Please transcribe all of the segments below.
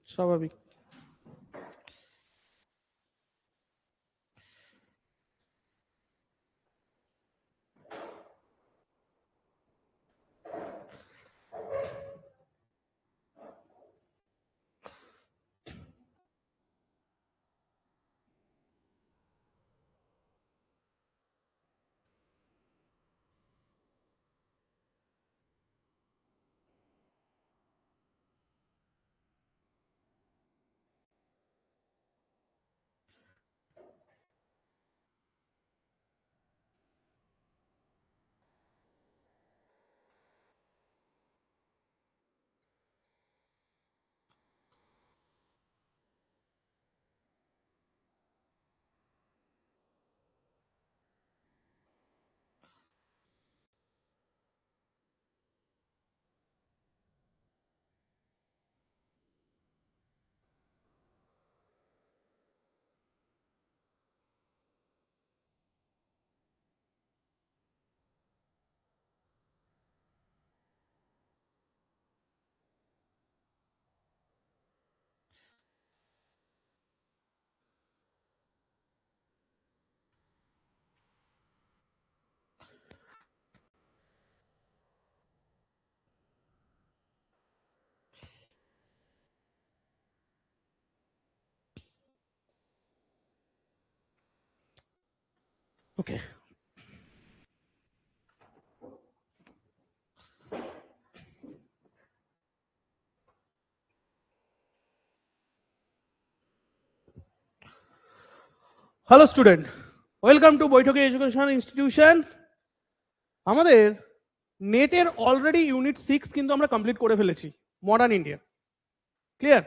স্বাভাবিক। Okay, hello student, welcome to Baithaki education institution. আমাদের নেটের অলরেডি ইউনিট 6 কিন্তু আমরা কমপ্লিট করে ফেলেছি, মডার্ন ইন্ডিয়া। ক্লিয়ার?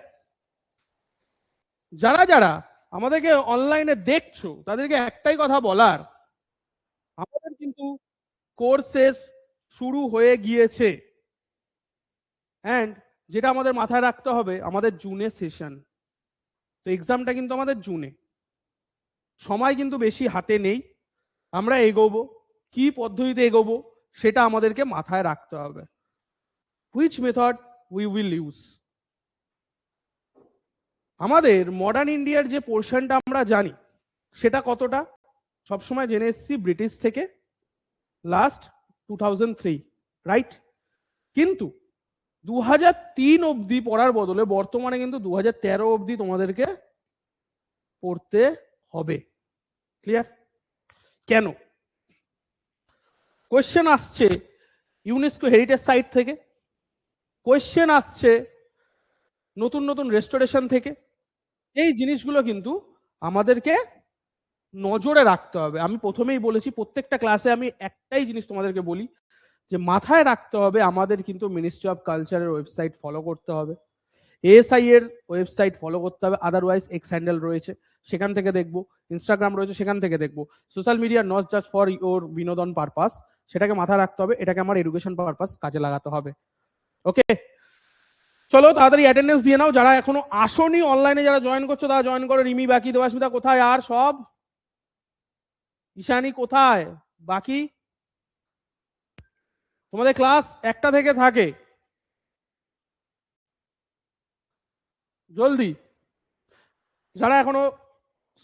যারা যারা আমাদেরকে অনলাইনে দেখছো তাদেরকে একটাই কথা বলার, আমাদের কিন্তু কোর্সেস শুরু হয়ে গিয়েছে। অ্যান্ড যেটা আমাদের মাথায় রাখতে হবে, আমাদের জুনে সেশন, তো এক্সামটা কিন্তু আমাদের জুনে, সময় কিন্তু বেশি হাতে নেই। আমরা এগোবো, কি পদ্ধতিতে এগোবো সেটা আমাদেরকে মাথায় রাখতে হবে। Which method we will use. আমাদের মডার্ন ইন্ডিয়ার যে পোর্শনটা আমরা জানি সেটা কতটা সবসময় জেনে এসেছি ব্রিটিশ থেকে, লাস্ট 2003, রাইট? কিন্তু 2003 অবধি পড়ার বদলে বর্তমানে কিন্তু 2013 অবধি তোমাদেরকে পড়তে হবে। ক্লিয়ার? কেন? কোয়েশ্চেন আসছে ইউনেস্কো হেরিটেজ সাইট থেকে, কোয়েশ্চেন আসছে নতুন নতুন রেস্টোরেশন থেকে। এই জিনিসগুলো কিন্তু আমাদেরকে নজরে রাখতে হবে। আমি প্রথমেই বলেছি, প্রত্যেকটা ক্লাসে আমি একটাই জিনিস তোমাদেরকে বলি, যে মাথায় রাখতে হবে আমাদের কিন্তু মিনিস্ট্রি অফ কালচারের ওয়েবসাইট ফলো করতে হবে, এএসআই এর ওয়েবসাইট ফলো করতে হবে, আদারওয়াইজ এক্স হ্যান্ডেল রয়েছে সেখান থেকে দেখবো, ইনস্টাগ্রাম রয়েছে সেখান থেকে দেখবো। Social media not just for your বিনোদন পারপাস, সেটাকে মাথায় রাখতে হবে, এটাকে আমার এডুকেশন পারপাস কাজে লাগাতে হবে। ওকে, চলো তাড়াতাড়ি অ্যাটেন্ডেন্স দিয়ে নাও। যারা এখনো আসনি অনলাইনে, যারা জয়েন করছো তারা জয়েন করো। রিমি বাকি, দেবাস্মিতা কোথায়, আর সব ঈশানী কোথায় বাকি? তোমাদের ক্লাস 1টা থেকে থাকে, জলদি। যারা এখনো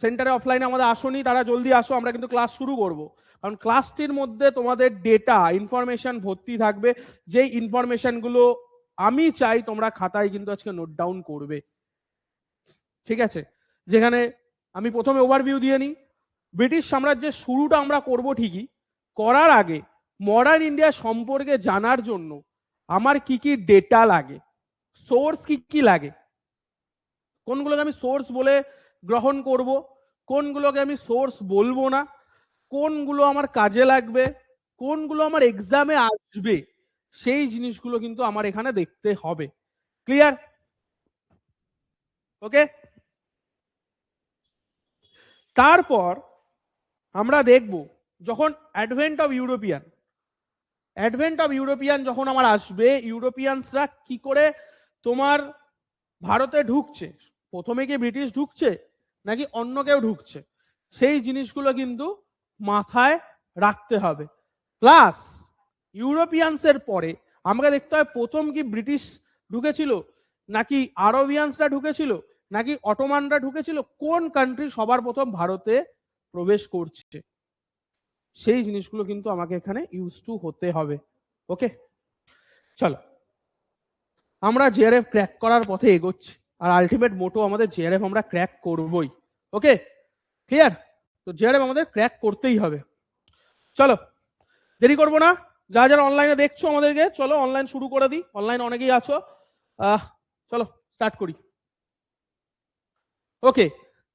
সেন্টারে অফলাইনে আমাদের আসনি তারা জলদি আসো, আমরা কিন্তু ক্লাস শুরু করব। কারণ ক্লাসটির মধ্যে তোমাদের ডেটা ইনফরমেশন ভর্তি থাকবে, যেই ইনফরমেশনগুলো আমি চাই তোমরা খাতায় কিন্তু আজকে নোট ডাউন করবে। ঠিক আছে? যেখানে আমি প্রথমে ওভারভিউ দিয়ে নিই। ব্রিটিশ সাম্রাজ্যের শুরুটা আমরা করব ঠিকই, করার আগে মডার্ন ইন্ডিয়া সম্পর্কে জানার জন্য আমার কি কি ডেটা লাগে, সোর্স কি কি লাগে, কোনগুলোকে আমি সোর্স বলে গ্রহণ করব, কোনগুলোকে আমি সোর্স বলবো না, কোনগুলো আমার কাজে লাগবে, কোনগুলো আমার এক্সামে আসবে, সেই জিনিসগুলো কিন্তু আমার এখানে দেখতে হবে। ক্লিয়ার? ওকে, তারপর আমরা দেখব যখন অ্যাডভেন্ট অফ ইউরোপিয়ান যখন আমার আসবে, ইউরোপিয়ানসরা কি করে তোমার ভারতে ঢুকছে, প্রথমে কি ব্রিটিশ ঢুকছে নাকি অন্য কেউ ঢুকছে, সেই জিনিসগুলো কিন্তু মাথায় রাখতে হবে। প্লাস ইউরোপিয়ানসের পরে আমাকে দেখতে হয় প্রথম কি ব্রিটিশ ঢুকেছিল নাকি আরবিয়ানসরা ঢুকেছিল, নাকি অটোমানরা ঢুকেছিল, কোন কান্ট্রি সবার প্রথম ভারতে প্রবেশ করছে, সেই জিনিসগুলো কিন্তু আমাকে এখানে ইউজ টু হতে হবে। ওকে, চলো আমরা জেআরএফ ক্র্যাক করার পথে এগোচ্ছি, আর আলটিমেট মোটো আমাদের জেআরএফ আমরা ক্র্যাক করবই। ওকে, ক্লিয়ার? তো জেআরএফ আমাদের ক্র্যাক করতেই হবে। চলো দেরি করবো না, যারা যারা অনলাইনে দেখছো আমাদেরকে চলো অনলাইন শুরু করে দিই, অনলাইনে অনেকেই আছো। চলো স্টার্ট করি। ওকে,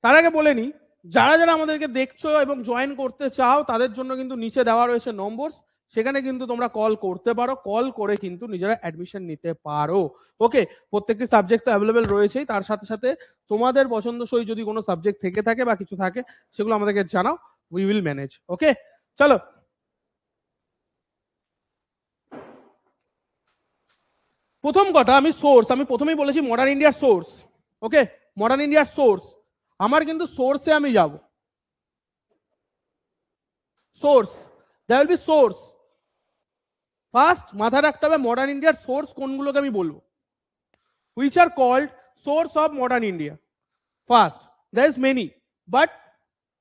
তার আগে বলে নিই, যারা যারা আমাদেরকে দেখছো এবং জয়েন করতে চাও তাদের জন্য কিন্তু নিচে দেওয়া রয়েছে নম্বর, সেখানে কিন্তু তোমরা কল করতে পারো, কল করে কিন্তু নিজেরা অ্যাডমিশন নিতে পারো। ওকে, প্রত্যেকটি সাবজেক্ট তো অ্যাভেলেবেল রয়েছেই, তার সাথে সাথে তোমাদের পছন্দসই যদি কোনো সাবজেক্ট থেকে থাকে বা কিছু থাকে সেগুলো আমাদেরকে জানাও, উই উইল ম্যানেজ। ওকে, চলো প্রথম কথা, আমি সোর্স, আমি প্রথমেই বলেছি মডার্ন ইন্ডিয়ার সোর্স। ওকে, মডার্ন ইন্ডিয়ার সোর্স, আমার কিন্তু সোর্সে আমি যাব। Source, there will be source. First মাথায় রাখতে হবে মডার্ন ইন্ডিয়ার সোর্স কোনগুলোকে আমি বলবো, which are called source of modern India. First, there is many, but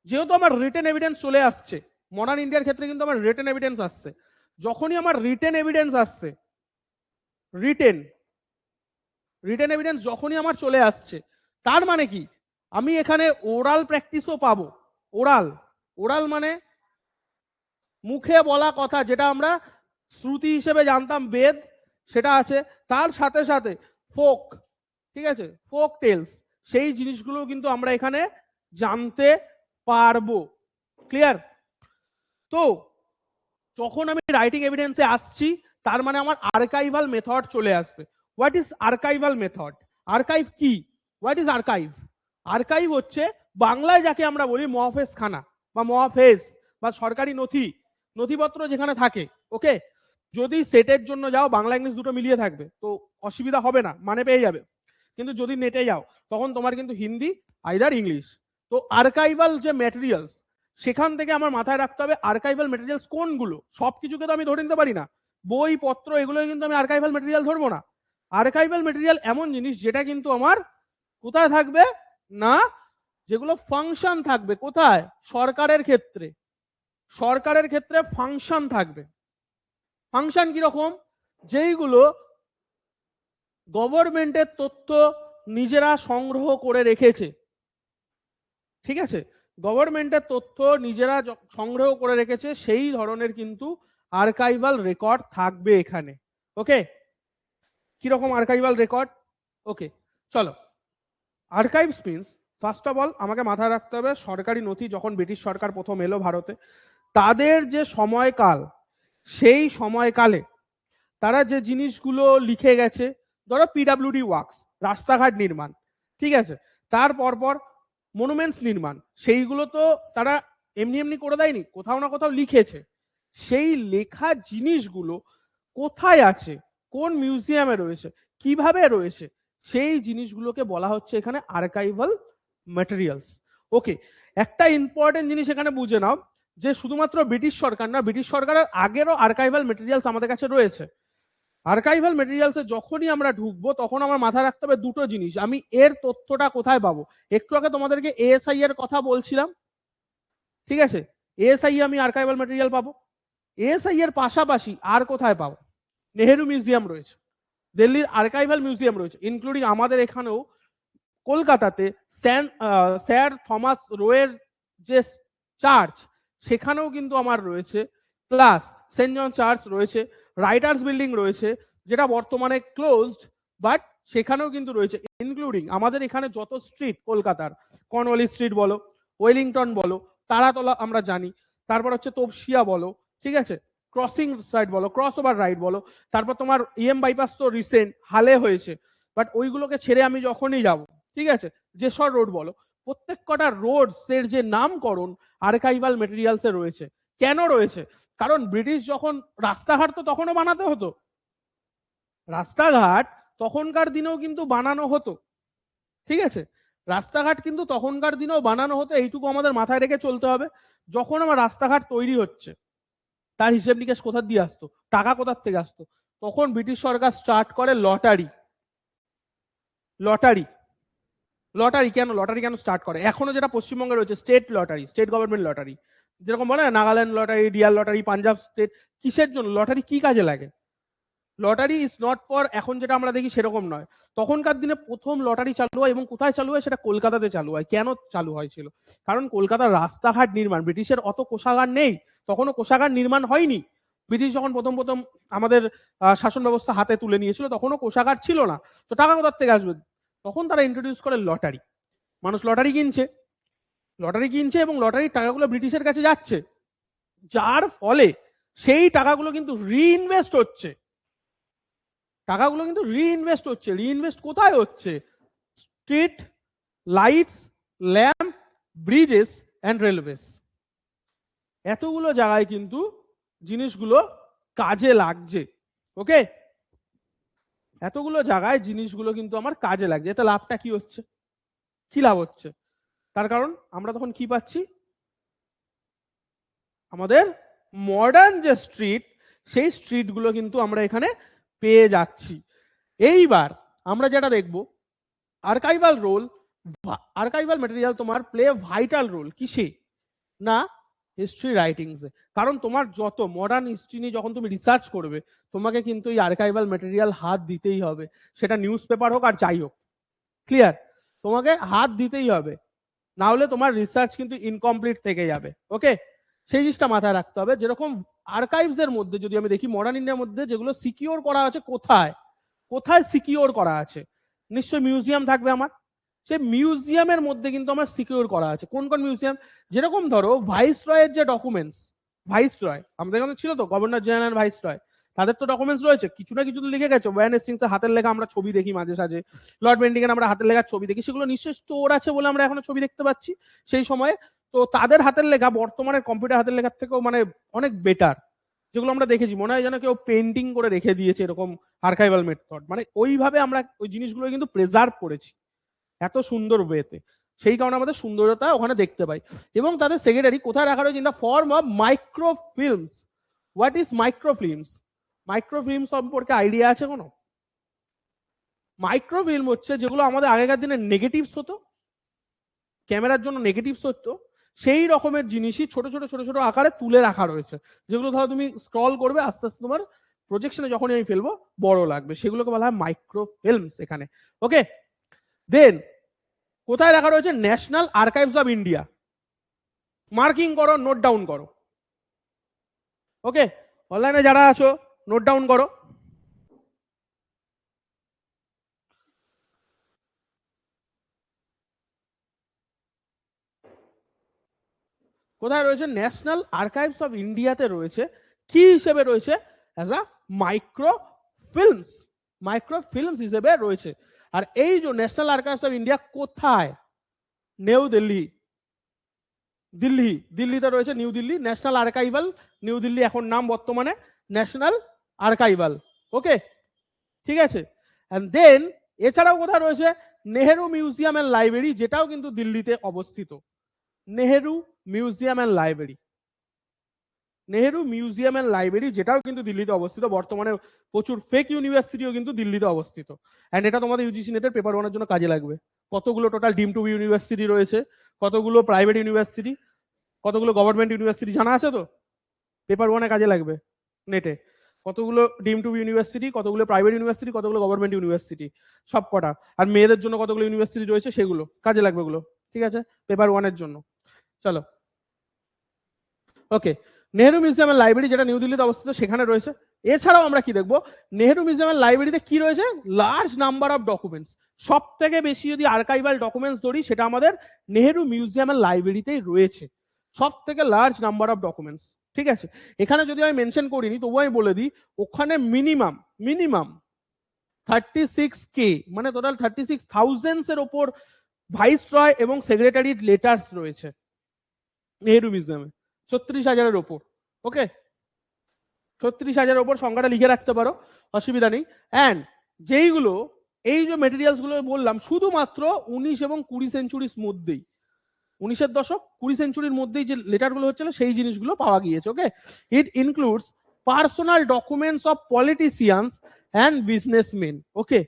যেহেতু আমার রিটেন এভিডেন্স চলে আসছে, মডার্ন ইন্ডিয়ার ক্ষেত্রে কিন্তু আমার রিটেন এভিডেন্স আসছে, যখনই আমার রিটেন এভিডেন্স আসছে, রিটেন এভিডেন্স যখনই আমার চলে আসছে, তার মানে কি আমি এখানে ওরাল প্র্যাকটিসও পাবো। ওরাল, ওরাল মানে মুখে বলা কথা, যেটা আমরা শ্রুতি হিসেবে জানতাম বেদ, সেটা আছে। তার সাথে সাথে ফোক, ঠিক আছে, ফোক টেলস, সেই জিনিসগুলো কিন্তু আমরা এখানে জানতে পারবো। ক্লিয়ার? তো যখন আমি রাইটিং এভিডেন্সে আসছি, তার মানে আমার আর্কাইভাল মেথড চলে আসবে। What is archival method? Archive কি? What is archive? আর্কাইভ হচ্ছে বাংলায় যাকে আমরা বলি মহাফেজ খানা বা মহাফেজ বা সরকারি নথিপত্র যেখানে থাকে। ওকে, যদি সেটের জন্য যাও বাংলা ইংলিশ দুটো মিলিয়ে থাকবে, তো অসুবিধা হবে না, মানে পেয়ে যাবে। কিন্তু যদি নেটে যাও তখন তোমার কিন্তু হিন্দি আইদার ইংলিশ। তো আর্কাইভাল যে ম্যাটেরিয়ালস, সেখান থেকে আমার মাথায় রাখতে হবে আর্কাইভাল ম্যাটেরিয়ালস কোনগুলো। সবকিছুকে তো আমি ধরে নিতে পারি না, বই পত্র এগুলো কিন্তু আমি আর্কাইভাল ম্যাটেরিয়াল ধরবো না। আর্কাইভাল ম্যাটেরিয়াল এমন জিনিস যেটা কিন্তু আমার কোথায় থাকবে না, যেগুলো ফাংশন থাকবে। কোথায়? সরকারের ক্ষেত্রে। সরকারের ক্ষেত্রে ফাংশন থাকবে। ফাংশন কিরকম? যেইগুলো গভর্নমেন্টের তথ্য নিজেরা সংগ্রহ করে রেখেছে, ঠিক আছে, গভর্নমেন্টের তথ্য নিজেরা সংগ্রহ করে রেখেছে, সেই ধরনের কিন্তু আর্কাইভাল রেকর্ড থাকবে এখানে। ওকে, কিরকম আর্কাইভাল রেকর্ড? ওকে, চলো archives means, first of all আমাকে মাথায় রাখতে হবে সরকারি নথি যখন ব্রিটিশ সরকার প্রথম এলো ভারতে, তাদের যে সময়কাল, সেই সময়কালে তারা যে জিনিসগুলো লিখে গেছে, ধরো পিডাব্লিউডি ওয়ার্কস, রাস্তাঘাট নির্মাণ, ঠিক আছে, তার পরপর মনুমেন্টস নির্মাণ, সেইগুলো তো তারা এমনি এমনি করে দেয়নি, কোথাও না কোথাও লিখেছে। সেই লেখা জিনিসগুলো কোথায় আছে, কোন মিউজিয়ামে রয়েছে, কিভাবে রয়েছে, সেই জিনিসগুলোকে বলা হচ্ছে এখানে আর্কাইভাল ম্যাটেরিয়ালস। ওকে, একটা ইম্পর্টেন্ট জিনিস এখানে বুঝে নাও, যে শুধুমাত্র ব্রিটিশ সরকার না, ব্রিটিশ সরকারের আগেরও আর্কাইভাল মেটেরিয়ালস আমাদের কাছে রয়েছে। আর্কাইভাল মেটেরিয়ালসে যখনই আমরা ঢুকবো তখন আমার মাথায় রাখতে হবে দুটো জিনিস, আমি এর তথ্যটা কোথায় পাবো। একটু আগে তোমাদেরকে এএসআই এর কথা বলছিলাম, ঠিক আছে, এএসআই আমি আর্কাইভাল মেটেরিয়াল পাবো। এএসআই এর পাশাপাশি আর কোথায় পাবো? নেহেরু মিউজিয়াম রয়েছে, দিল্লির আর্কাইভাল মিউজিয়াম রয়েছে, ইনক্লুডিং আমাদের এখানেও কলকাতাতে স্যার থমাস রোয়ের যে চার্চ, সেখানেও কিন্তু আমার রয়েছে, প্লাস সেন্ট জন চার্চ রয়েছে, রাইটার্স বিল্ডিং রয়েছে যেটা বর্তমানে ক্লোজড, বাট সেখানেও কিন্তু রয়েছে, ইনক্লুডিং আমাদের এখানে যত স্ট্রিট কলকাতার, কর্নওয়ালি স্ট্রিট বলো, ওয়েলিংটন বলো, তারাতলা আমরা জানি, তারপর হচ্ছে তপসিয়া বলো, ঠিক আছে, ক্রসিং সাইড বলো, ক্রস ওভার রাইড বলো, তারপর তোমার ইএম বাইপাস তো রিসেন্ট হালে হয়েছে, বাট ওইগুলোকে ছেড়ে আমি যখনই যাব, ঠিক আছে, যেসর রোড বলো, প্রত্যেক কটা রোডস এর যে নামকরণ আর্কাইভাল মেটেরিয়ালসে রয়েছে। কেন রয়েছে? কারণ ব্রিটিশ যখন রাস্তাঘাট তো তখনও বানাতে হতো, রাস্তাঘাট তখনকার দিনেও কিন্তু বানানো হতো, ঠিক আছে, রাস্তাঘাট কিন্তু তখনকার দিনেও বানানো হতো, এইটুকু আমাদের মাথায় রেখে চলতে হবে। যখন আমার রাস্তাঘাট তৈরি হচ্ছে, তার হিসেব নিকেশ কোথা দিয়ে আসতো, টাকা কোথার থেকে আসতো, তখন ব্রিটিশ সরকার স্টার্ট করে লটারি। লটারি। লটারি কেন স্টার্ট করে? এখনো যেটা পশ্চিমবঙ্গে রয়েছে state lottery, state government lottery, যেরকম বলে না Nagaland lottery, dear lottery, Punjab state, কিসের জন্য লটারি কি কাজে লাগে? লটারি ইজ নট ফর এখন যেটা আমরা দেখি সেরকম নয়। তখনকার দিনে প্রথম লটারি চালু হয় এবং কোথায় চালু হয়? সেটা কলকাতাতে চালু হয়। কেন চালু হয়েছিল? কারণ কলকাতার রাস্তাঘাট নির্মাণ, ব্রিটিশের অত কোষাগার নেই, তখনও কোষাগার নির্মাণ হয়নি। ব্রিটিশ যখন প্রথম আমাদের শাসন ব্যবস্থা হাতে তুলে নিয়েছিল তখনও কোষাগার ছিল না, তো টাকা কোথার থেকে আসবে? তখন তারা ইন্ট্রোডিউস করে লটারি। মানুষ লটারি কিনছে এবং লটারির টাকাগুলো ব্রিটিশের কাছে যাচ্ছে, যার ফলে সেই টাকাগুলো কিন্তু রিইনভেস্ট হচ্ছে। রিইনভেস্ট কোথায় হচ্ছে? Street lights, lamp, Bridges and railways, এতগুলো জায়গায় কিন্তু জিনিসগুলো কাজে লাগছে। ওকে, এতগুলো জায়গায় জিনিসগুলো কিন্তু আমার কাজে লাগছে। এতে লাভটা কি হচ্ছে? কি লাভ হচ্ছে? তার কারণ আমরা তখন কি পাচ্ছি? আমাদের মডার্ন যে স্ট্রিট, সেই স্ট্রিটগুলো কিন্তু আমরা এখানে পেয়ে যাচ্ছি। এইবার আমরা যেটা দেখব, আর্কাইভাল রোল, আর্কাইভাল ম্যাটেরিয়াল তোমার প্লে ভাইটাল রোল কিসে? না, হিস্ট্রি রাইটিংসে। কারণ তোমার যত মডার্ন হিস্ট্রি নিয়ে যখন তুমি রিসার্চ করবে, তোমাকে কিন্তু এই আর্কাইভাল ম্যাটেরিয়াল হাত দিতেই হবে, সেটা নিউজ পেপার হোক আর যাই হোক। ক্লিয়ার? তোমাকে হাত দিতেই হবে, না হলে তোমার রিসার্চ কিন্তু ইনকমপ্লিট থেকে যাবে। ওকে, সেই জিনিসটা মাথায় রাখতে হবে। যেরকম আর্কাইভস এর মধ্যে যদি আমি দেখি মডার্ন ইন্ডিয়ার মধ্যে যেগুলো সিকিওর করা আছে, কোথায় কোথায় সিকিওর করা আছে? নিশ্চয়ই মিউজিয়াম থাকবে আমার, সেই মিউজিয়ামের মধ্যে কিন্তু আমার সিকিওর করা আছে। কোন কোন মিউজিয়াম? যেরকম ধরো ভাইসরয়ের যে ডকুমেন্টস, ভাইসরয় আমাদের এখানে ছিল তো, গভর্নর জেনারেল ভাইসরয়, তাদের তো ডকুমেন্টস রয়েছে, কিছু না কিছু তো লিখে গেছে। ওয়ারেন হেস্টিংস এর হাতের লেখা আমরা ছবি দেখি মাঝে সাঝে, লর্ড বেন্টিংয়ের আমরা হাতের লেখার ছবি দেখি, সেগুলো নিশ্চয়ই স্টোর আছে বলে আমরা এখনো ছবি দেখতে পাচ্ছি সেই সময়ে। তো তাদের হাতের লেখা বর্তমানে কম্পিউটার হাতের লেখার থেকেও মানে অনেক বেটার। যেগুলো আমরা দেখেছি মনে হয় যেন কেউ পেন্টিং করে রেখে দিয়েছে, এরকম আর্কাইভাল মেথড। মানে ওইভাবে আমরা ওই জিনিসগুলো কিন্তু প্রেজার্ভ করেছি এত সুন্দর ওয়েতে, সেই কারণে আমাদের সুন্দরতা ওখানে দেখতে পাই। এবং তাদের সেক্রেটারি কোথায় রাখা রয়েছে? In the form of microfilms. What is microfilms? Microfilm সম্পর্কে আইডিয়া আছে কোনো? মাইক্রোফিল্ম হচ্ছে যেগুলো আমাদের আগেকার দিনে নেগেটিভস হতো, ক্যামেরার জন্য নেগেটিভস হতো, সেই রকমের জিনিসই ছোট ছোট ছোট ছোট আকারে তুলে রাখা রয়েছে, যেগুলো ধরো তুমি স্ক্রল করবে আস্তে আস্তে তোমার প্রজেকশনে যখনই আমি ফেলবো বড় লাগবে, সেগুলোকে বলা হয় মাইক্রোফিল্মস এখানে। ওকে, দেন কোথায় রাখা রয়েছে? National archives of India. Marking করো, নোট ডাউন করো। ওকে, অনলাইনে যারা আছো নোট ডাউন করো। কোথায় রয়েছে? ন্যাশনাল আর্কাইভস অফ ইন্ডিয়াতে রয়েছে। কি হিসেবে রয়েছে? অ্যাজ আ মাইক্রোফিল্মস, মাইক্রোফিল্মস হিসেবে রয়েছে। আর এই যে ন্যাশনাল আর্কাইভস অফ ইন্ডিয়া কোথায়? নিউ দিল্লি, দিল্লিতে রয়েছে new Delhi national archival, new Delhi এখন নাম বর্তমানে ন্যাশনাল আর্কাইভাল। ওকে, ঠিক আছে। এন্ড দেন এছাড়াও কোথায় রয়েছে? নেহেরু মিউজিয়াম এন্ড লাইব্রেরি, যেটাও কিন্তু দিল্লিতে অবস্থিত। Nehru museum and library, Nehru museum and library যেটাও কিন্তু দিল্লিতে অবস্থিত। বর্তমানে প্রচুর ফেক ইউনিভার্সিটিও কিন্তু দিল্লিতে অবস্থিত। এন্ড এটা তোমাদের ইউজিসি নেটের পেপার ওয়ানের জন্য কাজে লাগবে। কতগুলো টোটাল ডিম টু বি ইউনিভার্সিটি রয়েছে, কতগুলো প্রাইভেট ইউনিভার্সিটি, কতগুলো গভর্নমেন্ট ইউনিভার্সিটি জানা আছে তো? পেপার ওয়ানে কাজে লাগবে নেটে। কতগুলো ডিম টু বি ইউনিভার্সিটি, কতগুলো প্রাইভেট ইউনিভার্সিটি, কতগুলো গভর্নমেন্ট ইউনিভার্সিটি, সব কটা। আর মেয়েদের জন্য কতগুলো ইউনিভার্সিটি রয়েছে, সেগুলো কাজে লাগবে গুলো। ঠিক আছে, পেপার ওয়ানের জন্য। চলো, ওকে। নেহেরু মিউজিয়াম এন্ড লাইব্রেরি যেটা নিউ দিল্লিতে অবস্থিত, সেখানে রয়েছে। এছাড়াও আমরা কি দেখবো? নেহেরু মিউজিয়াম এন্ড লাইব্রেরিতে কি রয়েছে? Large number of documents. সব থেকে বেশি যদি আর্কাইভাল ডকুমেন্টস ধরি, সেটা আমাদের নেহেরু মিউজিয়াম এন্ড লাইব্রেরিতেই রয়েছে, সব থেকে লার্জ নাম্বার অফ ডকুমেন্টস। ঠিক আছে, এখানে যদি আমি মেনশন করিনি তবুও আমি বলে দিই, ওখানে মিনিমাম 36K মানে টোটাল 36,000 এর ওপর ভাইসরয় এবং সেক্রেটারির লেটার্স রয়েছে নেহেরু মিউজিয়ামে। 36,000-এর ওপর। ওকে, 36,000-এর ওপর সংখ্যাটা লিখে রাখতে পারো, অসুবিধা নেই। অ্যান্ড যেইগুলো এই যে মেটেরিয়ালস গুলো বললাম, শুধুমাত্র 19 এবং 20 সেঞ্চুরির মধ্যেই, 19-এর দশক 20 সেঞ্চুরির মধ্যেই যে লেটারগুলো হচ্ছিল সেই জিনিসগুলো পাওয়া গিয়েছে। Okay, it includes personal documents of politicians and businessman. Okay,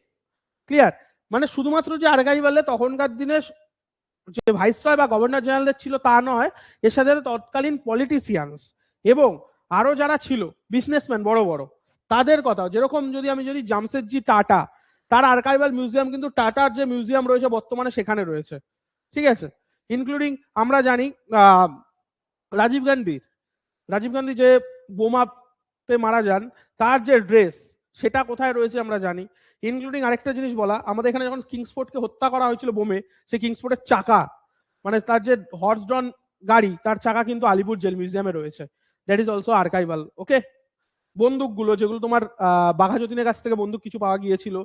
clear? মানে শুধুমাত্র যে আর্কাইভালে তখনকার দিনে যে ভাইসরয় বা গভর্নর জেনারেলদের ছিল তা নয়, এর সাথে তৎকালীন পলিটিশিয়ানস এবং আরো যারা ছিল বিজনেসম্যান বড় বড় তাদের কথা, যেরকম যদি জামশেদজি টাটা, তার আর্কাইভাল মিউজিয়াম কিন্তু টাটার যে মিউজিয়াম রয়েছে বর্তমানে সেখানে রয়েছে, ঠিক আছে। ইনক্লুডিং আমরা জানি রাজীব গান্ধী যে বোমাতে মারা যান, তার যে ড্রেস সেটা কোথায় রয়েছে আমরা জানি। ইনক্লুডিং আরেকটা জিনিস বলা, আমাদের এখানে যখন কিংসফোর্ডকে হত্যা করা হয়েছিল বোমে, সেই কিংসফোর্ডের চাকা, মানে তার যে হর্স ড্রন গাড়ি, তার চাকা কিন্তু আলিপুর জেল মিউজিয়ামে রয়েছে। That is also archival. Okay, বন্দুকগুলো যেগুলো তোমার বাঘা যতীনের কাছ থেকে বন্দুক কিছু পাওয়া গিয়েছিল,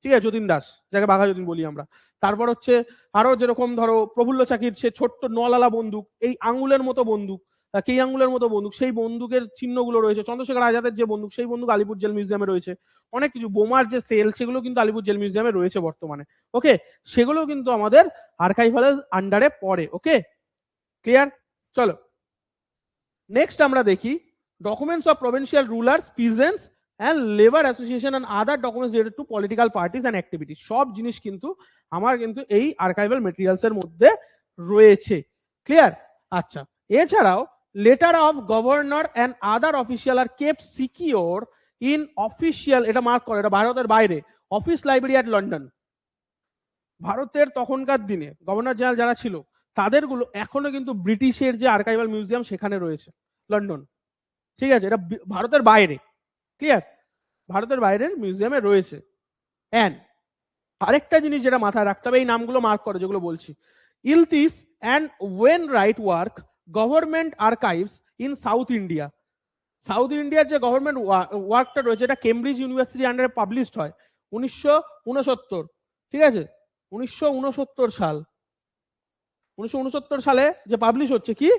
ঠিক আছে, যতীন দাস, যাকে বাঘা যতীন বলি আমরা। তারপর হচ্ছে আরো যেরকম ধরো প্রফুল্ল চাকির সে ছোট্ট নলালা বন্দুক, এই আঙ্গুলের মতো বন্দুক, কেই আঙ্গুলের মতো বন্দুক, সেই বন্দুকের চিহ্নগুলো রয়েছে। চন্দ্রশেখর আজাদের যে বন্দুক, সেই বন্দুক আলিপুর জেল মিউজিয়ামে রয়েছে। অনেক কিছু বোমার যে সেল, সেগুলো কিন্তু আলিপুর জেল মিউজিয়ামে রয়েছে বর্তমানে। ওকে, সেগুলো কিন্তু আমাদের আর্কাইভালের আন্ডারে পড়ে। ওকে, ক্লিয়ার? চলো নেক্সট আমরা দেখি documents of provincial rulers, peasants and labour association and other documents related to political parties and activity. সব জিনিস কিন্তু আমার কিন্তু এই আর্কাইভাল মেটেরিয়ালস এর মধ্যে রয়েছে। ক্লিয়ার? আচ্ছা, এছাড়াও letter of governor and other official are kept secure in official, এটা মার্ক করে, এটা ভারতের বাইরে, অফিস লাইব্রেরি অ্যাট লন্ডন। ভারতের তখনকার দিনে গভর্নর জেনারেল যারা ছিল তাদেরগুলো এখনো কিন্তু ব্রিটিশের যে আর্কাইভাল মিউজিয়াম সেখানে রয়েছে, লন্ডন, ঠিক আছে। এটা ভারতের বাইরে, ক্লিয়ার, ভারতের বাইরের মিউজিয়ামে রয়েছে। অ্যান্ড আরেকটা জিনিস যেটা মাথায় রাখতে হবে, এই নামগুলো মার্ক করে যেগুলো বলছি, ইলতিস and when right work government archives in South India. South ইন্ডিয়ার যে গভর্নমেন্ট ওয়ার্কটা রয়েছে, এটা কেমব্রিজ ইউনিভার্সিটি আন্ডারে পাবলিশড হয় 1969, ঠিক আছে, 1969 সাল, 1969 সালে যে পাবলিশ হচ্ছে কি,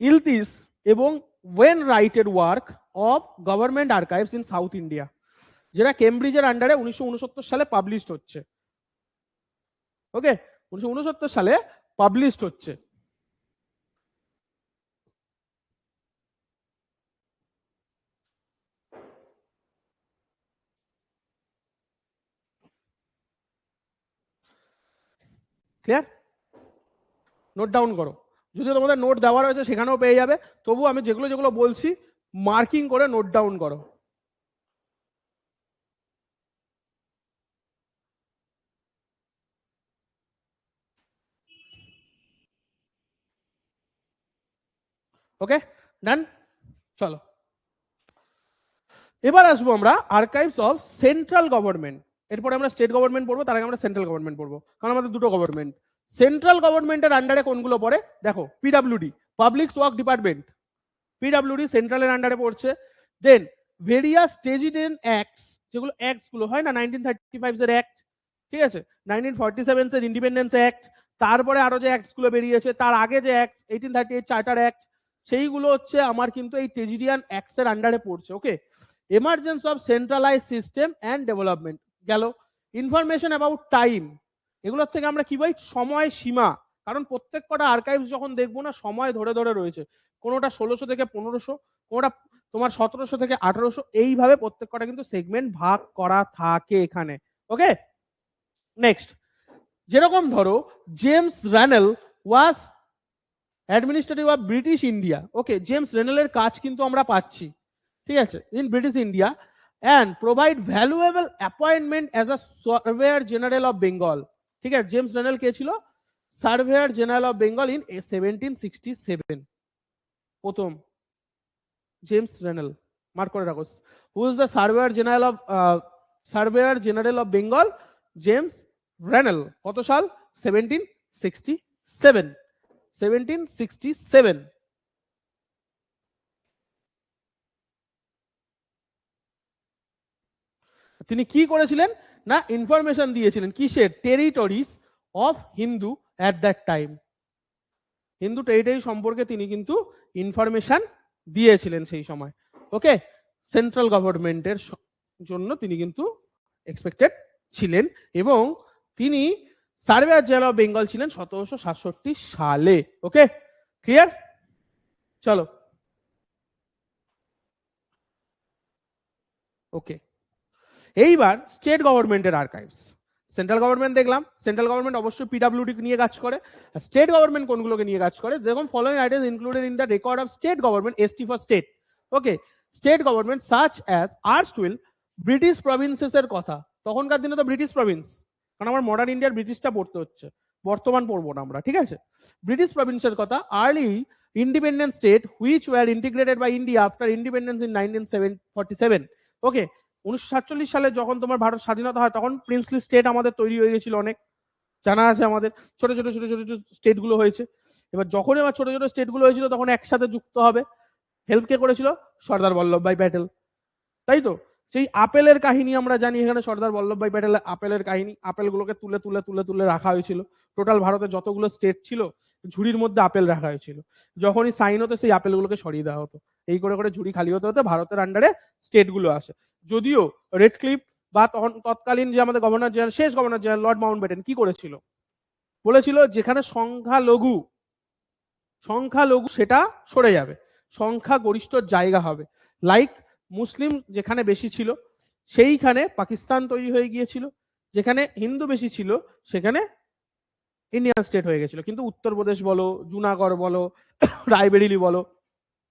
ইলতিস এবং ওয়েন রাইটের work of government archives in South India, যেটা কেমব্রিজের আন্ডারে 1969 সালে পাবলিশড হচ্ছে। ওকে, 1969 সালে পাবলিশড হচ্ছে। ক্লিয়ার? নোট ডাউন করো, যদিও তোমাদের নোট দেওয়া রয়েছে সেখানেও পেয়ে যাবে, তবু আমি যেগুলো যেগুলো বলছি মার্কিং করে নোট ডাউন করো। ওকে, ডান। চলো এবার আসবো আমরা আর্কাইভস অফ সেন্ট্রাল গভর্নমেন্ট। এরপরে আমরা স্টেট গভর্নমেন্ট পড়বো, তার আগে আমরা সেন্ট্রাল গভর্নমেন্ট পড়বো, কারণ আমাদের দুটো গভর্নমেন্ট। সেন্ট্রাল গভর্নমেন্টের আন্ডারে কোনগুলো পড়ে দেখো, PWD, public work department, PWD সেন্ট্রালের আন্ডারে পড়ছে। দেন ভেরিয়াস প্রেসিডেন্ট অ্যাক্টস, যেগুলো অ্যাক্টস গুলো হয় না, 1935 এর অ্যাক্ট, ঠিক আছে, 1947 এর ইন্ডিপেন্ডেন্স অ্যাক্ট, তারপরে আরো যে অ্যাক্টস গুলো বেরিয়েছে, তার আগে যে অ্যাক্ট 1838 চার্টার অ্যাক্ট, সেইগুলো হচ্ছে আমার কিন্তু এই টেজিডিয়ান অ্যাক্টস এর আন্ডারে পড়ছে। Okay, emergence of centralise system and development গেল। ইনফরমেশন অ্যাবাউট টাইম, এগুলোর থেকে আমরা কি বলি, সময় সীমা, কারণ প্রত্যেক কটা আর্কাইভস যখন দেখবো না, সময় ধরে ধরে রয়েছে, কোনোটা 1600 থেকে 1500, কোনোটা তোমার 1700 থেকে 1800, এইভাবে প্রত্যেক কটা কিন্তু সেগমেন্ট ভাগ করা থাকে এখানে। ওকে, নেক্সট, যেরকম ধরো James Rennell was administrative of British India. Okay, James রেনেলের কাজ কিন্তু আমরা পাচ্ছি, ঠিক আছে, in British India, and provide valuable appointment as a surveyor general of Bengal. ঠিক আছে, জেমস রেনেল কে ছিল? Surveyor general of Bengal in 1767, প্রথম জেমস রেনেল, মার্ক করে রাখো। Who is the surveyor general of Bengal? James Rennell. কত সাল? 1767, 1767। তিনি কি করেছিলেন না, ইনফরমেশন দিয়েছিলেন কিসের? Territories of Hindu at that time, Hindu territory সম্পর্কে তিনি কিন্তু ইনফরমেশন দিয়েছিলেন সেই সময়। ওকে, সেন্ট্রাল গভর্নমেন্টের জন্য তিনি কিন্তু এক্সপেক্টেড ছিলেন, এবং তিনি সার্ভেয়ার জেনারেল অফ বেঙ্গল ছিলেন 1767 সালে। ওকে, ক্লিয়ার? চলো, ওকে, এইবার স্টেট গভর্নমেন্টের আর্কাইভস। সেন্ট্রাল গভর্নমেন্ট দেখলাম, সেন্ট্রাল গভর্নমেন্ট অবশ্যই পিডব্লিউডি নিয়ে কাজ করে। আর স্টেট গভর্নমেন্ট কোনগুলোকে নিয়ে কাজ করে, যেরকম following items included in the record of state government, ST for state. Okay, state government such as erstwhile British provinces এর কথা, তখনকার দিনে তো ব্রিটিশ প্রভিন্স, কারণ আমার মডার্ন ইন্ডিয়ার ব্রিটিশটা পড়তে হচ্ছে, বর্তমান পড়বো না আমরা, ঠিক আছে। ব্রিটিশ প্রভিন্সের কথা, early independent state which were integrated by India after independence in 1947। Okay, 1947 সালে যখন তোমার ভারত স্বাধীনতা হয় তখন প্রিন্সলি স্টেট আমাদের তৈরি হয়ে গেছিল, অনেক জানা আছে আমাদের, ছোট ছোট ছোট ছোট স্টেট গুলো হয়েছে। এবার যখন এবার ছোট ছোট স্টেট গুলো হয়েছিল তখন একসাথে যুক্ত হবে, হেল্প কে করেছিল? সর্দার বল্লভভাই প্যাটেল, তাই তো। সেই আপেলের কাহিনী আমরা জানি, এখানে সর্দার বল্লভভাই প্যাটেলের আপেলের কাহিনী, আপেলগুলোকে তুলে তুলে তুলে তুলে রাখা হয়েছিল, টোটাল ভারতে যতগুলো স্টেট ছিল ঝুড়ির মধ্যে আপেল রাখা হয়েছিল, যখনই সাইন হতো সেই আপেলগুলোকে সরিয়ে দেওয়া হতো, এই করে করে ঝুড়ি খালি হতে হতে ভারতের আন্ডারে স্টেট গুলো আসে। যদিও রেড ক্লিফ বা তখন তৎকালীন যে আমাদের গভর্নর জেনারেল, শেষ গভর্নর জেনারেল লর্ড মাউন্টব্যাটেন কি করেছিল, বলেছিল যেখানে সংখ্যালঘু সেটা সরে যাবে, সংখ্যা গরিষ্ঠ জায়গা হবে। লাইক মুসলিম যেখানে বেশি ছিল সেইখানে পাকিস্তান তৈরি হয়ে গিয়েছিল, যেখানে হিন্দু বেশি ছিল সেখানে ইন্ডিয়ান স্টেট হয়ে গেছিল। কিন্তু উত্তরপ্রদেশ বলো, জুনাগড় বলো, রায়বেরিলি বলো,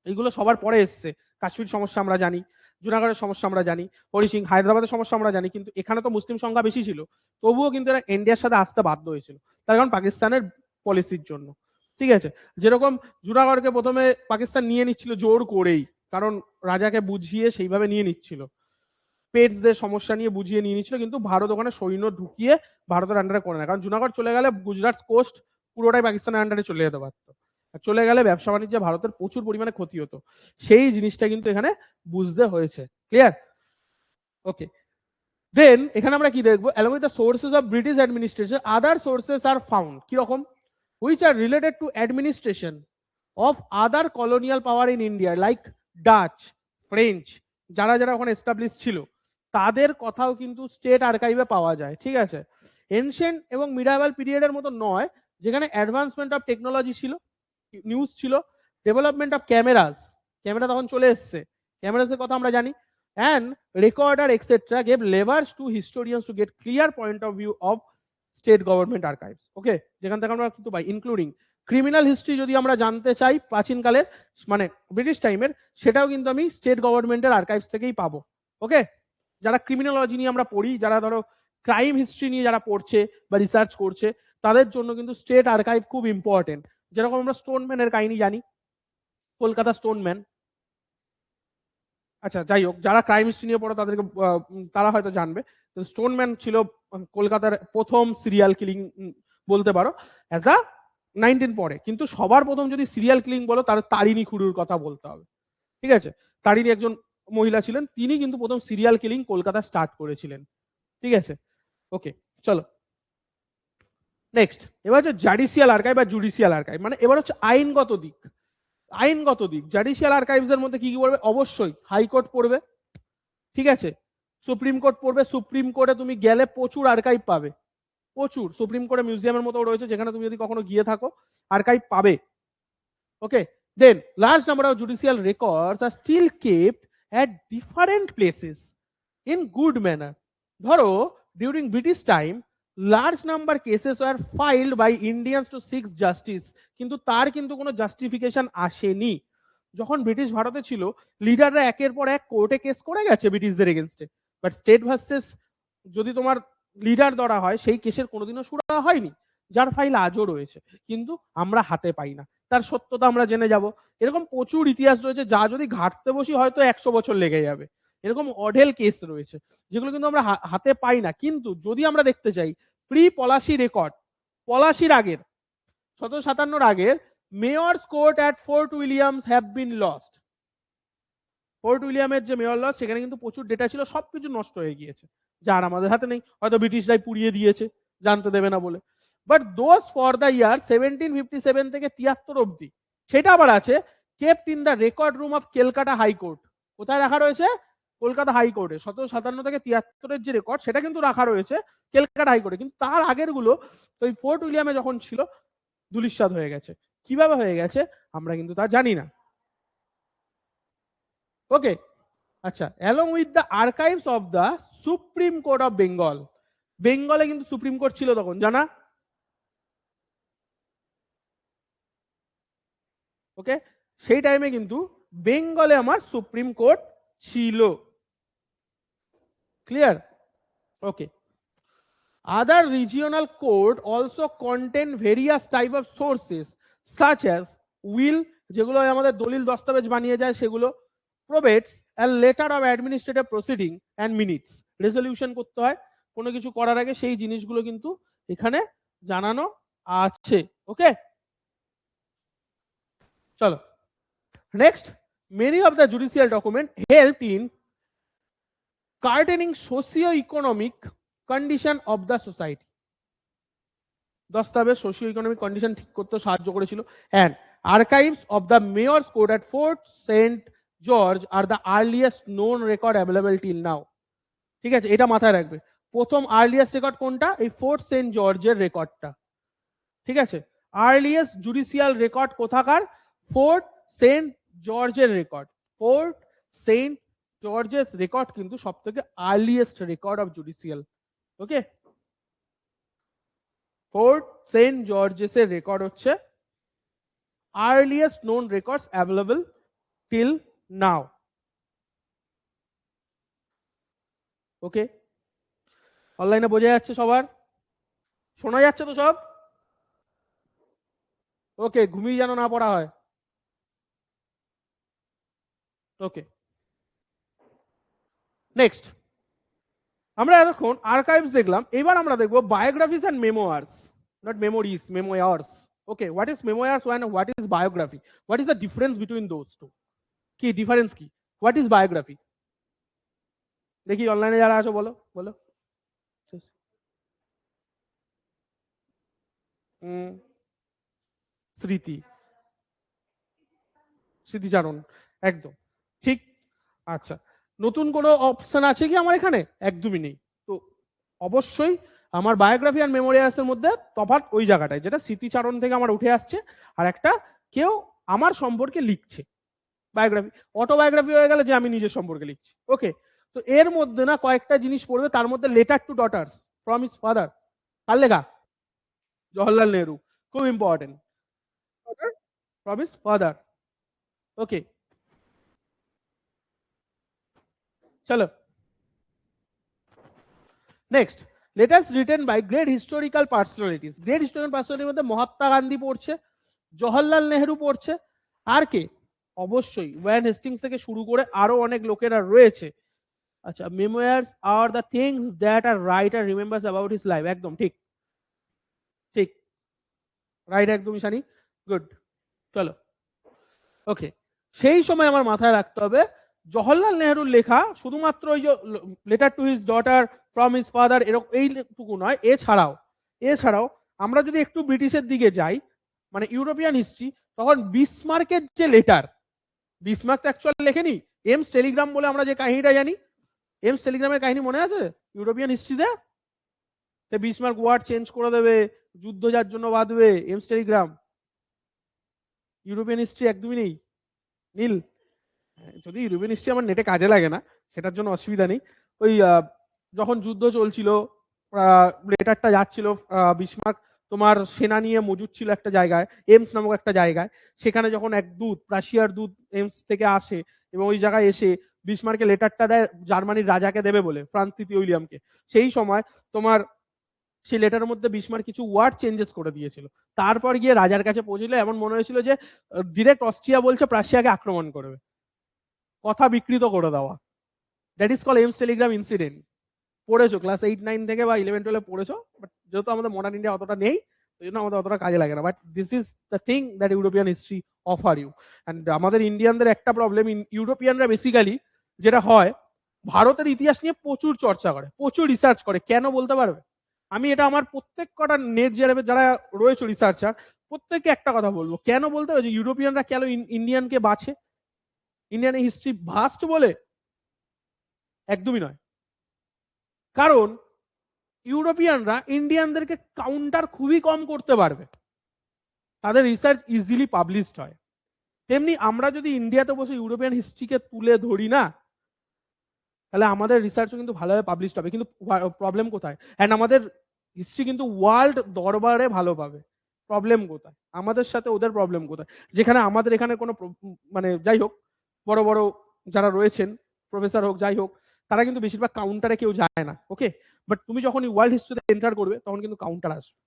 এইগুলো সবার পরে এসছে। কাশ্মীর সমস্যা আমরা জানি, জুনাগড়ের সমস্যা আমরা জানি, হরিসিং হায়দ্রাবাদের সমস্যা আমরা জানি, কিন্তু এখানে তো মুসলিম সংখ্যা বেশি ছিল, তবুও কিন্তু এরা ইন্ডিয়ার সাথে আসতে বাধ্য হয়েছিল, তার কারণ পাকিস্তানের পলিসির জন্য, ঠিক আছে। যেরকম জুনাগড়কে প্রথমে পাকিস্তান নিয়ে নিচ্ছিল জোর করেই, কারণ রাজাকে বুঝিয়ে সেইভাবে নিয়ে নিচ্ছিল, পেটসদের সমস্যা নিয়ে বুঝিয়ে নিয়ে নিচ্ছিল, কিন্তু ভারত ওখানে সৈন্য ঢুকিয়ে ভারতের আন্ডারে করে না, কারণ জুনাগড় চলে গেলে গুজরাট কোস্ট পুরোটাই পাকিস্তানের আন্ডারে চলে যেতে পারতো, চলে গেলে ব্যবসা বাণিজ্যে ভারতের প্রচুর পরিমাণে ক্ষতি হতো, সেই জিনিসটা কিন্তু এখানে বুঝতে হয়েছে। ক্লিয়ার? ওকে, দেন এখানে আমরা কি দেখবো, along with the sources of British administration, other sources are found, কি রকম, which are related to administration of other colonial power in India like Dutch, French, যারা যারা ওখানে এস্টাবলিশ ছিল তাদের কথাও কিন্তু স্টেট আর্কাইভে পাওয়া যায়, ঠিক আছে। এনশিয়েন্ট এবং মিডাইভাল পিরিয়ডের মতো নয়, যেখানে অ্যাডভান্সমেন্ট অফ টেকনোলজি ছিল, নিউজ ছিল, ডেভেলপমেন্ট অফ ক্যামেরা তখন চলে এসছে, ক্যামেরাসের কথা আমরা জানি, and recorder etc gave levers to historians to get clear point of view of state government archives। ওকে, যেখান থেকে আমরা কিন্তু পাই ইনক্লুডিং ক্রিমিনাল হিস্ট্রি, যদি আমরা জানতে চাই প্রাচীনকালের মানে ব্রিটিশ টাইমের, সেটাও কিন্তু আমি স্টেট গভর্নমেন্টের আর্কাইভস থেকেই পাবো। ওকে, যারা ক্রিমিনোলজি নিয়ে আমরা পড়ি, যারা ধরো ক্রাইম হিস্ট্রি নিয়ে যারা পড়ছে বা রিসার্চ করছে, তাদের জন্য কিন্তু স্টেট আর্কাইভ খুব ইম্পর্টেন্ট। যেরকম আমরা স্টোনম্যানের কাহিনী জানি, কলকাতা স্টোনম্যান, আচ্ছা যাই হোক, যারা ক্রাইম হিস্ট্রি নিয়ে পড়ো তাদেরকে তারা হয়তো জানবে, স্টোনম্যান ছিল কলকাতার প্রথম সিরিয়াল কিলিং বলতে পারো, অ্যাজ আ 19 পরে, কিন্তু সবার প্রথম যদি সিরিয়াল কিলিং বলো তার তারিণী খুড়ুর কথা বলতে হবে, ঠিক আছে। তারিণী একজন মহিলা ছিলেন, তিনি কিন্তু প্রথম সিরিয়াল কিলিং কলকাতা স্টার্ট করেছিলেন, ঠিক আছে। ওকে, চলো নেক্সট, এবার হচ্ছে জাডিশিয়াল আর্কাইভ বা জুডিশিয়াল আর্কাইভ, মানে এবার হচ্ছে আইনগত দিক। জাডিশিয়াল আর্কাইভস এর মধ্যে কি কি পড়বে, অবশ্যই হাইকোর্ট পড়বে, ঠিক আছে, সুপ্রিম কোর্ট পড়বে। সুপ্রিম কোর্টে তুমি গেলে প্রচুর আর্কাইভ পাবে, প্রচুর, সুপ্রিম কোর্টে মিউজিয়ামের মতো রয়েছে, যেখানে তুমি যদি কখনো গিয়ে থাকো আর্কাইভ পাবে। Okay, then large number of judicial records are still kept at different places in good manner. ধরো during British time large number cases were filed by Indians to seek justice, কিন্তু তার কিন্তু কোনো জাস্টিফিকেশন আসেনি। যখন British ভারতে ছিল, লিডাররা একের পর এক কোর্টে কেস করে গেছে ব্রিটিশদের এগেনস্টে, বাট স্টেট ভার্সেস যদি তোমার লিডার ধরা হয়, সেই কেসের কোনোদিনও শুনানি হয়নি, যার ফাইল আজও রয়েছে, কিন্তু আমরা হাতে পাই না, তার সত্যতা আমরা জেনে যাব। এরকম প্রচুর ইতিহাস রয়েছে, যা যদি ঘাটতে বসি হয়তো 100 বছর লেগে যাবে। এরকম অঢেল কেস রয়েছে যেগুলো কিন্তু আমরা হাতে পাই না। কিন্তু যদি আমরা দেখতে চাই প্রি পলাশি রেকর্ড, পলাশির আগের 1757 আগের mayor's court at Fort Williams have been lost. Fort উইলিয়ামের যে মেয়র লস, সেখানে কিন্তু প্রচুর ডেটা ছিল, সবকিছু নষ্ট হয়ে গিয়েছে, যার আমাদের হাতে নেই, হয়তো ব্রিটিশরাই পুড়িয়ে দিয়েছে, জানতে দেবে না বলে। But those for the year 1757 থেকে 73 অব্দি, সেটা আবার আছে kept in the record room of Calcutta high court. কোথায় রাখা রয়েছে? কলকাতা হাইকোর্টে। 1757 থেকে 73 যে রেকর্ড, সেটা কিন্তু রাখা রয়েছে ক্যালকাটা হাইকোর্টে, কিন্তু তার আগের গুলো ওই ফোর্ট উইলিয়ামে যখন ছিল ধুলিস্বাদ হয়ে গেছে। কিভাবে হয়ে গেছে আমরা কিন্তু তা জানি না। ওকে, আচ্ছা, along with the archives of the Supreme Court of Bengal, বেঙ্গলে কিন্তু সুপ্রিম কোর্ট ছিল তখন, জানা? ওকে, সেই টাইমে কিন্তু বেঙ্গলে আমার সুপ্রিম কোর্ট ছিল। Clear? Okay. Other regional court also contain various type of sources such as will, যেগুলো আমাদের দলিল দস্তাবেজ বানিয়ে যায় সেগুলো, probates, a letter of administrative proceeding and minutes, resolution করতে হয় কোনো কিছু করার আগে, সেই জিনিসগুলো কিন্তু এখানে জানানো আছে। ওকে, চলো next. Many of the judicial document helped in curtailing socio-economic condition of the society, দস্তাবেজ সোশিও ইকোনমিক কন্ডিশন ঠিক করতে সাহায্য করেছিল। And archives of the mayor's court at fort saint George are the earliest known record available till now. ঠিক আছে, এটা মাথায় রাখবে। প্রথম আর্লিয়েস্ট রেকর্ড কোনটা? এই ফোর্ট সেন্ট জর্জের রেকর্ডটা। ঠিক আছে, আর্লিয়েস্ট জুডিশিয়াল রেকর্ড কোথাকার? ফোর্ট সেন্ট জর্জের রেকর্ড। ফোর্ট সেন্ট জর্জের রেকর্ড কিন্তু সব থেকে earliest record of judicial. Okay, Fort Saint জর্জেসের রেকর্ড হচ্ছে earliest known records available till now. Okay, অনলাইনে বোঝা যাচ্ছে সবার? শোনা যাচ্ছে তো সব? ওকে, ঘুমিয়ে যেন না পড়া হয়। ওকে, নেক্সট আমরা এতক্ষণ আর্কাইভস দেখলাম, এবার আমরা দেখবো biographies and memoirs, not memories, memoirs. Okay, what is memoirs and what is biography? What is the difference between those two? কি ডিফারেন্স কি? What is biography? দেখি অনলাইনে যারা আছো বলো বলো। স্মৃতি, স্মৃতিচারণ, একদম ঠিক। আচ্ছা, নতুন কোনো অপশন আছে কি আমার এখানে? একদমই নেই। তো অবশ্যই আমার বায়োগ্রাফি আর মেমোরিয়ালসের মধ্যে তফাৎ ওই জায়গাটায়, যেটা স্মৃতিচারণ থেকে আমার উঠে আসছে, আর একটা কেউ আমার সম্পর্কে লিখছে। বায়োগ্রাফি, অটোবায়োগ্রাফি হয়ে গেলে যে আমি নিজের সম্পর্কে লিখছি। ওকে, তো এর মধ্যে না কয়েকটা জিনিস পড়বে, তার মধ্যে letter to daughters from his father, কার লেখা? জওহরলাল নেহরু, খুব important, from his father. Okay, চলো next. Letters written by great historical personalities. Great historical পার্সোনালিটির মধ্যে মহাত্মা গান্ধী পড়ছে, জওহরলাল নেহরু পড়ছে, আর কে? অবশ্যই ওয়ারেন হেস্টিংস থেকে শুরু করে আরো অনেক লোকেরা রয়েছে। আচ্ছা, memoirs are the things that a writer remembers about his life, একদম ঠিক ঠিক, রাইট, একদমই শানি, গুড। চলো, ওকে, সেই সময় আমার মাথায় রাখতে হবে জওহরলাল নেহরুর লেখা শুধুমাত্র ওই যে letter to his daughter from his father এরকম এইটুকু নয়, এছাড়াও আমরা যদি একটু ব্রিটিশের দিকে যাই, মানে ইউরোপিয়ান হিস্ট্রি, তখন বিসমার্কের যে লেটার, বিসমার্ক তো অ্যাকচুয়ালি লেখেনি, এমস টেলিগ্রাম বলে আমরা যে কাহিনীটা জানি, এমস টেলিগ্রামের কাহিনী মনে আছে ইউরোপিয়ান হিস্ট্রিতে? বিসমার্ক ওয়ার্ড চেঞ্জ করে দেবে, যুদ্ধ যার জন্য বাঁধবে, এমস টেলিগ্রাম। ইউরোপিয়ান হিস্ট্রি একদমই নেই, নীল। যদি ইউরোপিয়ান হিস্ট্রি আমার নেটে কাজে লাগে না, সেটার জন্য অসুবিধা নেই। ওই যখন যুদ্ধ চলছিল, লেটারটা যাচ্ছিল, বিসমার্ক তোমার সেনা নিয়ে মজুদ ছিল একটা জায়গায়, এমস নামক একটা জায়গায়, সেখানে যখন এক দূত, রাশিয়ার দূত এমস থেকে আসে এবং ওই জায়গায় এসে বিসমার্কে লেটারটা দেয় জার্মানির রাজাকে দেবে বলে, ফ্রান্স তৃতীয় উইলিয়ামকে, সেই সময় তোমার সেই লেটারের মধ্যে বিসমার্ক কিছু ওয়ার্ড চেঞ্জেস করে দিয়েছিল। তারপর গিয়ে রাজার কাছে পৌঁছলো, এমন মনে হয়েছিল যে ডিরেক্ট অস্ট্রিয়া বলছে প্রাশিয়াকে আক্রমণ করবে, কথা বিকৃত করে দেওয়া। That is call Ems telegram incident. পড়েছো ক্লাস 8-9 থেকে বা 11-12 পড়েছো, বাট যেহেতু আমাদের মডার্ন ইন্ডিয়া অতটা নেই, ওই জন্য আমাদের অতটা কাজে লাগে না। But this is the thing that European history offer you. And আমাদের ইন্ডিয়ানদের একটা প্রবলেম, ইউরোপিয়ানরা বেসিক্যালি যেটা হয়, ভারতের ইতিহাস নিয়ে প্রচুর চর্চা করে, প্রচুর রিসার্চ করে। কেন বলতে পারবে? আমি এটা আমার প্রত্যেক কটা নেট যারা রয়েছে রিসার্চার, প্রত্যেককে একটা কথা বলবো, কেন বলতে হবে যে ইউরোপিয়ানরা কেন ইন্ডিয়ানকে বাছে, ইন্ডিয়ান হিস্ট্রি ভাস্ট বলে? একদমই নয়। কারণ ইউরোপিয়ানরা ইন্ডিয়ানদেরকে কাউন্টার খুবই কম করতে পারবে, তাদের রিসার্চ ইজিলি পাবলিশড হয়। তেমনি আমরা যদি ইন্ডিয়াতে বসে ইউরোপিয়ান হিস্ট্রিকে তুলে ধরি না, তাহলে আমাদের রিসার্চও কিন্তু ভালোভাবে পাবলিশ হবে। কিন্তু প্রবলেম কোথায়? অ্যান্ড আমাদের হিস্ট্রি কিন্তু ওয়ার্ল্ড দরবারে ভালো পাবে। প্রবলেম কোথায়? আমাদের সাথে ওদের প্রবলেম কোথায়? যেখানে আমাদের এখানে কোনো মানে যাই হোক, বড় বড় যারা রয়েছেন, প্রফেসর হোক যাই হোক, তারা কিন্তু বেশিরভাগ কাউন্টারে কেউ যায় না। ওকে, বাট তুমি যখন ওয়ার্ল্ড হিস্ট্রিতে এন্টার করবে তখন কিন্তু কাউন্টার আসবে।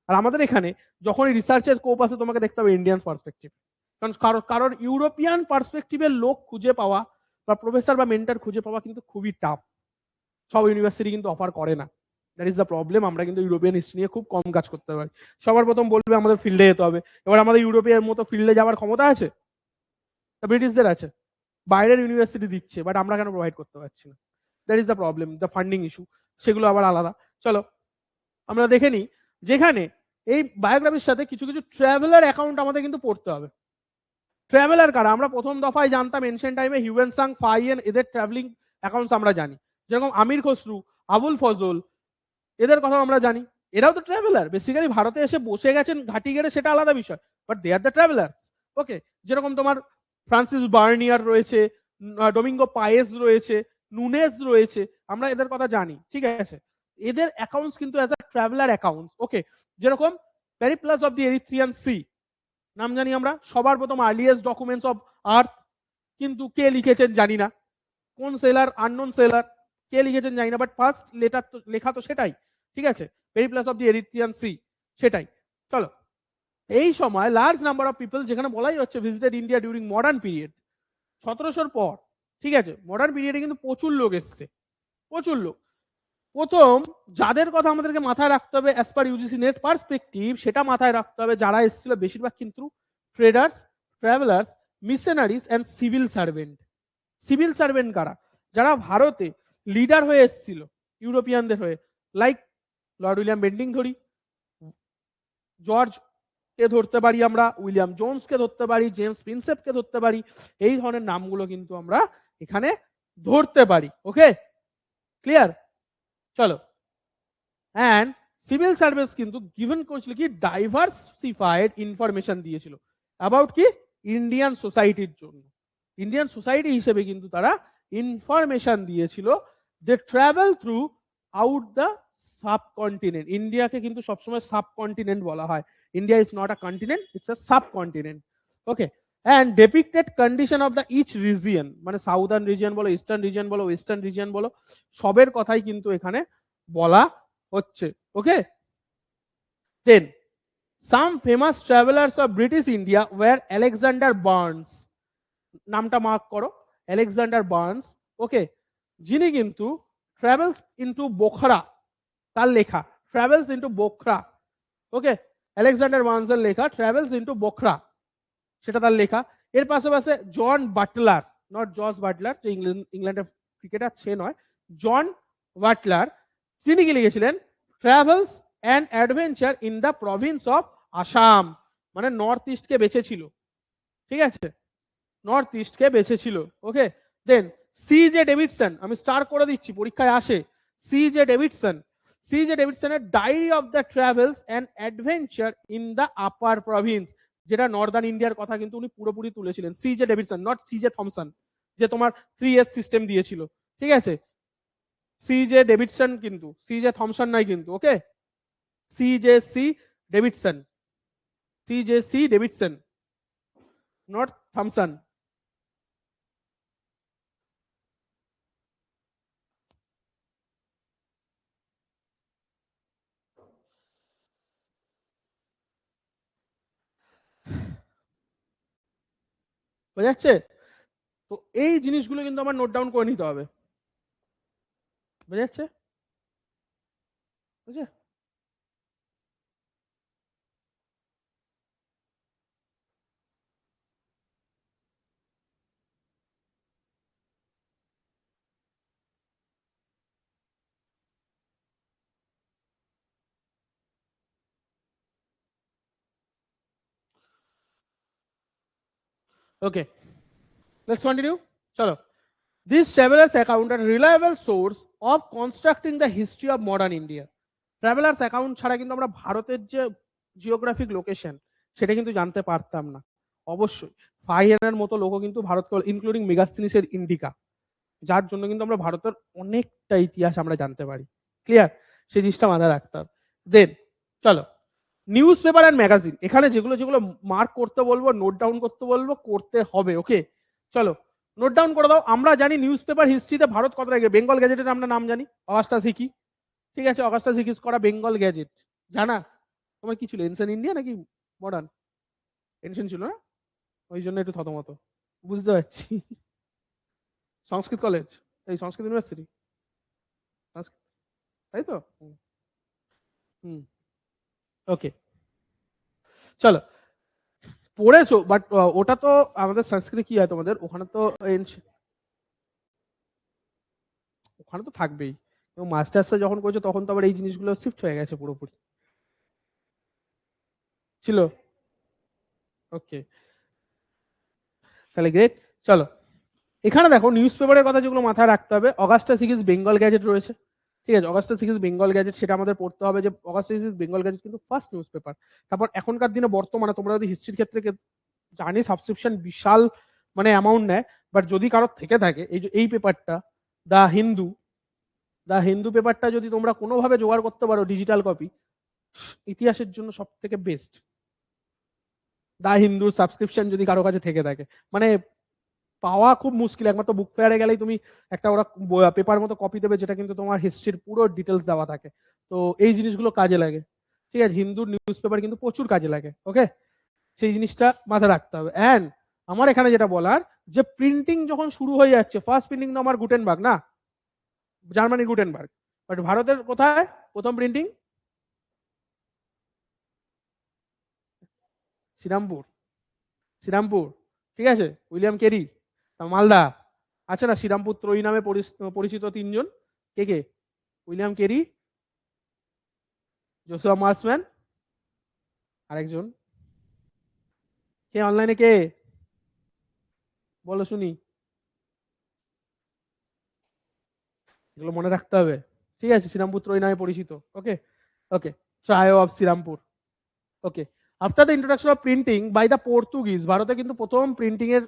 আর আমাদের এখানে যখনই রিসার্চের স্কোপ আছে তোমাকে দেখতে হবে ইন্ডিয়ান পার্সপেক্টিভ। কারণ কারোর ইউরোপিয়ান পার্সপেক্টিভের লোক খুঁজে পাওয়া বা প্রফেসর বা মেন্টার খুঁজে পাওয়া কিন্তু খুবই টাফ। সব ইউনিভার্সিটি কিন্তু অফার করে না। That is the problem. আমরা কিন্তু ইউরোপিয়ান হিস্ট্রি নিয়ে খুব কম কাজ করতে পারি। সবার প্রথম বলবে আমাদের ফিল্ডে যেতে হবে। এবার আমাদের ইউরোপিয়ান মতো ফিল্ডে যাওয়ার ক্ষমতা আছে? ব্রিটিশদের আছে। বাইরের ইউনিভার্সিটি দিচ্ছে, বাট আমরা কেন প্রোভাইড করতে পারছি না? That is the problem, the funding issue. সেগুলো আবার আলাদা। চলো আমরা দেখে নিই, যেখানে এই বায়োগ্রাফির সাথে কিছু কিছু ট্রাভেলার অ্যাকাউন্ট আমাদের কিন্তু পড়তে হবে। ট্রাভেলার কারা? আমরা প্রথম দফায় জানতাম এনশিয়েন্ট টাইমে হিউয়েন সাং, ফাইয়েন, এদের ট্রাভেলিং অ্যাকাউন্টস আমরা জানি। যেরকম আমির খসরু, আবুল ফজল, এদের কথা আমরা জানি। এরাও তো ট্রাভেলার। বেসিক্যালি ভারতে এসে বসে গেছেন ঘাটি গেড়ে, সেটা আলাদা বিষয়, but they are the traveller. Okay, যেরকম তোমার ফ্রান্সিস বার্নিয়ার রয়েছে, ডোমিঙ্গো পায়েস রয়েছে, নুনেজ রয়েছে, আমরা এদের কথা জানি। ঠিক আছে, এদের অ্যাকাউন্টস কিন্তু as a traveller accounts. Okay, যেরকম Periplus of the Erythraean Sea নাম জানি আমরা। সবার প্রথম আর্লিয়েস্ট ডকুমেন্টস অফ আর্থ, কিন্তু কে লিখেছেন জানি না। কোন সেলার? Unknown seller. কে লিখেছেন জানি না, বাট ফার্স্ট লেটার তো লেখা তো সেটাই। ঠিক আছে, Periplus of the Erythraean Sea, সেটাই। চলো, এই সময় লার্জ নাম্বার অফ পিপল, যেখানে বলাই হচ্ছে visited India during modern period, 1700 পর। ঠিক আছে, মডার্ন পিরিয়ডে কিন্তু প্রচুর লোক এসছে, প্রচুর লোক। প্রথম যাদের কথা আমাদেরকে মাথায় রাখতে হবে as per UGC net perspective, সেটা মাথায় রাখতে হবে যারা এসেছিল বেশিরভাগ কিন্তু traders, travellers, missionaries and civil servant. Civil servant কারা? যারা ভারতে লিডার হয়ে এসেছিল ইউরোপিয়ানদের হয়ে, লাইক লর্ড উইলিয়াম বেন্টিং ধরি, জর্জ কে ধরতে পারি আমরা, উইলিয়াম জোন্সকে ধরতে পারি, জেমস প্রিন্সেপকে ধরতে পারি। এই ধরনের নামগুলো কিন্তু আমরা এখানে ধরতে পারি। Okay, clear? চলো, অ্যান্ড সিভিল সার্ভিস কিন্তু গিভেন করেছিল কি ডাইভার্সিফাইড ইনফরমেশন দিয়েছিল অ্যাবাউট কি ইন্ডিয়ান সোসাইটির জন্য। ইন্ডিয়ান সোসাইটি হিসেবে কিন্তু তারা ইনফরমেশন দিয়েছিল। They travel throughout the subcontinent. ইন্ডিয়াকে কিন্তু সবসময় সাবকন্টিনেন্ট বলা হয়। India is not a continent, it's a subcontinent. Okay, and depicted condition of the each region, মানে সাউদার্ন রিজিয়ন বলো, ইস্টার্ন রিজিয়ন বলো, ওয়েস্টার্ন রিজিয়ন বলো, সবের কথাই কিন্তু এখানে বলা হচ্ছে। Okay, then some famous travellers of British India were Alexander Burnes. নামটা মার্ক করো, আলেকজান্ডার বার্নস। ওকে, যিনি কিন্তু ট্রাভেলস ইনটু বোখরা, তার লেখা travels into Bokhara. Okay, Alexander বার্নসের লেখা ট্রাভেলস ইনটু বোখরা, সেটা তার লেখা। এর পাশাপাশি John Butler, not George Butler যে ইংল্যান্ডের ক্রিকেটার, সে নয়, জন বাটলার, তিনি কি লিখেছিলেন? Travels and adventure in the province of Assam, মানে নর্থ ইস্টকে বেঁচেছিল। ঠিক আছে, নর্থ ইস্টকে বেঁচেছিল। Okay, then C J Davidson, আমি স্টার করে দিচ্ছি, পরীক্ষায় আসে। C J Davidson, C J ডেভিডসনের diary of the travels and adventure in the upper province, যেটা নর্দার্ন ইন্ডিয়ার কথা কিন্তু উনি পুরোপুরি তুলেছিলেন। C J Davidson, not C J Thomson, যে তোমার 3S সিস্টেম দিয়েছিল। ঠিক আছে, সি জে ডেভিডসন, কিন্তু সি জে থমসন নাই কিন্তু। Okay, C Davidson, C Davidson, not Thomson. বোঝা যাচ্ছে? তো এই জিনিসগুলো কিন্তু আমার নোট ডাউন করে নিতে হবে। বোঝা যাচ্ছে? বুঝে? Okay, let's continue. চলো, this travellers account are reliable source of constructing the history of modern India. Travellers account ছাড়া কিন্তু আমরা ভারতের যে জিওগ্রাফিক লোকেশন সেটা কিন্তু জানতে পারতাম না। অবশ্যই ফাইয়ানের মতো লোকও কিন্তু ভারতকে, ইনক্লুডিং মেগাস্তিনিসের ইন্ডিকা, যার জন্য কিন্তু আমরা ভারতের অনেকটা ইতিহাস আমরা জানতে পারি। ক্লিয়ার? সেই জিনিসটা মাথায় রাখতে হবে। দেন চলো, নিউজ পেপার অ্যান্ড ম্যাগাজিন, এখানে যেগুলো যেগুলো মার্ক করতে বলবো, নোট ডাউন করতে বলবো, করতে হবে। ওকে, চলো নোট ডাউন করে দাও। আমরা জানি নিউজ পেপার হিস্ট্রিতে ভারত কত আগে, বেঙ্গল গ্যাজেটের আমরা নাম জানি, অগাস্টা সিকি। ঠিক আছে, অগাস্টা সিকিস করা বেঙ্গল গ্যাজেট জানা? তোমার কি ছিল, এনসেন্ট ইন্ডিয়া নাকি মডার্ন? এনসেন্ট ছিল না, ওই জন্য একটু থতমত, বুঝতে পারছি। সংস্কৃত কলেজ, এই সংস্কৃত ইউনিভার্সিটি, তাই তো? হুম, ওকে চলো, পড়েছো বাট ওটা তো আমাদের সংস্কৃতি কি হয় তোমাদের ওখানে তো ওখানে তো থাকবেই, এবং মাস্টার্সে যখন করছো তখন তো আবার এই জিনিসগুলো শিফট হয়ে গেছে পুরোপুরি, ছিল? ওকে, তাহলে গ্রেট। চলো, এখানে দেখো নিউজ পেপারের কথা যেগুলো মাথায় রাখতে হবে, অগাস্টা সিকিস বেঙ্গল গ্যাজেট রয়েছে। ঠিক আছে, অগাস্টা সিকিস বেঙ্গল গ্যাজেট, সেটা আমাদের পড়তে হবে যে অগাস্টা সিকিস বেঙ্গল গ্যাজেট কিন্তু ফার্স্ট নিউজ পেপার। তারপর এখনকার দিনে বর্তমানে তোমরা যদি হিস্ট্রির ক্ষেত্রে জানি সাবস্ক্রিপশন বিশাল মানে অ্যামাউন্ট নেয়, বাট যদি কারোর থেকে থাকে এই যে এই পেপারটা দ্য হিন্দু, দ্য হিন্দু পেপারটা যদি তোমরা কোনোভাবে জোগাড় করতে পারো ডিজিটাল কপি, ইতিহাসের জন্য সব থেকে বেস্ট। দা হিন্দুর সাবস্ক্রিপশন যদি কারো কাছে থেকে থাকে, মানে পাওয়া খুব মুশকিল, একমাত্র বুক ফেয়ারে গেলেই তুমি একটা ওরা পেপার মতো কপি দেবে যেটা কিন্তু তোমার হিস্ট্রির পুরো ডিটেলস দেওয়া থাকে। তো এই জিনিসগুলো কাজে লাগে। ঠিক আছে, হিন্দুর নিউজ পেপার কিন্তু প্রচুর কাজে লাগে। ওকে, সেই জিনিসটা মাথায় রাখতে হবে। অ্যান্ড আমার এখানে যেটা বলার, যে প্রিন্টিং যখন শুরু হয়ে যাচ্ছে, ফার্স্ট প্রিন্টিং তো আমার গুটেনবার্গ না, জার্মানি গুটেনবার্গ, বাট ভারতের কোথায় প্রথম প্রিন্টিং? শ্রীরামপুর, শ্রীরামপুর। ঠিক আছে, উইলিয়াম কেরি, মালদা আছে না, শ্রীরামপুর ত্রয়ী নামে পরিচিত তিনজন, কে কে? উইলিয়াম কেরি, জোসুয়া মার্সম্যান, আরেকজন কে? অনলাইনে কে বলো শুনি, এগুলো মনে রাখতে হবে। ঠিক আছে, শ্রীরামপুর ত্রয়ী নামে পরিচিত। Okay, okay, trio of Serampore. Okay, after the introduction of printing by the Portuguese, ভারতে কিন্তু প্রথম প্রিন্টিং এর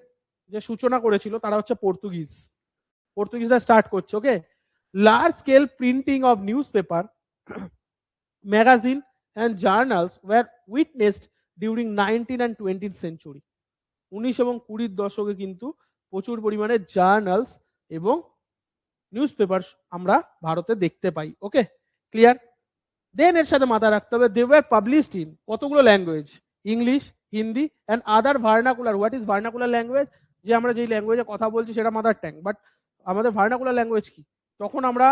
যে সূচনা করেছিল তারা হচ্ছে পর্তুগিজ, পর্তুগিজরা স্টার্ট করছে। Okay, large scale printing of newspaper, magazine and journals were witnessed during 19 and 20th century. 19 এবং 20 দশকে কিন্তু প্রচুর পরিমাণে জার্নালস এবং নিউজ পেপার আমরা ভারতে দেখতে পাই। ওকে, ক্লিয়ার? দেন এর সাথে মাথায় রাখতে হবে দে ওয়ার পাবলিশড ইন কতগুলো language, English, Hindi and other vernacular. What is vernacular language? যে আমরা যেই ল্যাঙ্গুয়েজে কথা বলছি সেটা মাদার ট্যাং, বাট আমাদের ভার্নাকুলার ল্যাঙ্গুয়েজ কি? তখন আমরা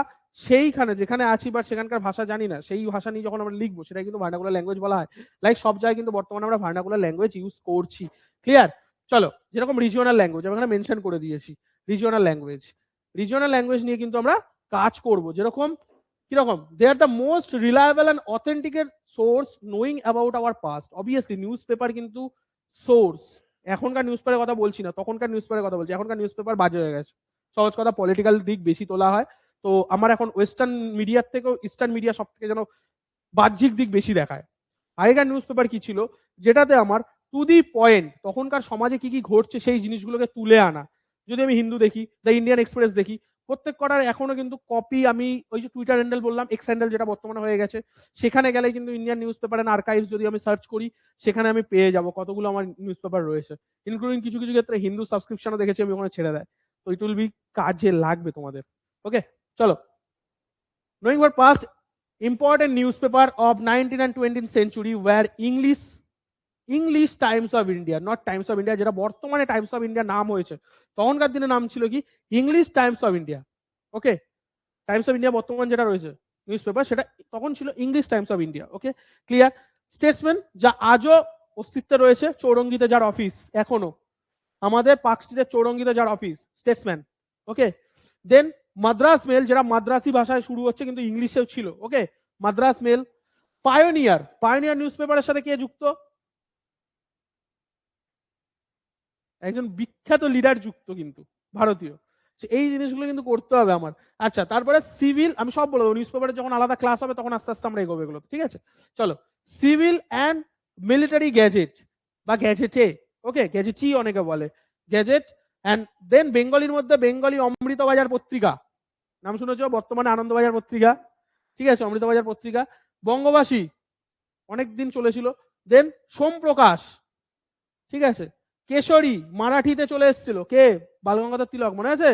সেইখানে যেখানে আছি বা সেখানকার ভাষা জানি না, সেই ভাষা নিয়ে যখন আমরা লিখবো সেটা কিন্তু ভার্নাকুলার ল্যাঙ্গুয়েজ বলা হয়। লাইক সব জায়গায় কিন্তু বর্তমানে আমরা ভার্নাকুলার ল্যাঙ্গুয়েজ ইউজ করছি। ক্লিয়ার? চলো, যেরকম রিজিওনাল ল্যাঙ্গুয়েজ আমি এখানে মেনশন করে দিয়েছি, রিজিওনাল ল্যাঙ্গুয়েজ, রিজিওনাল ল্যাঙ্গুয়েজ নিয়ে কিন্তু আমরা কাজ করব। যেরকম কিরকম, they are the most reliable and authenticate source knowing about our past. Obviously newspaper কিন্তু সোর্স, এখনকার নিউজ পেপারের কথা বলছি না, তখনকার নিউজ পেপারের কথা বলছি। এখনকার নিউজ পেপার বাজে হয়ে গেছে, সহজ কথা পলিটিক্যাল দিক বেশি তোলা হয়। তো আমার এখন ওয়েস্টার্ন মিডিয়ার থেকেও ইস্টার্ন মিডিয়া সব থেকে যেন বাহ্যিক দিক বেশি দেখায়। আগেকার নিউজ পেপার কি ছিল, যেটাতে আমার টু দি পয়েন্ট তখনকার সমাজে কি কি ঘটছে সেই জিনিসগুলোকে তুলে আনা। যদি আমি হিন্দু দেখি, দ্য ইন্ডিয়ান এক্সপ্রেস দেখি, প্রত্যেক কটার এখনো কিন্তু কপি, আমি ওই যে টুইটার হ্যান্ডেল বললাম, এক্স হ্যান্ডেল যেটা বর্তমানে হয়ে গেছে, সেখানে গেলে কিন্তু Indian news paper and archives যদি আমি সার্চ করি, সেখানে আমি পেয়ে যাব কতগুলো আমার নিউজ পেপার রয়েছে, ইনক্লুডিং কিছু কিছু ক্ষেত্রে হিন্দু সাবস্ক্রিপশনও দেখেছি আমি ওখানে ছেড়ে দেয়। তো ইট উইল বি কাজে লাগবে তোমাদের। ওকে, চলো, knowing what past important newspaper of 19th and 20th century were English Times of India, not Times of India, যেটা বর্তমানে টাইমস অফ ইন্ডিয়া নাম হয়েছে, তখনকার দিনে নাম ছিল কি English Times of India. Okay, Times of India বর্তমান যেটা রয়েছে নিউজ পেপার, সেটা তখন ছিল English Times of India. Okay, clear? Statesman, যা আজও অস্তিত্বে রয়েছে, চৌরঙ্গিতে যার অফিস এখনো, আমাদের পার্ক স্ট্রিটের চৌরঙ্গিতে যার office, Statesman. Okay, then Madras Mail, যেটা মাদ্রাসি ভাষায় শুরু হচ্ছে কিন্তু ইংলিশেও ছিল। Okay, Madras Mail. Pioneer, Pioneer নিউজ পেপারের সাথে কে যুক্ত? একজন বিখ্যাত লিডার যুক্ত কিন্তু, ভারতীয়। এই জিনিসগুলো কিন্তু করতে হবে আমার। আচ্ছা, তারপরে সিভিল, আমি সব বলে দেবো, নিউজ পেপারে যখন আলাদা ক্লাস হবে তখন আস্তে আস্তে আমরা এগোবো এগুলো। ঠিক আছে, চলো, সিভিল অ্যান্ড মিলিটারি গ্যাজেট বা গ্যাজেটে, ওকে, গ্যাজেটই অনেকে বলে, গ্যাজেট অ্যান্ড দেন বেঙ্গলির মধ্যে বেঙ্গলি অমৃতবাজার পত্রিকা, নাম শুনেছ, বর্তমানে আনন্দবাজার পত্রিকা, ঠিক আছে, অমৃতবাজার পত্রিকা। বঙ্গবাসী অনেক দিন চলেছিল। দেন সোমপ্রকাশ, ঠিক আছে। কেশরী মারাঠিতে চলে এসেছিল, কে? বালগঙ্গাধর তিলক, মনে আছে,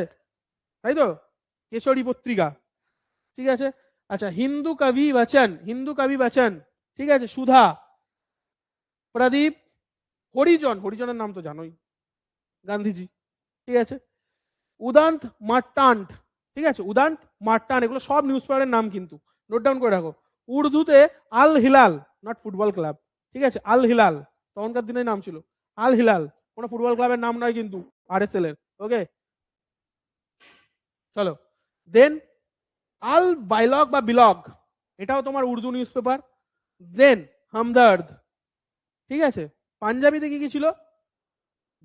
তাই তো? কেশরী পত্রিকা, ঠিক আছে। আচ্ছা, হিন্দু কবি বচন, হিন্দু কবি বচন, ঠিক আছে। সুধা, প্রদীপ, হরিজন, হরিজনের নাম তো জানোই, গান্ধীজি, ঠিক আছে। উদান্ত মার্টান্ট, ঠিক আছে, উদান্ত মার্টান্ট, এগুলো সব নিউজ পেপারের নাম, কিন্তু নোট ডাউন করে রাখো। উর্দুতে Al Hilal, not football club, ঠিক আছে, আল হিলাল, তখনকার দিনের নাম ছিল আল হিলাল, কোনো ফুটবল ক্লাবের নাম নয় কিন্তু, আরএসএল এর, ওকে। চলো, দেন আল বাইলগ বা বিলগ, এটাও তোমার উর্দু নিউজ পেপার। দেন হামদর্দ, ঠিক আছে। পাঞ্জাবিতে কি কি ছিল?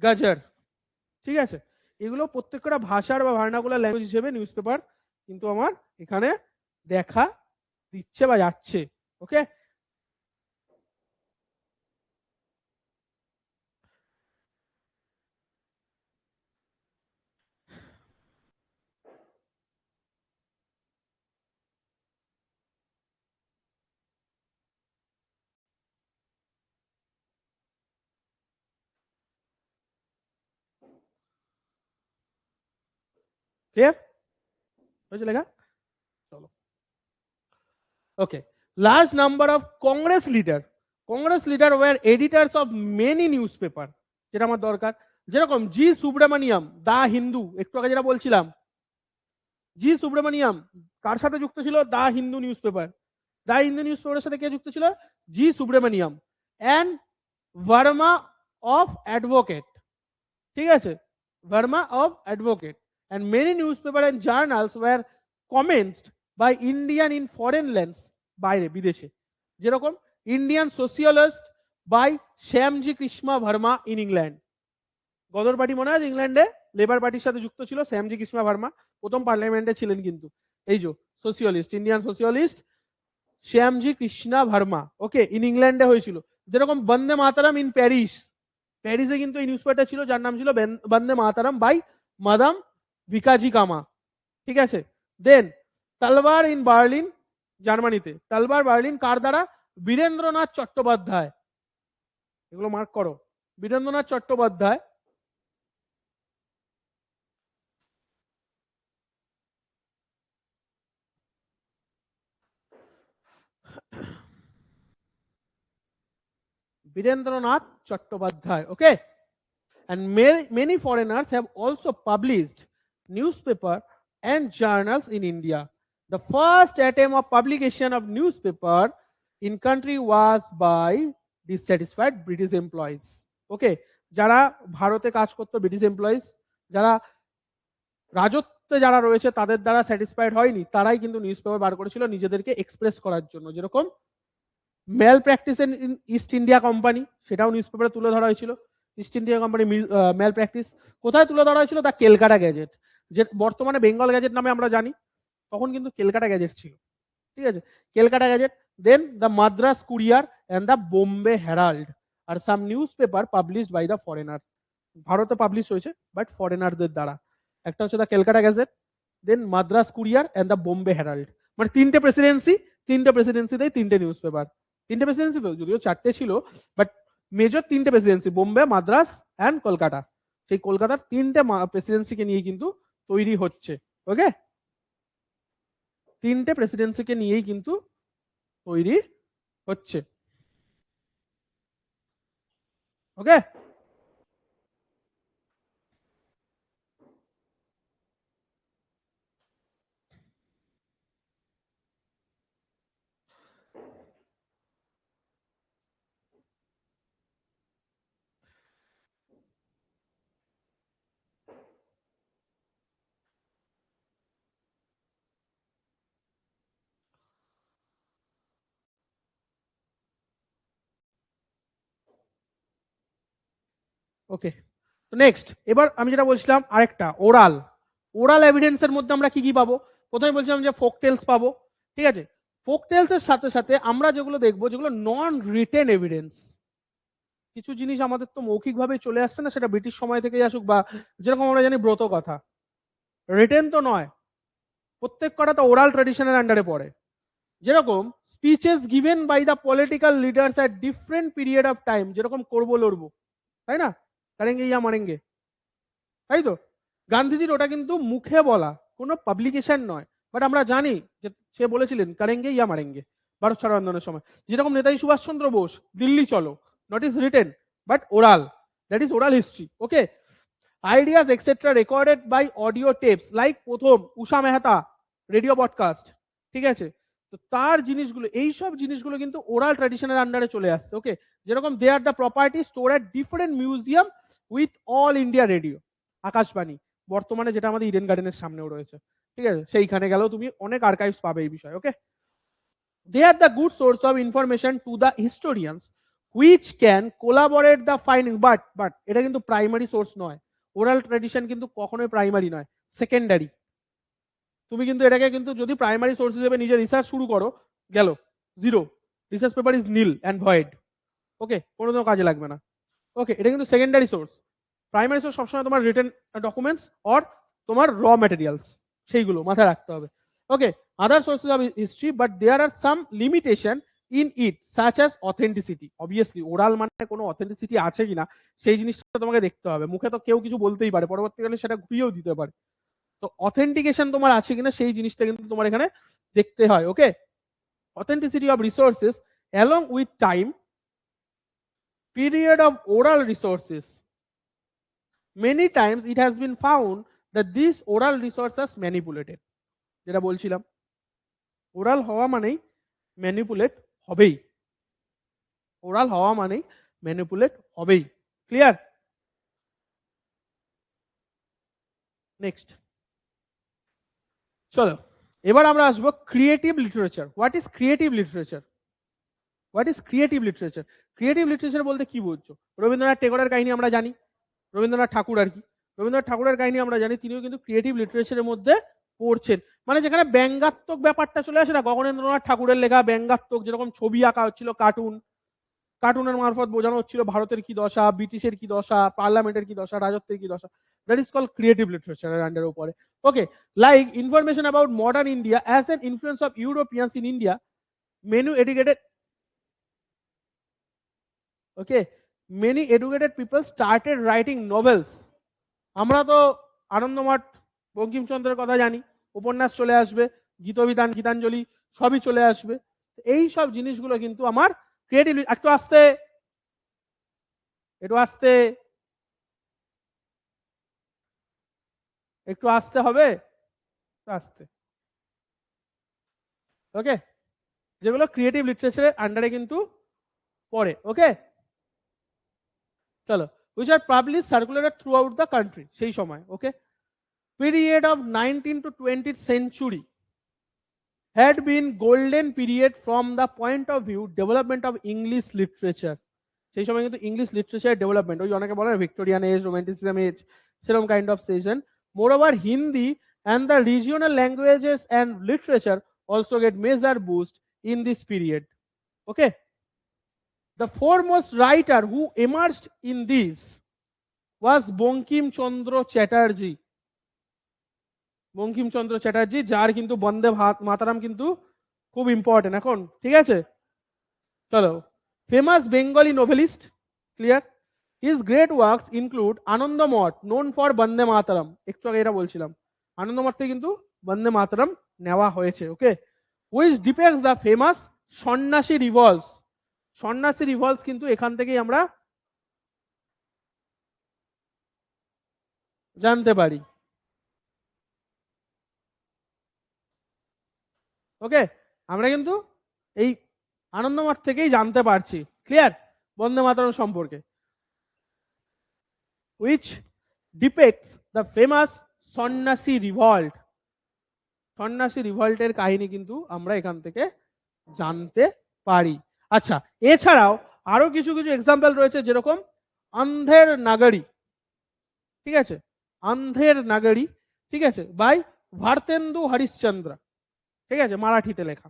গজর, ঠিক আছে। এগুলো প্রত্যেকটা ভাষার বা ভার্নাকুলার ল্যাঙ্গুয়েজ হিসেবে নিউজ পেপার কিন্তু আমার এখানে দেখা দিচ্ছে বা যাচ্ছে, ওকে। ক্লিয়ার হয়েছে লেখা? চলো, okay. Large number of Congress leader were editors of many newspaper, যেটা আমার দরকার। যেরকম জি সুব্রমণিয়াম, দা হিন্দু, একটু আগে যেটা বলছিলাম, জি সুব্রমণিয়াম কার সাথে যুক্ত ছিল? The Hindu newspaper. The Hindu নিউজ পেপারের সাথে কে যুক্ত ছিল? G Subramaniam. And Varma of Advocate, ঠিক আছে, Varma of Advocate. And many newspaper and journals were commenced by Indian in foreign lands, বাইরে বিদেশে। যেরকম Indian Socialist by Shyamji Krishna Varma in England. Ghadar party মনে আছে ইংল্যান্ডে লেবার পার্টির সাথে যুক্ত ছিল, শ্যামজি কৃষ্ণা ভার্মা প্রথম পার্লামেন্টে ছিলেন কিন্তু, এই যে socialist, Indian socialist Shyamji Krishna Varma, okay, in ইংল্যান্ডে হয়েছিল। যেরকম বন্দে মাতারাম ইন প্যারিস, প্যারিসে কিন্তু এই নিউজ পেপারটা ছিল যার নাম ছিল বন্দে মাতারাম বাই মাদাম ভিকাজি কামা, ঠিক আছে। দেন তলবার ইন বার্লিন, জার্মানিতে, তলবার বার্লিন কার দ্বারা? বীরেন্দ্রনাথ চট্টোপাধ্যায়, এগুলো মার্ক করো, বীরেন্দ্রনাথ চট্টোপাধ্যায়। বীরেন্দ্রনাথ চট্টোপাধ্যায়, ওকে। And many foreigners have also published newspaper and journals in India. The first attempt of publication of newspaper in country was by dissatisfied British employees. Okay, যারা ভারতে কাজ করতো, ব্রিটিশ এমপ্লয়িজ, যারা রাজত্বে যারা রয়েছে তাদের দ্বারা স্যাটিসফাইড হয়নি, তারাই কিন্তু নিউজ পেপার বার করেছিল নিজেদেরকে এক্সপ্রেস করার জন্য। যেরকম mail practice in East India Company, সেটাও নিউজ পেপারে তুলে ধরা হয়েছিল। East India Company mail practice কোথায় তুলে ধরা হয়েছিল? দ্য ক্যালকাটা গ্যাজেট, যে বর্তমানে বেঙ্গল গ্যাজেট নামে আমরা জানি, তখন কিন্তু ক্যালকাটা গ্যাজেট ছিল, ঠিক আছে, Calcutta gazette. Then the Madras courier and the Bombay herald are some news paper published by the foreigner. ভারতে পাবলিশ হয়েছে বাট ফরেনারদের দ্বারা। একটা হচ্ছে the Calcutta gazette, then Madras courier and the Bombay herald. মানে তিনটে প্রেসিডেন্সিতেই তিনটে নিউজ পেপার, তিনটে প্রেসিডেন্সি তো যদিও চারটে ছিল, বাট মেজর তিনটে প্রেসিডেন্সি, বোম্বে, মাদ্রাস অ্যান্ড কলকাতা। সেই কলকাতার তিনটে প্রেসিডেন্সিকে নিয়ে কিন্তু তৈরি হচ্ছে, ওকে, তিনটে প্রেসিডেন্সিকে নিয়েই কিন্তু তৈরি হচ্ছে, ওকে। ওকে, তো নেক্সট, এবার আমি যেটা বলছিলাম আরেকটা ওরাল, ওরাল এভিডেন্সের মধ্যে আমরা কি কি পাবো? প্রথমে বলছিলাম যে ফোক টেলস পাবো, ঠিক আছে। ফোক টেলস এর সাথে সাথে আমরা যেগুলো দেখবো, যেগুলো নন রিটেন এভিডেন্স, কিছু জিনিস আমাদের তো মৌখিকভাবে চলে আসছে না, সেটা ব্রিটিশ সময় থেকে আসুক, বা যেরকম আমরা জানি ব্রত কথা রিটেন তো নয়, প্রত্যেক কটা তো ওরাল ট্রেডিশনের আন্ডারে পড়ে। যেরকম speeches given by the political leaders at different period of time, যেরকম করবো লড়বো, তাই না, কারেঙ্গে ইয়া মারেঙ্গে, তাই তো। গান্ধীজির ওটা কিন্তু মুখে বলা, কোনো পাবলিকেশন নয়, বাট আমরা জানি যে সে বলেছিলেন কারেঙ্গে ইয়া মারেঙ্গে ভারত ছাড়ো আন্দোলনের সময়। যেরকম নেতাজি সুভাষচন্দ্র বোস দিল্লি চলো, not is written but oral, that is oral history, okay. Ideas etcetera recorded by audio tapes, like প্রথম উষা মেহতা রেডিও পডকাস্ট, ঠিক আছে। তো তার জিনিসগুলো, এই সব জিনিসগুলো কিন্তু ওরাল ট্র্যাডিশনের আন্ডারে চলে আসছে, ওকে। যেরকম they are the property store at different museum with All India Radio, Akashvani বর্তমানে যেটা আমাদের ইডেন গার্ডেনের সামনেও রয়েছে, ঠিক আছে, সেইখানে গেলেও তুমি অনেক আর্কাইভস পাবে এই বিষয়ে, ওকে। They are the good source of information to the historians which can collaborate the finding, but এটা কিন্তু প্রাইমারি সোর্স নয়, ওরাল ট্র্যাডিশন কিন্তু কখনোই প্রাইমারি নয়, সেকেন্ডারি। তুমি কিন্তু এটাকে কিন্তু যদি প্রাইমারি সোর্স হিসেবে নিজে রিসার্চ শুরু করো, গেল zero, research paper is nil and void, okay, কোনো কাজে লাগবে না, ওকে। এটা কিন্তু সেকেন্ডারি সোর্স। প্রাইমারি সোর্স সবসময় তোমার রিটেন ডকুমেন্টস অর তোমার র ম্যাটেরিয়ালস, সেইগুলো মাথায় রাখতে হবে, okay. Other sources of history, but there are some limitation in it such as authenticity. Obviously oral মানে কোনো অথেন্টিসিটি আছে কিনা সেই জিনিসটা তোমাকে দেখতে হবে, মুখে তো কেউ কিছু বলতেই পারে, পরবর্তীকালে সেটা ঘুরিয়েও দিতে পারে, তো অথেন্টিকেশন তোমার আছে কিনা সেই জিনিসটা কিন্তু তোমার এখানে দেখতে হয়, okay. Authenticity of resources along with time period of oral resources. Many times it has been found that these oral resources manipulated. যেটা বলছিলাম ওরাল হওয়া মানেই ম্যানিপুলেট হবেই, ওরাল হওয়া মানেই ম্যানিপুলেট হবেই, ক্লিয়ার। নেক্সট চলো এবার আমরা আসবো creative literature. What is creative literature? What is creative literature? Creative literature বলতে কি বুঝছো? রবীন্দ্রনাথ টেগোরের কাহিনী আমরা জানি, রবীন্দ্রনাথ ঠাকুর আর কি, রবীন্দ্রনাথ ঠাকুরের কাহিনী আমরা জানি, তিনিও কিন্তু ক্রিয়েটিভ লিটারেচারের মধ্যে পড়ছেন, মানে যেখানে ব্যঙ্গাত্মক ব্যাপারটা চলে আসে না। গগনেন্দ্রনাথ ঠাকুরের লেখা ব্যঙ্গাত্মক, যেরকম ছবি আঁকা হচ্ছিল, কার্টুন, কার্টুনের মারফত বোঝানো হচ্ছিল ভারতের কি দশা, ব্রিটিশের কি দশা, পার্লামেন্টের কি দশা, রাজত্বের কি দশা, দ্যাট ইজ কল্ড ক্রিয়েটিভ লিটারেচারের আন্ডারের উপরে, okay. Like information about modern India as an influence of Europeans in India, many educated, okay, many educated people started writing novels. আমরা তো আনন্দমঠ বঙ্কিমচন্দ্রের কথা জানি, উপন্যাস চলে আসবে, গীতবিতান, গীতাঞ্জলি সবই চলে আসবে, এই সব জিনিসগুলো কিন্তু আমার ক্রিয়েটিভ। একটু আস্তে, একটু আস্তে, একটু আসতে হবে, আস্তে, ওকে, যেগুলো ক্রিয়েটিভ লিটারেচারের আন্ডারে কিন্তু পড়ে, ওকে। চলো, which are published circulated throughout the country সেই সময়, ওকে। Period of 19th to 20th century had been golden period from the point of view development of English literature. সেই সময় কিন্তু ইংলিশ লিটারেচার ডেভেলপমেন্ট, ওই অনেকে বলে ভিক্টোরিয়ান এজ, রোমান্টিসিজম এজ, সেরকম kind of session. Moreover Hindi and the regional languages and literature also get major boost in this period, okay. The foremost writer who emerged in this was Bankim Chandra Chatterjee. Bankimchandra Chatterjee, যার কিন্তু বন্দে মাতারাম কিন্তু খুব important এখন, ঠিক আছে। চলো, famous Bengali novelist, clear. His great works include Anandamath, known for Bande Mataram, একটু আগে এটা বলছিলাম, আনন্দমঠ থেকে কিন্তু বন্দে মাতারাম নেওয়া হয়েছে, ওকে। হুইচ ডিপেক্টস দ্য ফেমাস সন্ন্যাসী রিভলস। সন্ন্যাসী রিভলস কিন্তু এখান থেকেই আমরা জানতে পারি, ওকে। আমরা কিন্তু এই আনন্দমঠ থেকেই জানতে পারছি, ক্লিয়ার, বন্দে মাতরম সম্পর্কে। which depicts the famous সন্ন্যাসী রিভল্ট। সন্ন্যাসী রিভল্টের কাহিনী কিন্তু আমরা এখান থেকে জানতে পারি। আচ্ছা, এছাড়াও আরো কিছু কিছু এক্সাম্পল রয়েছে, যেরকম অন্ধের নাগরী, ঠিক আছে, অন্ধের নাগরী, ঠিক আছে, বাই ভারতেন্দু হরিশ্চন্দ্র, ঠিক আছে, মারাঠিতে লেখা,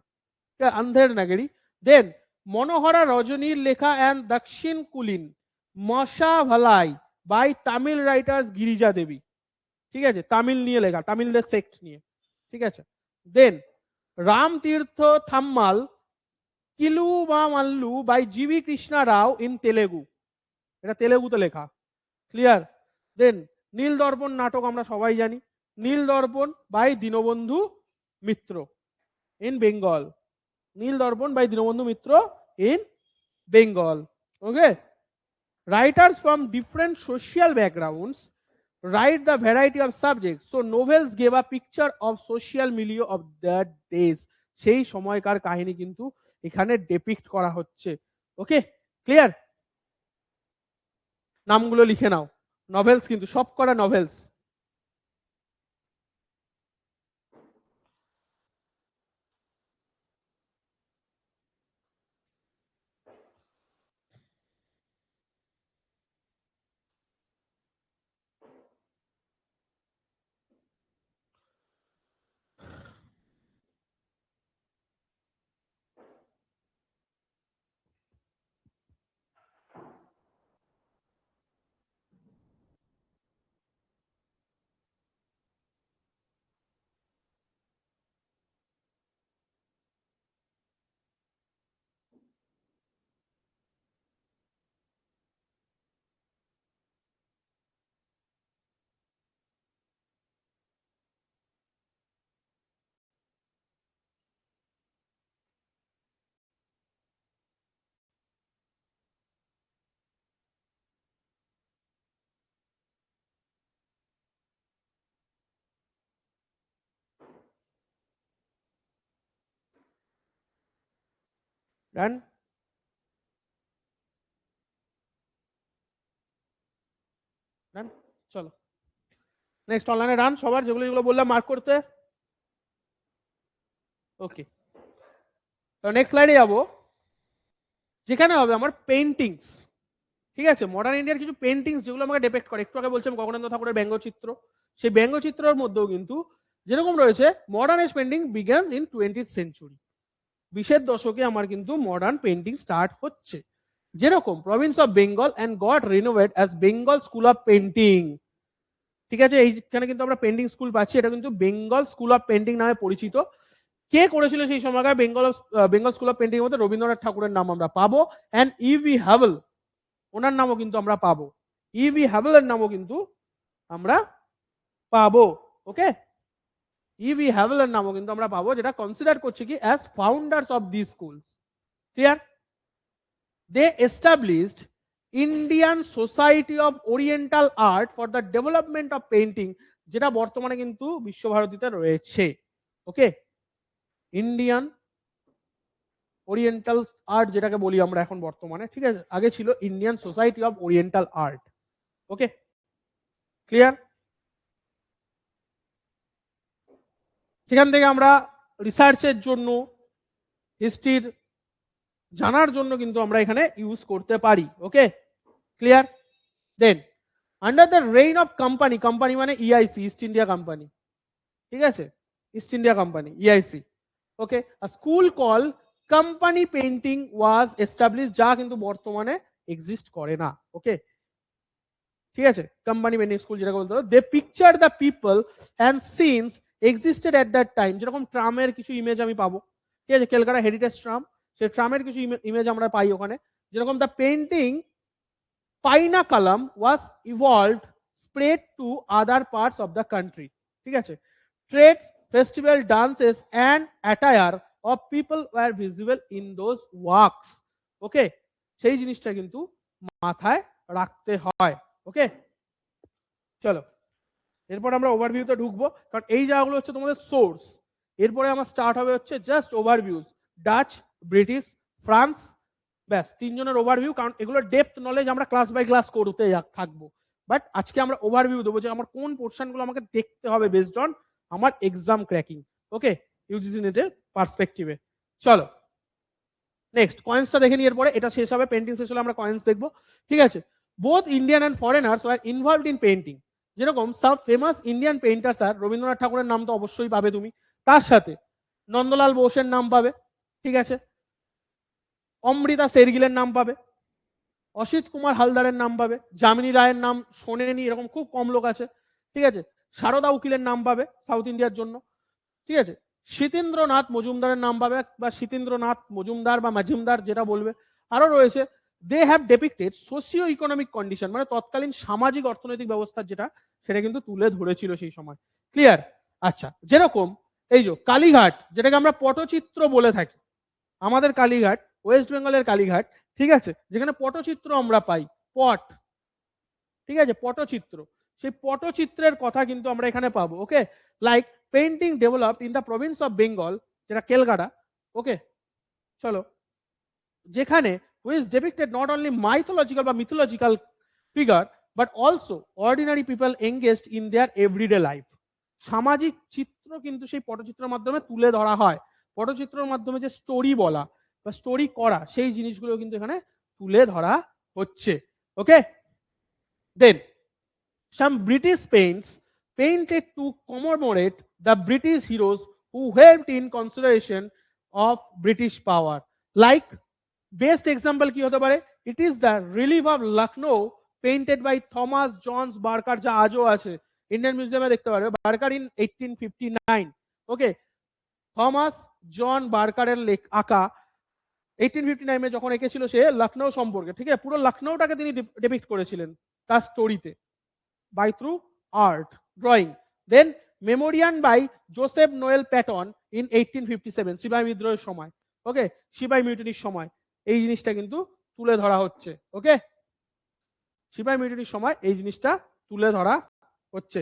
অন্ধের নাগরী। দেন মনোহরা রজনীর লেখা অ্যান্ড দক্ষিণ কুলীন, মশা ভালাই বাই তামিল রাইটার্স গিরিজা দেবী, ঠিক আছে, তামিল নিয়ে লেখা, তামিলদের সেক্ট নিয়ে, ঠিক আছে। দেন রাম তীর্থ থাম্মাল কিলু বা মাল্লু by GV Krishna Rao in Telugu, এটা তেলেগুতে লেখা, ক্লিয়ার। দেন নীল দর্পণ নাটক আমরা সবাই জানি, Nil Darpan by Dinabandhu Mitra in Bengal, Nil Darpan by Dinabandhu Mitra in Bengal, okay. Writers from different social backgrounds write the variety of subjects, so novels gave a picture of social milieu of that days, সেই সময়কার কাহিনী কিন্তু এখানে ডেপিক্ট করা হচ্ছে, ওকে, ক্লিয়ার। নামগুলো লিখে নাও, নভেলস কিন্তু সব করা নভেলস। ডান, ডান, চলো নেক্সট অনলাইনে রান সবার, যেগুলো যেগুলো বললাম মার্ক করতে, ওকে। নেক্সট স্লাইডে যাবো, যেখানে হবে আমার পেইন্টিংস, ঠিক আছে, মডার্ন ইন্ডিয়ার কিছু পেইন্টিংস যেগুলো আমাকে ডিপেক্ট করে। একটু আগে বলছিলাম গগনেন্দ্র ঠাকুরের ব্যঙ্গচিত্র, সেই ব্যঙ্গচিত্রের মধ্যেও কিন্তু যেরকম রয়েছে modern age painting began in 20th century, 20 দশকে আমার কিন্তু মডার্ন পেইন্টিং স্টার্ট হচ্ছে, যেরকম province of Bengal and got renovate as Bengal school of painting, ঠিক আছে, এইখানে কিন্তু আমরা পেইন্টিং স্কুল পাচ্ছি, এটা কিন্তু বেঙ্গল স্কুল অফ পেইন্টিং নামে পরিচিত। কে করেছিল সেই সময়কার বেঙ্গল স্কুল অফ পেইন্টিং এর মধ্যে রবীন্দ্রনাথ ঠাকুরের নাম আমরা পাবো, অ্যান্ড ইভি হ্যাভেল ওনার নামও কিন্তু আমরা পাবো, ইভি হ্যাভেলের নামও কিন্তু আমরা পাবো, ওকে। ইভি হ্যাভেলের নামও কিন্তু আমরা পাবো, যেটা কনসিডার করছে কি as founders of the schools, clear. They established Indian society of oriental art for the development of painting, যেটা বর্তমানে কিন্তু বিশ্বভারতীতে রয়েছে, ওকে। ইন্ডিয়ান ওরিয়েন্টাল আর্ট যেটাকে বলি আমরা এখন বর্তমানে, ঠিক আছে, আগে ছিল Indian society of oriental art, okay, clear. সেখান থেকে আমরা রিসার্চের জন্য, হিস্ট্রির জানার জন্য কিন্তু আমরা এখানে ইউজ করতে পারি, okay, clear. Then under the reign of company, company মানে ইআইসি, ইস্ট ইন্ডিয়া কোম্পানি, ঠিক আছে, East India Company EIC, okay, school call company painting was establish, যা কিন্তু বর্তমানে এক্সিস্ট করে না, ওকে, ঠিক আছে, কোম্পানি পেইন্টিং স্কুল যেটা বলতে হবে। They picture the people and scenes existed at that time, যেরকম ট্রামের কিছু ইমেজ আমি পাবো, ঠিক আছে, ক্যালকাটা হেরিটেজ ট্রাম, সেই ট্রামের কিছু ইমেজ আমরা পাই ওখানে, যেরকম দ্য পেইন্টিং পাইনা কালাম was evolved spread to other parts of the country, ঠিক আছে, trades, festival, dances and attire of people were visible in those works, okay, সেই জিনিসটা কিন্তু মাথায় রাখতে হয়, ওকে। চলো এরপর আমরা ওভারভিউতে ঢুকবো, কারণ এই জায়গাগুলো হচ্ছে তোমাদের সোর্স, এরপরে আমার স্টার্ট হবে হচ্ছে জাস্ট ওভারভিউজ, ডাচ, ব্রিটিশ, ফ্রান্স, ব্যাস তিনজনের ওভারভিউ, কারণ এগুলো ডেপথ নলেজ আমরা ক্লাস বাই ক্লাস করতে থাকবো, বাট আজকে আমরা ওভারভিউ দেবো যে আমার কোন পোর্শনগুলো আমাকে দেখতে হবে বেসড অন আমার এক্সাম ক্র্যাকিং, ওকে, ইউজিসি নেটের পার্সপেক্টিভে। চলো নেক্সট কয়েন্সটা দেখে নিয়ে এরপরে এটা শেষ হবে, পেন্টিং শেষ হলে আমরা কয়েন্স দেখবো, ঠিক আছে। Both Indian and foreigners were involved in painting, যেরকম সব famous Indian painter sir, Rabindranath ঠাকুরের নাম তো অবশ্যই পাবে তুমি, তার সাথে নন্দলাল বোসের নাম পাবে, ঠিক আছে, অমৃতা শেরগিলের নাম পাবে, অসিত কুমার হালদারের নাম পাবে, যামিনী রায়ের নাম শোনেনি এরকম খুব কম লোক আছে, ঠিক আছে। সারদা উকিলের নাম পাবে সাউথ ইন্ডিয়ার জন্য, ঠিক আছে। শীতেন্দ্রনাথ মজুমদারের নাম পাবে, বা শীতেন্দ্রনাথ মজুমদার বা মাজুমদার যেটা বলবে। আরো রয়েছে they have depicted socio economic condition, মানে তৎকালীন সামাজিক অর্থনৈতিক ব্যবস্থার যেটা সেটা কিন্তু তুলে ধরেছিল সেই সময়। ক্লিয়ার? আচ্ছা, যেরকম এই যে কালীঘাট, যেটাকে আমরা পটচিত্র বলে থাকি, আমাদের কালীঘাট ওয়েস্ট বেঙ্গলের কালীঘাট, ঠিক আছে, যেখানে পটচিত্র আমরা পাই, পট, ঠিক আছে, পটচিত্র, সেই পটচিত্রের কথা কিন্তু আমরা এখানে পাবো। Okay, like painting developed in the province of Bengal, যেটা কেলকাটা, ওকে, চলো, যেখানে which depicted not only mythological বা mythological figure but also ordinary people engaged in their everyday life. সামাজিক চিত্র কিন্তু সেই পটচিত্রের মাধ্যমে তুলে ধরা হয়। পটচিত্রের মাধ্যমে যে স্টোরি বলা বা স্টোরি করা সেই জিনিসগুলো কিন্তু এখানে তুলে ধরা হচ্ছে। Okay, then some British paints painted to commemorate the British heroes who helped in consideration of British power. Like best example কি হতে পারে? It is the relief of Lucknow painted by Thomas Jones Barker, যা আজও আছে Indian মিউজিয়ামে দেখতে পারবে, Barker in 1859। Okay, Thomas John বার্কারের আঁকা 1859 যখন এঁকেছিল সে লখনৌ সম্পর্কে, ঠিক আছে, পুরো লখনৌটাকে তিনি ডেপিক্ট করেছিলেন তার স্টোরিতে by through art drawing. Then Memoriam by Joseph Noel Paton in 1857, সিপাহী বিদ্রোহের সময়, ওকে, সিপাহী মিউটিনির সময় এই জিনিসটা কিন্তু তুলে ধরা হচ্ছে। ওকে, সিপাহী মিউটিনির সময় এই জিনিসটা তুলে ধরা হচ্ছে।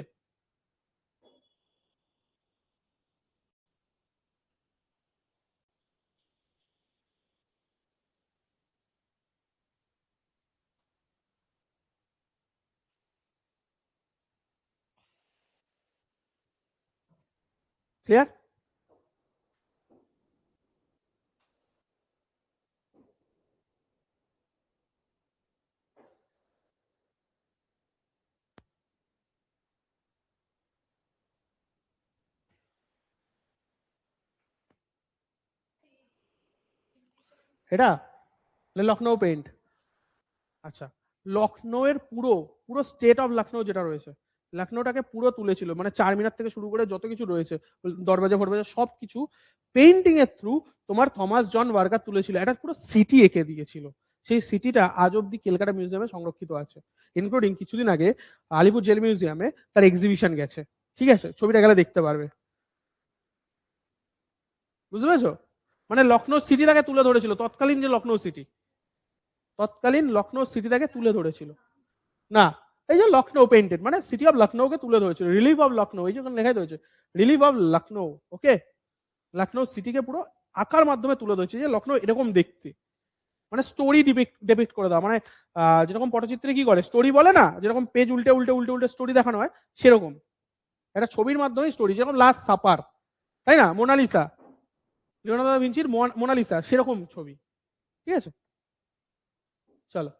ক্লিয়ার? এটা লখনৌ পেইন্ট। আচ্ছা, লখনৌয়ের পুরো পুরো স্টেট অফ লখনৌ যেটা রয়েছে, লখনৌটাকে পুরো তুলেছিল, মানে 4 মিনার থেকে শুরু করে যত কিছু রয়েছে, দরজা ফরবাজা সব কিছু পেইন্টিং এর থ্রু তোমার থমাস জন বার্কার তুলেছিল। একটা পুরো সিটি এঁকে দিয়েছিল। সেই সিটিটা আজ অব্দি ক্যালকাটা মিউজিয়ামে সংরক্ষিত আছে, ইনক্লুডিং কিছুদিন আগে আলিপুর জেল মিউজিয়ামে তার এক্সিবিশন গেছে, ঠিক আছে, ছবিটা গেলে দেখতে পারবে। বুঝতে পেরেছো? মানে লখনৌ সিটিটাকে তুলে ধরেছিল, তৎকালীন যে লখনৌ সিটি, তৎকালীন লখনৌ সিটিটাকে তুলে ধরেছিল। না, এই যে লখনৌ পেইন্টেড মানে সিটি অফ লখনৌকে তুলে ধরেছিল, রিলিফ অফ লখনৌ, এই যে লেখাই রয়েছে রিলিফ অফ লখনৌ। ওকে, লখনৌ সিটিকে পুরো আঁকার মাধ্যমে তুলে ধরেছে যে লখনৌ এরকম দেখতে, মানে স্টোরি ডেপিক্ট করে দেওয়া, মানে যেরকম পটচিত্রে কি করে স্টোরি বলে না, যেরকম পেজ উল্টে উল্টে উল্টে উল্টে স্টোরি দেখানো হয়, সেরকম একটা ছবির মাধ্যমে স্টোরি, যেরকম লাস্ট সাপার, তাই না, মোনালিসা, লিওনার্দো দা ভিঞ্চির মোনালিসা, সেরকম ছবি, ঠিক আছে। চলো,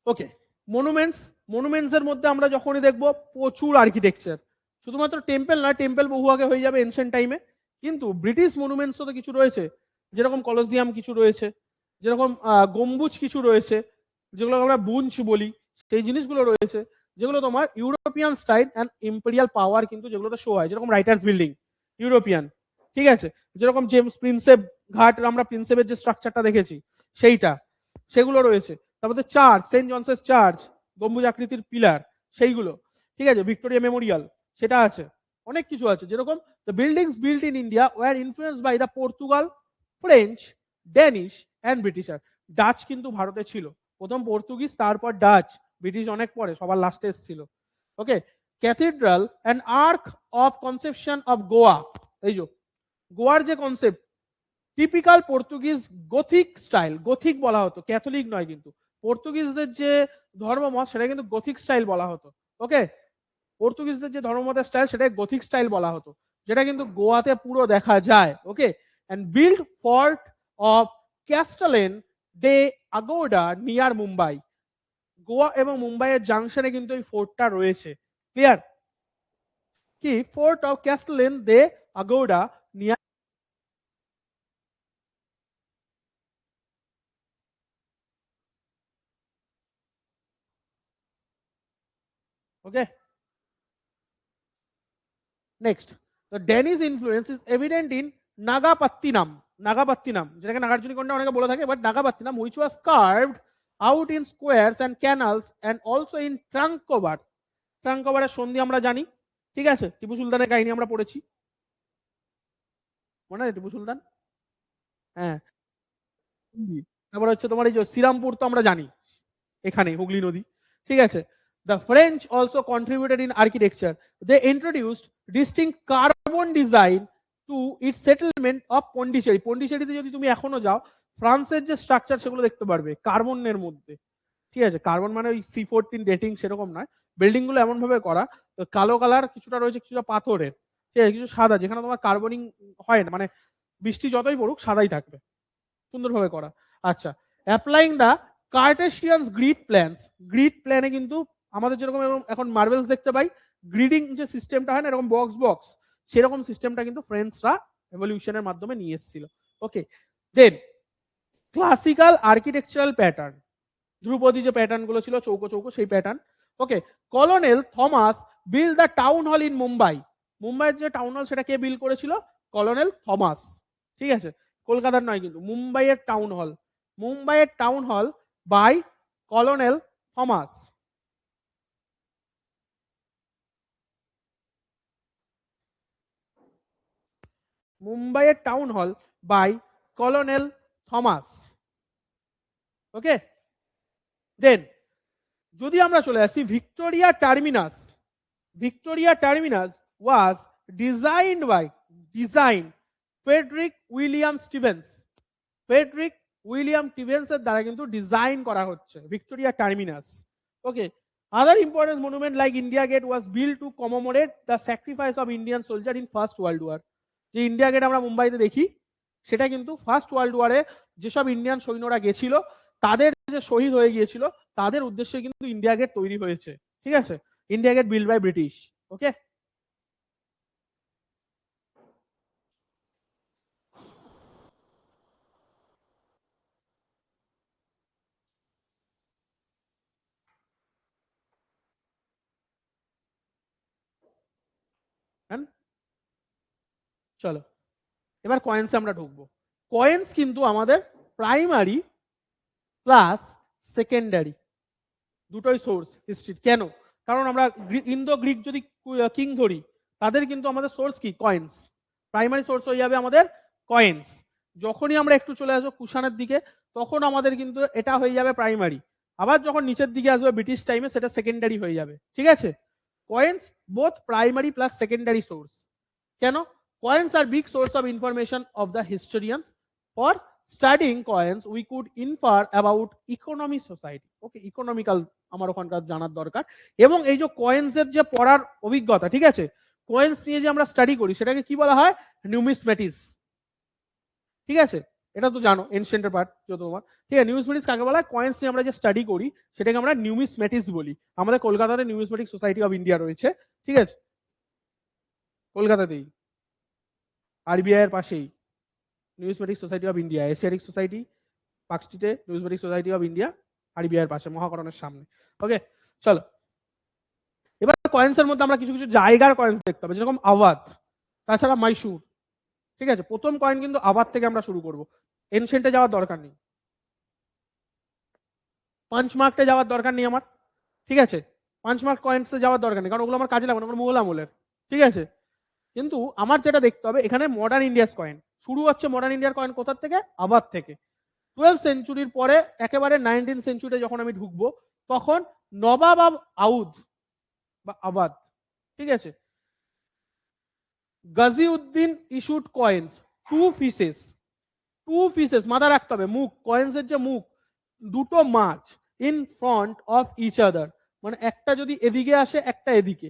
ওকে, মনুমেন্টস, মনুমেন্টস এর মধ্যে আমরা যখনই দেখবো প্রচুর আর্কিটেকচার, শুধুমাত্র টেম্পল নয়, টেম্পল বহু আগে হয়ে যাবে এনশিয়েন্ট টাইমে, কিন্তু ব্রিটিশ মনুমেন্টসও তো কিছু রয়েছে, যেরকম কলোজিয়াম কিছু রয়েছে, যেরকম গম্বুজ কিছু রয়েছে, যেগুলো আমরা বুঞ্চ বলি, সেই জিনিসগুলো রয়েছে, যেগুলো তোমার ইউরোপিয়ান স্টাইল অ্যান্ড ইম্পেরিয়াল পাওয়ার কিন্তু যেগুলোতে শো হয়, যেরকম রাইটার্স বিল্ডিং ইউরোপিয়ান, ঠিক আছে, যেরকম জেমস প্রিন্সেপ ঘাট, আমরা প্রিন্সেপের যে স্ট্রাকচারটা দেখেছি সেইটা, সেগুলো রয়েছে। তারপরে চার্চ, সেন্ট জনসেস চার্চ, গম্বুজ আকৃতির পিলার, সেইগুলো, ঠিক আছে, ভিক্টোরিয়া মেমোরিয়াল সেটা আছে, অনেক কিছু আছে। যেরকম the buildings built in India were influenced by the Portugal, French, Danish and Britisher. Dutch কিন্তু ভারতে ছিল, প্রথম পর্তুগিজ, তারপর ডাচ, ব্রিটিশ অনেক পরে, সবার লাস্টে এসেছিল। Okay, cathedral and arch of conception of Goa, এই যে গোয়ার যে concept, typical Portuguese Gothic style, Gothic বলা হতো, ক্যাথলিক নয় কিন্তু, পর্তুগিজদের যে ধর্মমত সেটা কিন্তু গথিক স্টাইল বলা হতো। ওকে, পর্তুগিজদের যে ধর্মমতের স্টাইল সেটা গথিক স্টাইল বলা হতো, যেটা কিন্তু গোয়াতে পুরো দেখা যায়। Okay, and build fort of Castella de Aguada near Mumbai, Goa এবং মুম্বাইয়ের জাংশনে কিন্তু এই ফোর্টটা রয়েছে। ক্লিয়ার? কি fort of Castella de Aguada near next, the Danish influence is evident in Nagapattinam, যেটাকে নাগার্জুনিকোন্ডা অনেকে বলে থাকে, but নাগাপাত্তিনাম, which was carved out in squares and canals and also in Trankobar. ট্রাঙ্কোবারের সন্ধি আমরা জানি, ঠিক আছে, টিপু সুলতানের কাহিনী আমরা পড়েছি, মনে আছে টিপু সুলতান? হ্যাঁ। তারপর হচ্ছে তোমার এই যে শ্রীরামপুর তো আমরা জানি, এখানে হুগলি নদী, ঠিক আছে। The French also contributed in architecture. They introduced distinct carbon design to its settlement of Pondicherry. পন্ডিচেরিতে যদি তুমি এখনো যাও, ফ্রান্সের যে স্ট্রাকচার সেগুলো দেখতে পারবে কার্বনের মধ্যে, ঠিক আছে। কার্বন মানে ওই C14 ডেটিং সেরকম নয়, বিল্ডিং গুলো এমন ভাবে করা, কালো কালার কিছুটা রয়েছে, কিছুটা পাথরের, ঠিক আছে, কিছু সাদা, যেখানে তোমার কার্বনিং হয় না, মানে বৃষ্টি যতই পড়ুক সাদাই থাকবে, সুন্দরভাবে করা। আচ্ছা, অ্যাপ্লাইং দা কার্টেসিয়ানস গ্রিড প্ল্যানস, গ্রিড প্ল্যানে কিন্তু আমাদের যেরকম এখন মার্বেলস দেখতে পাই, গ্রিডিং যে সিস্টেমটা হয় না এরকম বক্স বক্স, সেরকম সিস্টেমটা কিন্তু ফ্রেঞ্চরা এভলিউশনের মাধ্যমে নিয়ে এসেছিল। ওকে, দেন ক্লাসিক্যাল আর্কিটেকচারাল প্যাটার্ন, ধ্রুপদী যে প্যাটার্ন গুলো ছিল চৌকো চৌকো সেই pattern. Okay, colonel Thomas build the town hall in Mumbai, মুম্বাইয়ের যে টাউন হল সেটা কে বিল্ড করেছিল? কলোনেল থমাস, ঠিক আছে, কলকাতার নয় কিন্তু, মুম্বাইয়ের টাউন হল, মুম্বাইয়ের town hall by Colonel Thomas. মুম্বাইয়ের town hall by Colonel Thomas. Okay, then যদি আমরা চলে আসি Victoria Terminus, Victoria Terminus was designed by Frederick William Stevens, Frederick William স্টিভেন্সের দ্বারা কিন্তু ডিজাইন করা হচ্ছে Victoria Terminus. Okay, other important monument like India Gate was build to commemorate the sacrifice of Indian soldier in first world war. যে India Gate আমরা মুম্বাইতে দেখি, সেটা কিন্তু ফার্স্ট ওয়ার্ল্ড ওয়ারে যেসব ইন্ডিয়ান সৈন্যরা গেছিল তাদের যে শহীদ হয়ে গিয়েছিল তাদের উদ্দেশ্যে কিন্তু ইন্ডিয়া গেট তৈরি হয়েছে, ঠিক আছে, India Gate build by British. Okay, চলো এবার কয়েন্সে আমরা ঢুকবো। কয়েন্স কিন্তু আমাদের প্রাইমারি প্লাস সেকেন্ডারি দুটোই সোর্স হিস্ট্রি। কেন? কারণ আমরা ইন্দো গ্রিক যদি কিং ধরি, তাদের কিন্তু আমাদের সোর্স কি? কয়েন্স। প্রাইমারি সোর্স হয়ে যাবে আমাদের কয়েন্স। যখনই আমরা একটু চলে আসবো কুষাণের দিকে, তখন আমাদের কিন্তু এটা হয়ে যাবে প্রাইমারি। আবার যখন নিচের দিকে আসবে ব্রিটিশ টাইমে, সেটা সেকেন্ডারি হয়ে যাবে, ঠিক আছে। Coins both primary plus secondary source. কেন? Coins are big source of information of the historians. For studying coins we could infer about economy society. Okay, economical আমার ওখানকার জানার দরকার। এবং এই যে কয়েন্সের যে পড়ার অভিজ্ঞতা, ঠিক আছে, কয়েন্স নিয়ে যে আমরা স্টাডি করি সেটাকে কি বলা হয়? নিউমিসমেটিক্স, ঠিক আছে, এটা তো জানো এনশিয়েন্টের পার্ট যত তোমার, ঠিক আছে। নিউমিসমেটিক্স কাকে বলা হয়? কয়েন্স নিয়ে আমরা যে স্টাডি করি সেটাকে আমরা নিউমিসমেটিক্স বলি। আমাদের কলকাতাতে নিউমিসমেটিক সোসাইটি অফ ইন্ডিয়া রয়েছে, ঠিক আছে, কলকাতাতেই আরবিআই এর পাশেই numismatic society of India, Asiatic society Park স্ট্রিটে, numismatic society of India RBI এর পাশে, মহাকরণের সামনে। ওকে, চলো এবার কয়েন্সের মধ্যে আমরা কিছু কিছু জায়গার কয়েন্স দেখতে হবে, যেরকম আওয়াধ, তাছাড়া মাইসুর, ঠিক আছে। প্রথম কয়েন কিন্তু আওয়াধ থেকে আমরা শুরু করব, এনশিয়েন্টে যাওয়ার দরকার নেই, পাঞ্চমার্কতে যাওয়ার দরকার নেই আমার, ঠিক আছে, পাঞ্চমার্ক কয়েন্সে যাওয়ার দরকার নেই, কারণ ওগুলো আমার কাজে লাগবে না, মুঘল আমলের, ঠিক আছে। কিন্তু আমার যেটা দেখতে হবে এখানে মডার্ন ইন্ডিয়াস কয়েন শুরু হচ্ছে, মডার্ন ইন্ডিয়ার কয়েন কোথা থেকে? আবাদ থেকে। 12 সেঞ্চুরির পরে একেবারে 19 সেঞ্চুরিতে যখন আমি ঢুকবো, তখন নবাব অফ আউধ বা আবাদ, ঠিক আছে, Ghaziuddin issued coins, two faces, মাথা রাখতে হবে, মুখ, কয়েন্সের যে মুখ, দুটো মাছ in front of each other, মানে একটা যদি এদিকে আসে একটা এদিকে,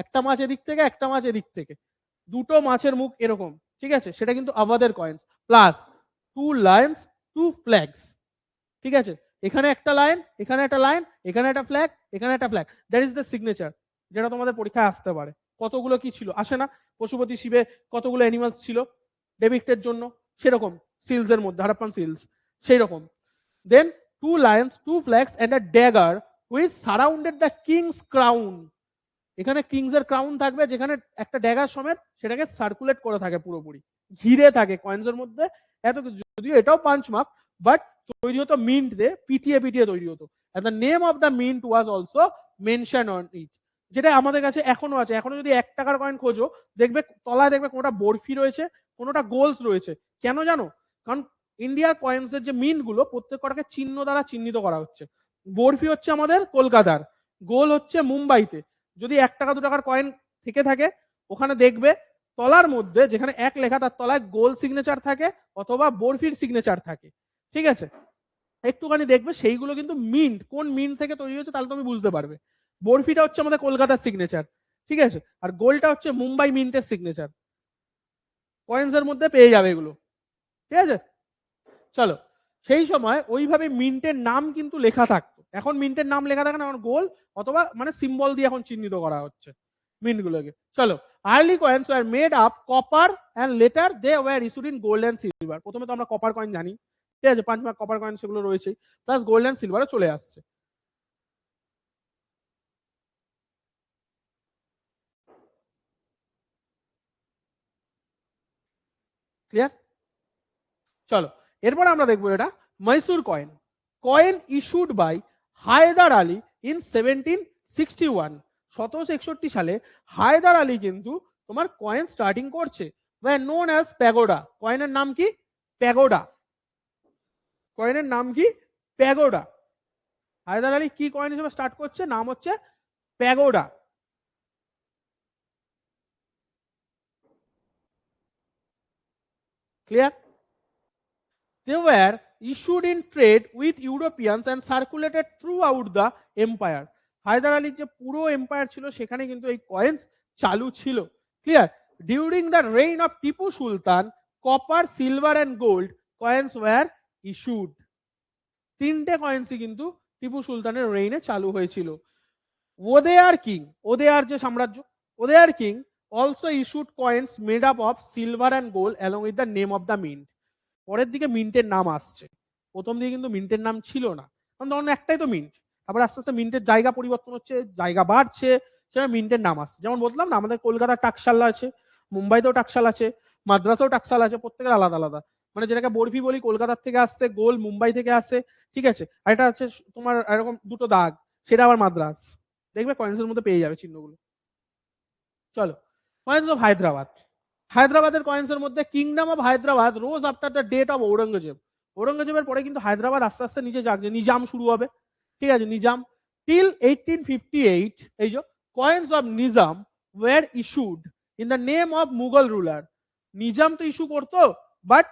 একটা মাছ এদিক থেকে একটা মাছ এদিক থেকে, দুটো মাছের মুখ এরকম, ঠিক আছে, সেটা কিন্তু আবাদের কয়েন্স। প্লাস 2 লায়ন্স 2 ফ্ল্যাগস, ঠিক আছে, এখানে একটা লাইন, এখানে একটা লাইন, এখানে একটা ফ্ল্যাগ, এখানে একটা flag, that is the signature, যেটা তোমাদের পরীক্ষায় আসতে পারে। কতগুলো কি ছিল আসে না, পশুপতি শিবে কতগুলো অ্যানিমালস ছিল ডেপিক্টের জন্য, সেরকম সিলস এর মধ্যে, হারাপ্পান সিলস সেই রকম। দেন 2 lions 2 flags and a dagger which surrounded the king's crown, এখানে কিংস এর ক্রাউন থাকবে, যেখানে একটা ড্যাগার সমেত সেটাকে সার্কুলেট করে থাকে, পুরোপুরি ঘিরে থাকে কয়েন্সের মধ্যে। এত কিছু, যদিও এটাও পাঞ্চ মার্ক, বাট তৈরি হতো মিন্ট দিয়ে, পিটিয়ে পিটিয়ে তৈরি হতো। and the name of the mint was also mentioned on it, যেটা আমাদের কাছে এখনো আছে। এখনো যদি 1 টাকার কয়েন খোঁজো, দেখবে তলায় দেখবে কোনোটা বরফি রয়েছে, কোনোটা গোলস রয়েছে। কেন জানো? কারণ ইন্ডিয়ার কয়েন্সের যে মিন্ট গুলো প্রত্যেকটাকে চিহ্ন দ্বারা চিহ্নিত করা হচ্ছে। বরফি হচ্ছে আমাদের কলকাতার, গোল হচ্ছে মুম্বাইতে। যদি 1 টাকা 2 টাকার কয়েন থেকে থাকে, ওখানে দেখবে তলার মধ্যে যেখানে 1 লেখা, তার তলায় গোল সিগনেচার থাকে অথবা বরফির সিগনেচার থাকে। ঠিক আছে, একটুখানি দেখবে সেইগুলো কিন্তু মিন্ট, কোন মিন্ট থেকে তৈরি হচ্ছে তাহলে তুমি বুঝতে পারবে। বরফিটা হচ্ছে আমাদের কলকাতার সিগনেচার, ঠিক আছে, আর গোলটা হচ্ছে মুম্বাই মিন্টের সিগনেচার। কয়েন্সের মধ্যে পেয়ে যাবে এগুলো, ঠিক আছে। চলো, সেই সময় ওইভাবে মিন্টের নাম কিন্তু লেখা থাকতো। এখন মিন্টের নাম লেখা থাকে না, এখন গোল অথবা মানে সিম্বল দিয়ে এখন চিহ্নিত করা হচ্ছে মিন্ট গুলোকে। চলো, early coins were made up copper and later they were issued in gold and silver. প্রথমে তো আমরা কপার কয়েন জানি, ঠিক আছে, 5 মার্ক কপার কয়েন সেগুলো রয়েছে, প্লাস গোল্ড এন্ড সিলভারও চলে আসছে। ক্লিয়ার? চলো, এরপর আমরা দেখবো এটা Mysore coin. Coin issued by Hyder Ali in 1761। 1761 সালে হায়দার আলী কিন্তু তোমার কয়েন স্টার্টিং করছে। Were known as pagoda. কয়েনের নাম কি? প্যাগোডা। কয়েনের নাম কি? প্যাগোডা। হায়দার আলী কি কয়েন হিসেবে স্টার্ট করছে? নাম হচ্ছে pagoda. Clear? They were issued in trade with Europeans and circulated throughout the empire. Hyder আলীর যে পুরো এম্পায়ার ছিল সেখানে কিন্তু এই কয়েন্স চালু ছিল। Clear? During the reign of Tipu Sultan, copper, silver and gold coins were issued. 3টে কয়েন্সই কিন্তু টিপু সুলতানের রেইনে চালু হয়েছিল। ওদেয়ার কিং, ওদেয়ার যে সাম্রাজ্য, Wodeyar king also issued coins made up of silver and gold along with the name of the mint. পরের দিকে মিন্টের নাম আসছে, প্রথম দিকে কিন্তু মিন্টের নাম ছিল না, কারণ তখন একটাই তো মিন্ট। তারপরে আস্তে আস্তে মিন্টের জায়গা পরিবর্তন হচ্ছে, জায়গা বাড়ছে, সেটা মিন্টের নাম আসছে। যেমন বললাম না, আমাদের কলকাতার টাকশাল আছে, মুম্বাইতেও টাকশাল আছে, মাদ্রাসাও টাকশাল আছে, প্রত্যেকের আলাদা আলাদা। মানে যেটাকে বরফি বলি কলকাতার থেকে আসছে, গোল মুম্বাই থেকে আসছে, ঠিক আছে। আর এটা আছে তোমার এরকম দুটো দাগ, সেটা আবার মাদ্রাস। দেখবে কয়েন্সের মধ্যে পেয়ে যাবে চিহ্নগুলো। চলো, কয়েন্স অফ হায়দ্রাবাদ। হায়দ্রাবাদের কয়েন্সের মধ্যে kingdom of Hyderabad rose after the date of Aurangzeb. ঔরঙ্গজেবের পরে কিন্তু হায়দ্রাবাদ আস্তে আস্তে নিচে জাগছে, নিজাম শুরু হবে, ঠিক আছে, নিজাম। টিল 1858 এই যে coins of Nizam war issued in the name of Mughal ruler. Nizam তো ইস্যু করতো, বাট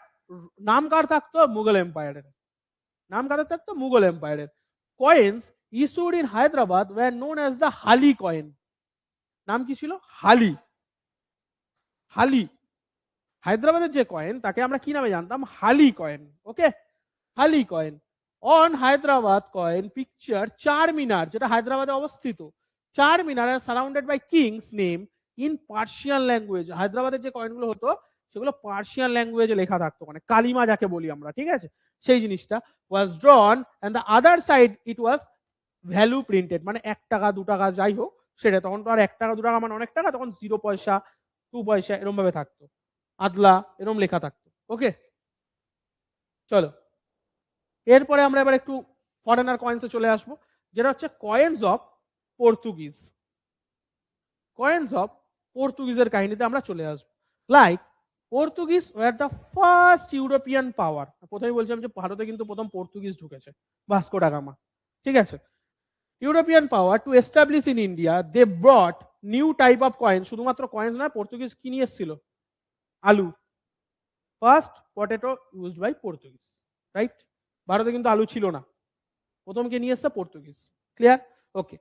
নাম কার থাকতো? মুঘল এম্পায়ারের। নাম কার থাকতো? মুঘল এম্পায়ারের। Coins issued in Hyderabad were known as the Hali coin. নাম কি ছিল? হালি। হালি। হায়দ্রাবাদের যে কয়েন তাকে আমরা কি নামে জানতাম? হালি coin. Okay, Hali coin. On Hyderabad coin picture Char Minar, যেটা হায়দ্রাবাদে অবস্থিত। Char Minar are surrounded by kings name in Persian language. হায়দ্রাবাদের যে কয়েনগুলো হতো সেগুলো পার্সিয়ান ল্যাঙ্গুয়েজে লেখা থাকতো, মানে কালিমা যাকে বলি আমরা, ঠিক আছে, সেই জিনিসটা was drawn and the other side it was value printed, মানে 1 টাকা 2 টাকা যাই হোক সেটা। তখন তো আর 1 টাকা 2 টাকা মানে অনেক টাকা, তখন 0 পয়সা 2 পয়সা এরকম ভাবে থাকতো, আদলা এরকম লেখা থাকতো। ওকে, চলো, এরপরে আমরা এবার একটু ফরেনার কয়েন্সে চলে আসবো, যেটা হচ্ছে coins of Portuguese. Coins of পর্তুগিজের কাহিনীতে আমরা চলে আসবো। Like Portuguese were the first European power. প্রথমে বলছিলাম যে ভারতে কিন্তু প্রথম পর্তুগিজ ঢুকেছে, ভাস্কো ডা গামা, ঠিক আছে। European power to establish in India, they brought new type of coin. শুধুমাত্র কয়েন্স নয়, পর্তুগিজ কি নিয়ে এসেছিল? আলু। First potato used by Portuguese, right? ভারতে কিন্তু আলু ছিল না, প্রথম কে নিয়ে এসছে? Portuguese. Clear? Okay.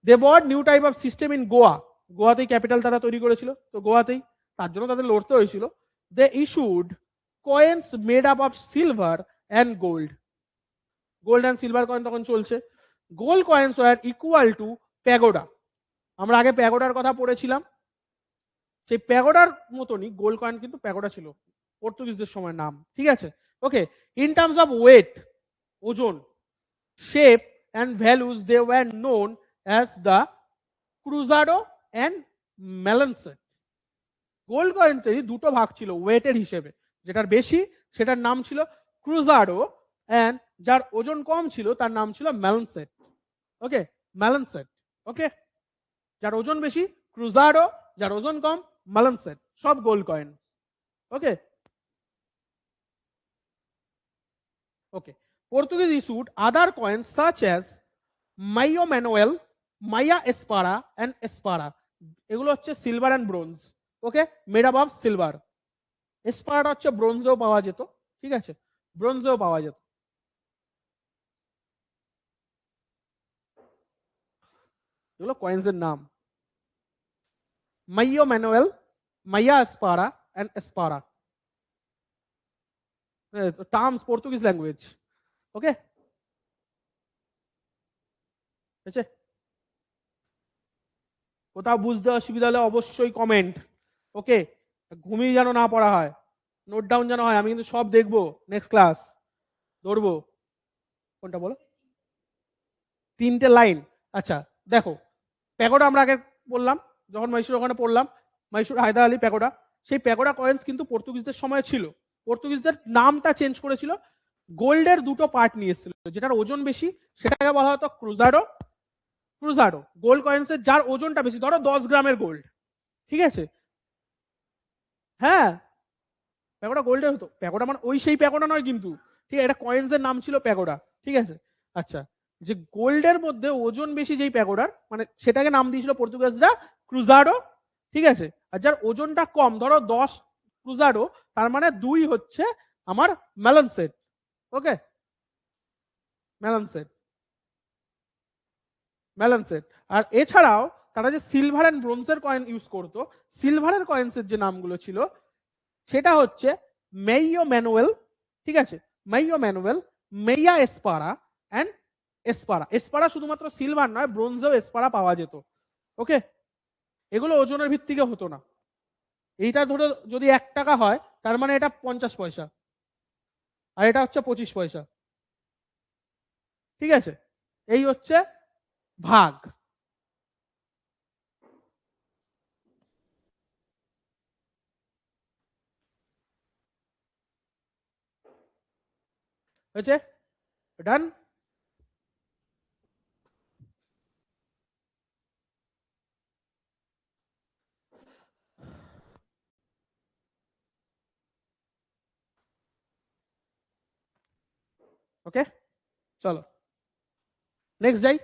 They brought new type of system in Goa. গোয়াতেই ক্যাপিটাল তারা তৈরি করেছিল, তো গোয়াতেই, তার জন্য তাদের লড়তে হয়েছিল। They issued coins made up of silver and gold. Gold and silver coin তখন চলছে। Gold coins were equal to pagoda. আমরা আগে প্যাগোডার কথা পড়েছিলাম, সেই প্যাগোডার মতনই গোল্ড কয়েন কিন্তু প্যাগোডা ছিল পর্তুগিজদের সময় নাম, ঠিক আছে। Okay, in terms of weight, ওজন, shape and values, they were known as the cruzado and malenset. Gold কয়েনটারই দুটো ভাগ ছিল ওয়েটের হিসেবে, যেটার বেশি সেটার নাম ছিল ক্রুজাডো, অ্যান্ড যার ওজন কম ছিল তার নাম ছিল ম্যালেনসেট। ওকে, ম্যালেনসেট। ওকে, যার ওজন বেশি ক্রুজাডো, যার ওজন কম ম্যালেনসেট, সব gold coin. Okay okay, Portuguese issued other coins such as Maio Manuel, Maya Espara and Espara. এগুলো হচ্ছে silver and bronze. Okay, made up of silver. এসপারাটা হচ্ছে ব্রোঞ্জেও পাওয়া যেত, ঠিক আছে, ব্রোঞ্জেও পাওয়া যেত। এগুলো কয়েন্সের নাম। মাইও ম্যানুয়েল, মাইয়া এসপারা অ্যান্ড এসপারা, টার্মস পর্তুগিজ ল্যাঙ্গুয়েজ। ওকে, ঠিক আছে, কোথাও বুঝতে অসুবিধা হলে অবশ্যই কমেন্ট। ওকে, ঘুমিয়ে যেন না পড়া হয়, নোট ডাউন যেন হয়, আমি কিন্তু সব দেখবো, নেক্সট ক্লাস ধরবো। কোনটা বলো? 3টে লাইন। আচ্ছা দেখো, প্যাগোডা আমরা আগে বললাম, যখন মহীশূর ওখানে পড়লাম, মহীশূর হায়দার আলী প্যাগোডা, সেই প্যাগোডা কয়েন্স কিন্তু পর্তুগিজদের সময় ছিল। পর্তুগিজদের নামটা চেঞ্জ করেছিল, গোল্ডের দুটো পার্ট নিয়ে এসেছিল, যেটার ওজন বেশি সেটাকে বলা হতো ক্রুজাডো। ক্রুজাডো গোল্ড কয়েন্সের যার ওজনটা বেশি, ধরো 10 গ্রামের গোল্ড, ঠিক আছে, হ্যাঁ প্যাগোডা গোল্ডের হতো। প্যাগোডা মানে ওই সেই প্যাগোডা নয় কিন্তু, ঠিক আছে, এটা কয়েন্সের নাম ছিল প্যাগোডা, ঠিক আছে। আচ্ছা, যে গোল্ডের মধ্যে ওজন বেশি যেই প্যাগোডার, মানে সেটাকে নাম দিয়েছিল পর্তুগিজরা ক্রুজাডো, ঠিক আছে। আর যার ওজনটা কম, ধরো 10 ক্রুজাডো, তার মানে 2 হচ্ছে আমার ম্যালেনসেট। ওকে, ম্যালেনসেট, ম্যালেনসেট। আর এছাড়াও তারা যে সিলভার অ্যান্ড ব্রোঞ্জের কয়েন ইউজ করতো, সিলভারের কয়েন্সের যে নামগুলো ছিল সেটা হচ্ছে মেইও ম্যানুয়েল, ঠিক আছে, মেইও ম্যানুয়েল, মেইয়া এসপারা অ্যান্ড এসপারা। এসপারা শুধুমাত্র সিলভার নয়, ব্রোঞ্জেও এসপারা পাওয়া যেত। ওকে, এগুলো ওজনের ভিত্তিকে হতো না। এইটা ধরো যদি 1 টাকা হয়, তার মানে এটা 50 পয়সা, আর এটা হচ্ছে 25 পয়সা, ঠিক আছে, এই হচ্ছে ভাগ। হয়েছে, ডান। ওকে, চলো নেক্সট যাই।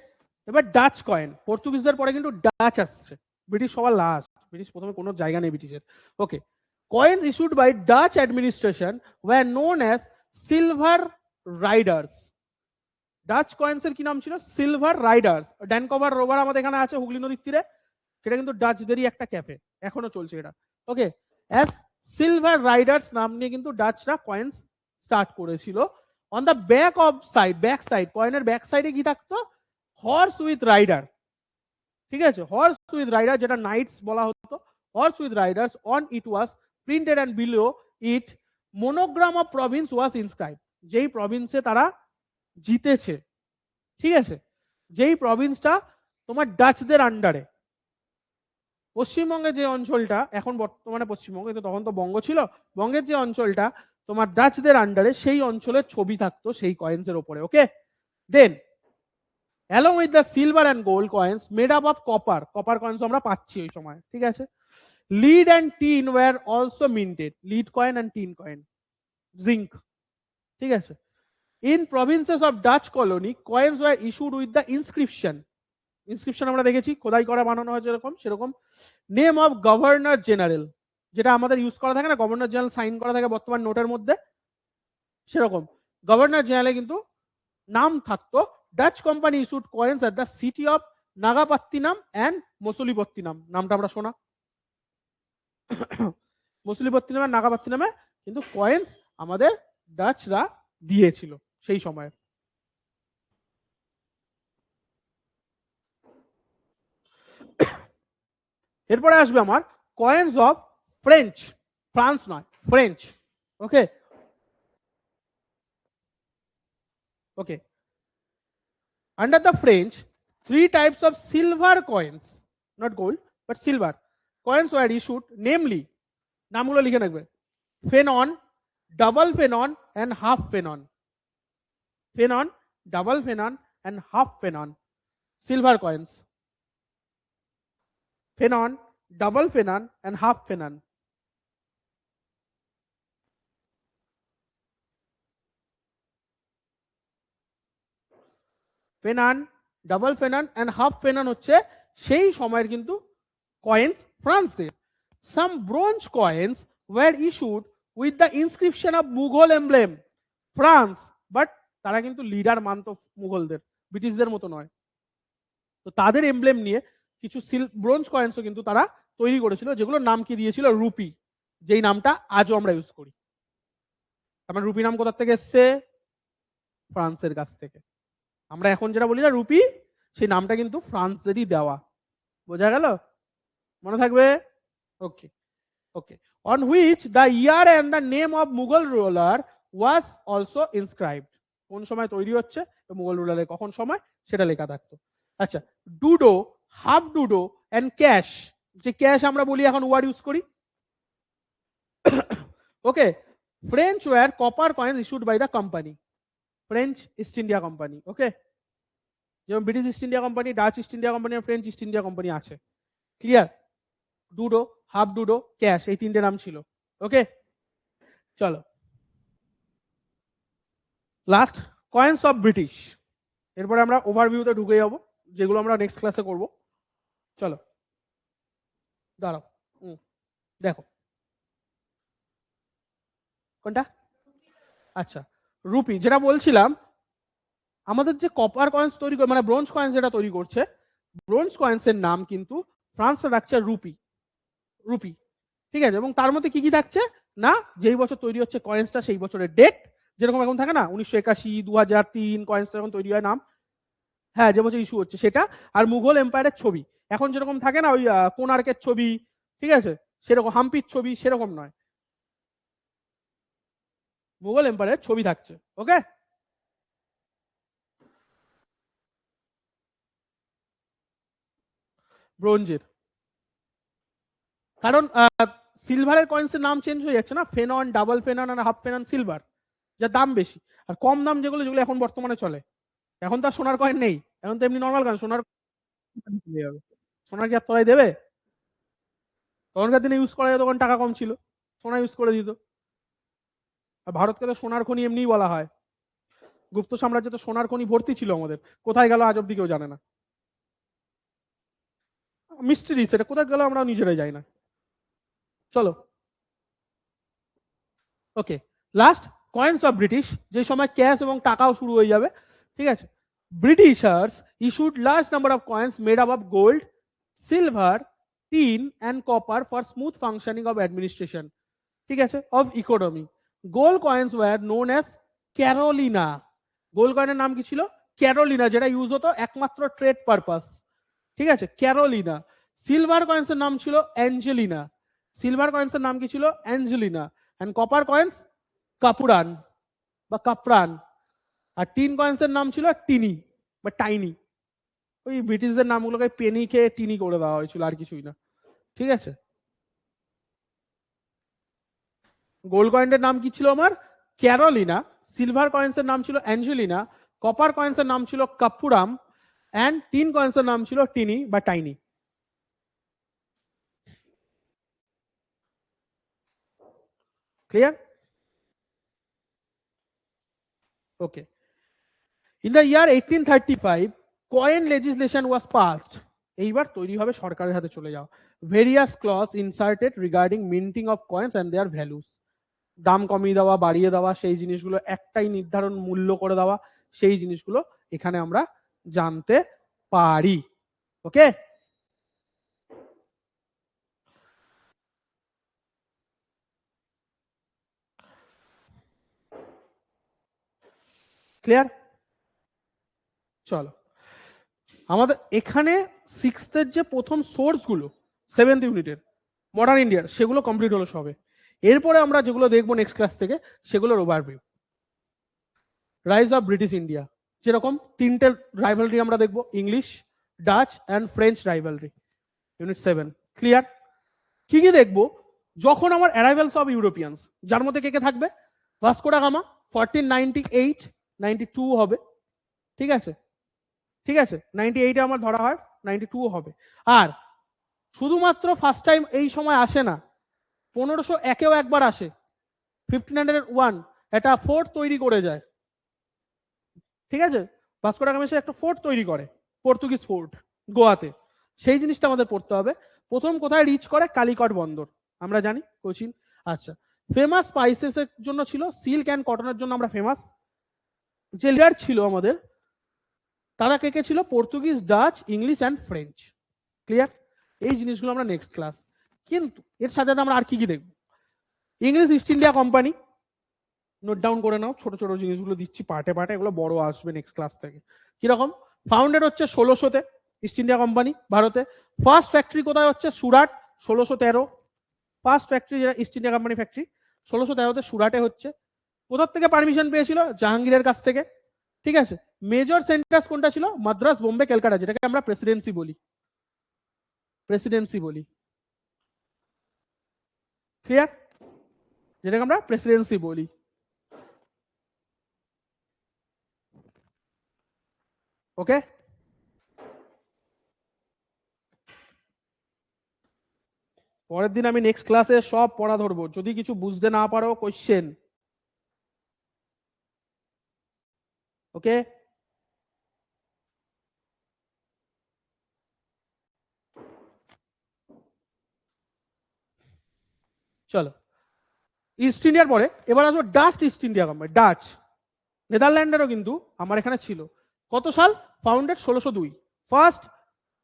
এবার ডাচ কয়েন। পর্তুগিজদের পরে কিন্তু ডাচ আসছে, ব্রিটিশ সবার লাস্ট, ব্রিটিশ প্রথমে কোনো জায়গা নেই ব্রিটিশের। ওকে, coins issued by Dutch administration were known as silver riders. Dutch কয়েন্সের কি নাম ছিল? Silver Riders. ড্যানকভার রোভার আমাদের এখানে আছে হুগলি নদীর তীরে, সেটা কিন্তু ডাচদেরই একটা ক্যাফে, এখনো চলছে এটা। ওকে, অ্যাজ সিলভার রাইডার্স নাম নিয়ে কিন্তু ডাচরা কয়েন্স স্টার্ট করেছিল। On the back of side, back side, কয়েনের ব্যাক সাইডে কি থাকতো? হর্স উইথ রাইডার, ঠিক আছে, হর্স উইথ রাইডার, যেটা নাইটস বলা হতো, horse with riders. On it was printed and below it monogram of province was inscribe. যেই প্রভিন্সে তারা জিতেছে, ঠিক আছে, যেই প্রভিন্সটা তোমার ডাচদের আন্ডারে, পশ্চিমবঙ্গের যে অঞ্চলটা এখন বর্তমানে পশ্চিমবঙ্গ, কিন্তু তখন তো বঙ্গ ছিল, বঙ্গের যে অঞ্চলটা তোমার ডাচদের আন্ডারে, সেই অঞ্চলের ছবি থাকতো সেই কয়েন্সের উপরে। ওকে, দেন along with the silver and gold coins made up of copper, copper coins আমরা পাচ্ছি ওই সময়, ঠিক আছে, lead and tin were also minted, lead coin and tin coin, zinc, ঠিক আছে। in provinces of Dutch colony coins were issued with the inscription, inscription আমরা দেখেছি খোদাই করা বানানো হয় যেরকম, সেরকম নেম অফ গভর্নর জেনারেল, যেটা আমাদের ইউজ করা থাকে না, গভর্নর জেনারেল সাইন করা থাকে বর্তমান নোটের মধ্যে, সেরকম গভর্নর জেনারেলে কিন্তু নাম থাকতো। Dutch company issued coins at the city of Nagapattinam and Masulipatnam, নামটা আমরা শোনা, মসুলিপত্তিনাম আর নাগাপাত্তিনামে কিন্তু কয়েন্স আমাদের ডাচরা দিয়েছিল সেই সময়। এরপরে আসবে আমার কয়েন্স অফ ফ্রেঞ্চ, ফ্রান্স নয়, French. Okay okay, under the French 3 types of silver coins, not gold but silver. Coins were issued, namely, নামগুলো লিখে রাখবে, phenon, double phenon and half phenon. Phenon, double phenon and half phenon. Silver coins. Phenon, double phenon and half phenon. Phenon, double phenon and half phenon হচ্ছে সেই সময়ের কিন্তু coins ফ্রান্সের। Some bronze coins were issued with the inscription of Mughal emblem, France, but তারা কিন্তু leader মানতো মুঘলদের, ব্রিটিশদের মতো নয়। তো তাদের এমব্লেম নিয়ে কিছু ব্রোঞ্জ কয়েন্সও কিন্তু তারা তৈরি করেছিল, যেগুলোর নাম কি দিয়েছিল রুপি, যেই নামটা আজও আমরা ইউজ করি। আমার রুপি নাম কোথা থেকে এসছে? ফ্রান্সের কাছ থেকে। আমরা এখন যেটা বলি না রুপি, সেই নামটা কিন্তু ফ্রান্সেরই দেওয়া। বোঝা গেল? মনে থাকবে? Okay okay. On which the year and the name of Mughal ruler was also inscribed. কোন সময় তৈরি হচ্ছে, মুঘল রুলারের কখন সময় সেটা লেখা থাকতো। আচ্ছা, doudou, half doudou and cash, যে ক্যাশ আমরা বলি এখন ওয়ার্ড ইউজ করি। Okay, French were copper coins issued by the company, French East India company. Okay, যেমন British East India company, Dutch East India company আর ফ্রেঞ্চ ইস্ট ইন্ডিয়া কোম্পানি আছে। Clear? Doudou, half doudou, cash, এই তিনটে নাম ছিল। ওকে, চলো last coins of British. এরপরে আমরা ওভারভিউতে ঢুকে যাবো, যেগুলো আমরা নেক্সট ক্লাসে করব। চলো দাঁড়াও, দেখো কোনটা? আচ্ছা, রুপি যেটা বলছিলাম, আমাদের যে কপার কয়েন্স তৈরি করে, মানে ব্রোঞ্জ কয়েন্স যেটা তৈরি করছে, ব্রোঞ্জ কয়েন্সের নাম কিন্তু ফ্রান্সে রাখছে রুপি, রুপি। ঠিক আছে, এবং তার মধ্যে কি কি থাকছে না, যেই বছর তৈরি হচ্ছে কয়েন্সটা সেই বছরের ডেট, যেরকম এখন থাকে না 1981, 2003 কয়েন্সটা যখন তৈরি হয় নাম, হ্যাঁ যে বছর ইস্যু হচ্ছে সেটা, আর মুঘল এম্পায়ারের ছবি। এখন যেরকম থাকে না ওই কোণার্কের ছবি, ঠিক আছে, সেরকম হাম্পির ছবি, সেরকম নয়, মুঘল এম্পায়ারের ছবি থাকছে। ওকে, ব্রোঞ্জের, কারণ সিলভারের কয়েন্সের নাম চেঞ্জ হয়ে যাচ্ছে না, ফেনন, ডাবল ফেনন আর হাফ ফেনন সিলভার, যার দাম বেশি। আর কম দাম যেগুলো যেগুলো এখন বর্তমানে চলে, এখন তো আর সোনার কয়েন নেই, এখন তো এমনি নর্মাল কয়েন। সোনার সোনার কি আর তলায় দেবে? তখনকার দিনে ইউজ করা যেত, তখন টাকা কম ছিল, সোনা ইউজ করে দিত। আর ভারতকে তো সোনার খনি এমনিই বলা হয়, গুপ্ত সাম্রাজ্যে তো সোনার খনি ভর্তি ছিল আমাদের, কোথায় গেল আজ অব্দি কেউ জানে না। মিস্ট্রি, সেটা কোথায় গেল আমরা নিজেরাই যাই না। চলো ওকে, লাস্ট কয়েন্স অফ ব্রিটিশ, যে সময় ক্যাশ এবং টাকাও শুরু হয়ে যাবে। ঠিক আছে, Britishers issued large number of coins made up of gold, silver, tin and copper for smooth functioning of administration. ঠিক আছে, of economy. Gold coins were known as Carolina. Gold কয়েনের নাম কি ছিল? ক্যারোলিনা, যেটা ইউজ হতো একমাত্র ট্রেড পারপাস। ঠিক আছে, ক্যারোলিনা। সিলভার কয়েন্সের নাম ছিল অ্যাঞ্জেলিনা। সিলভার কয়েন্সের নাম কি ছিল? অ্যাঞ্জেলিনা। এন্ড কপার কয়েন্স কাপুরান বা কাপরান। আর টিন কয়েন্সের নাম ছিল টিনি বা টাইনি। ওই ব্রিটিশদের নামগুলোকে পেনি খেয়ে টিনি করে দেওয়া হয়েছিল, আর কিছুই না। ঠিক আছে, গোল্ড কয়েনের নাম কি ছিল আমার? ক্যারোলিনা। সিলভার কয়েন্সের নাম ছিল অ্যাঞ্জেলিনা। কপার কয়েন্সের নাম ছিল কাপুরাম। অ্যান্ড টিন কয়েন্সের নাম ছিল টিনি বা tiny. Clear? Okay, in the year 1835 coin legislation was passed. এইবার তৈরি হবে সরকারের হাতে চলে যাও। various clause inserted regarding minting of coins and their values. দাম কমিয়ে দেওয়া, বাড়িয়ে দেওয়া, সেই জিনিসগুলো একটাই নির্ধারণ মূল্য করে দেওয়া, সেই জিনিসগুলো এখানে আমরা জানতে পারি। Okay, clear? চলো, আমাদের এখানে সিক্সথের যে প্রথম সোর্স গুলো, সেভেন্থ ইউনিটের মডার্ন ইন্ডিয়ার, সেগুলো কমপ্লিট হলো সবে। এরপরে আমরা যেগুলো দেখবো নেক্সট ক্লাস থেকে, সেগুলোর overview. Rise of British India, যেরকম তিনটে রাইভালরি আমরা দেখবো, English, Dutch and French rivalry, unit 7। Clear? কি কি দেখবো? যখন আমার অ্যারাইভেলস অফ ইউরোপিয়ানস, যার মধ্যে কে কে থাকবে? ভাস্কো ডা গামা 1498, 92 হবে, ঠিক আছে, ঠিক আছে, 98 আমার ধরা হয়, 92 হবে। আর শুধুমাত্র ফার্স্ট টাইম এই সময় আসে না, 1501-এও একবার আসে, 1501 একটা ফোর্ট তৈরি করে যায়, ঠিক আছে, ভাস্কো ডা গামা এসে একটা ফোর্ট তৈরি করে, পর্তুগিজ ফোর্ট গোয়াতে, সেই জিনিসটা আমাদের পড়তে হবে। প্রথম কোথায় রিচ করে? কালিকট বন্দর, আমরা জানি, কোচিন। আচ্ছা, ফেমাস স্পাইসেস এর জন্য ছিল, সিল্ক অ্যান্ড কটনের জন্য আমরা ফেমাস। যে লিডার ছিল আমাদের, তারা কে কে ছিল? Portuguese, Dutch, English and French. Clear? এই জিনিসগুলো আমরা নেক্সট ক্লাস। কিন্তু এর সাথে আমরা আর কি কি দেখব? English east India company, note down করে নাও, ছোট ছোট জিনিসগুলো দিচ্ছি পার্টে পার্টে, এগুলো বড় আসবে নেক্সট ক্লাস থেকে। কিরকম? ফাউন্ডেড হচ্ছে 1600-তে ইস্ট ইন্ডিয়া কোম্পানি ভারতে। ফার্স্ট ফ্যাক্টরি কোথায় হচ্ছে? সুরাট, 1613। ফার্স্ট ফ্যাক্টরি যেটা ইস্ট ইন্ডিয়া কোম্পানি ফ্যাক্টরি 1613-তে সুরাটে হচ্ছে। কোথার থেকে পারমিশন পেয়েছিল? জাহাঙ্গীরের কাছ থেকে, ঠিক আছে। মেজর সেন্টার্স কোনটা ছিল? মাদ্রাস, বোম্বে, ক্যালকাটা, যেটাকে আমরা প্রেসিডেন্সি বলি, প্রেসিডেন্সি বলি, ক্লিয়ার? যেটাকে আমরা প্রেসিডেন্সি বলি। ওকে, পরের দিন আমি নেক্সট ক্লাসে সব পড়া ধরবো, যদি কিছু বুঝতে না পারো কোশ্চেন। ওকে, চলো। ইস্ট ইন্ডিয়ার পরে এবার আসবো Dutch East India company, Dutch, নেদারল্যান্ডেরও কিন্তু আমার এখানে ছিল। কত সাল? ফাউন্ডেড 1602। ফার্স্ট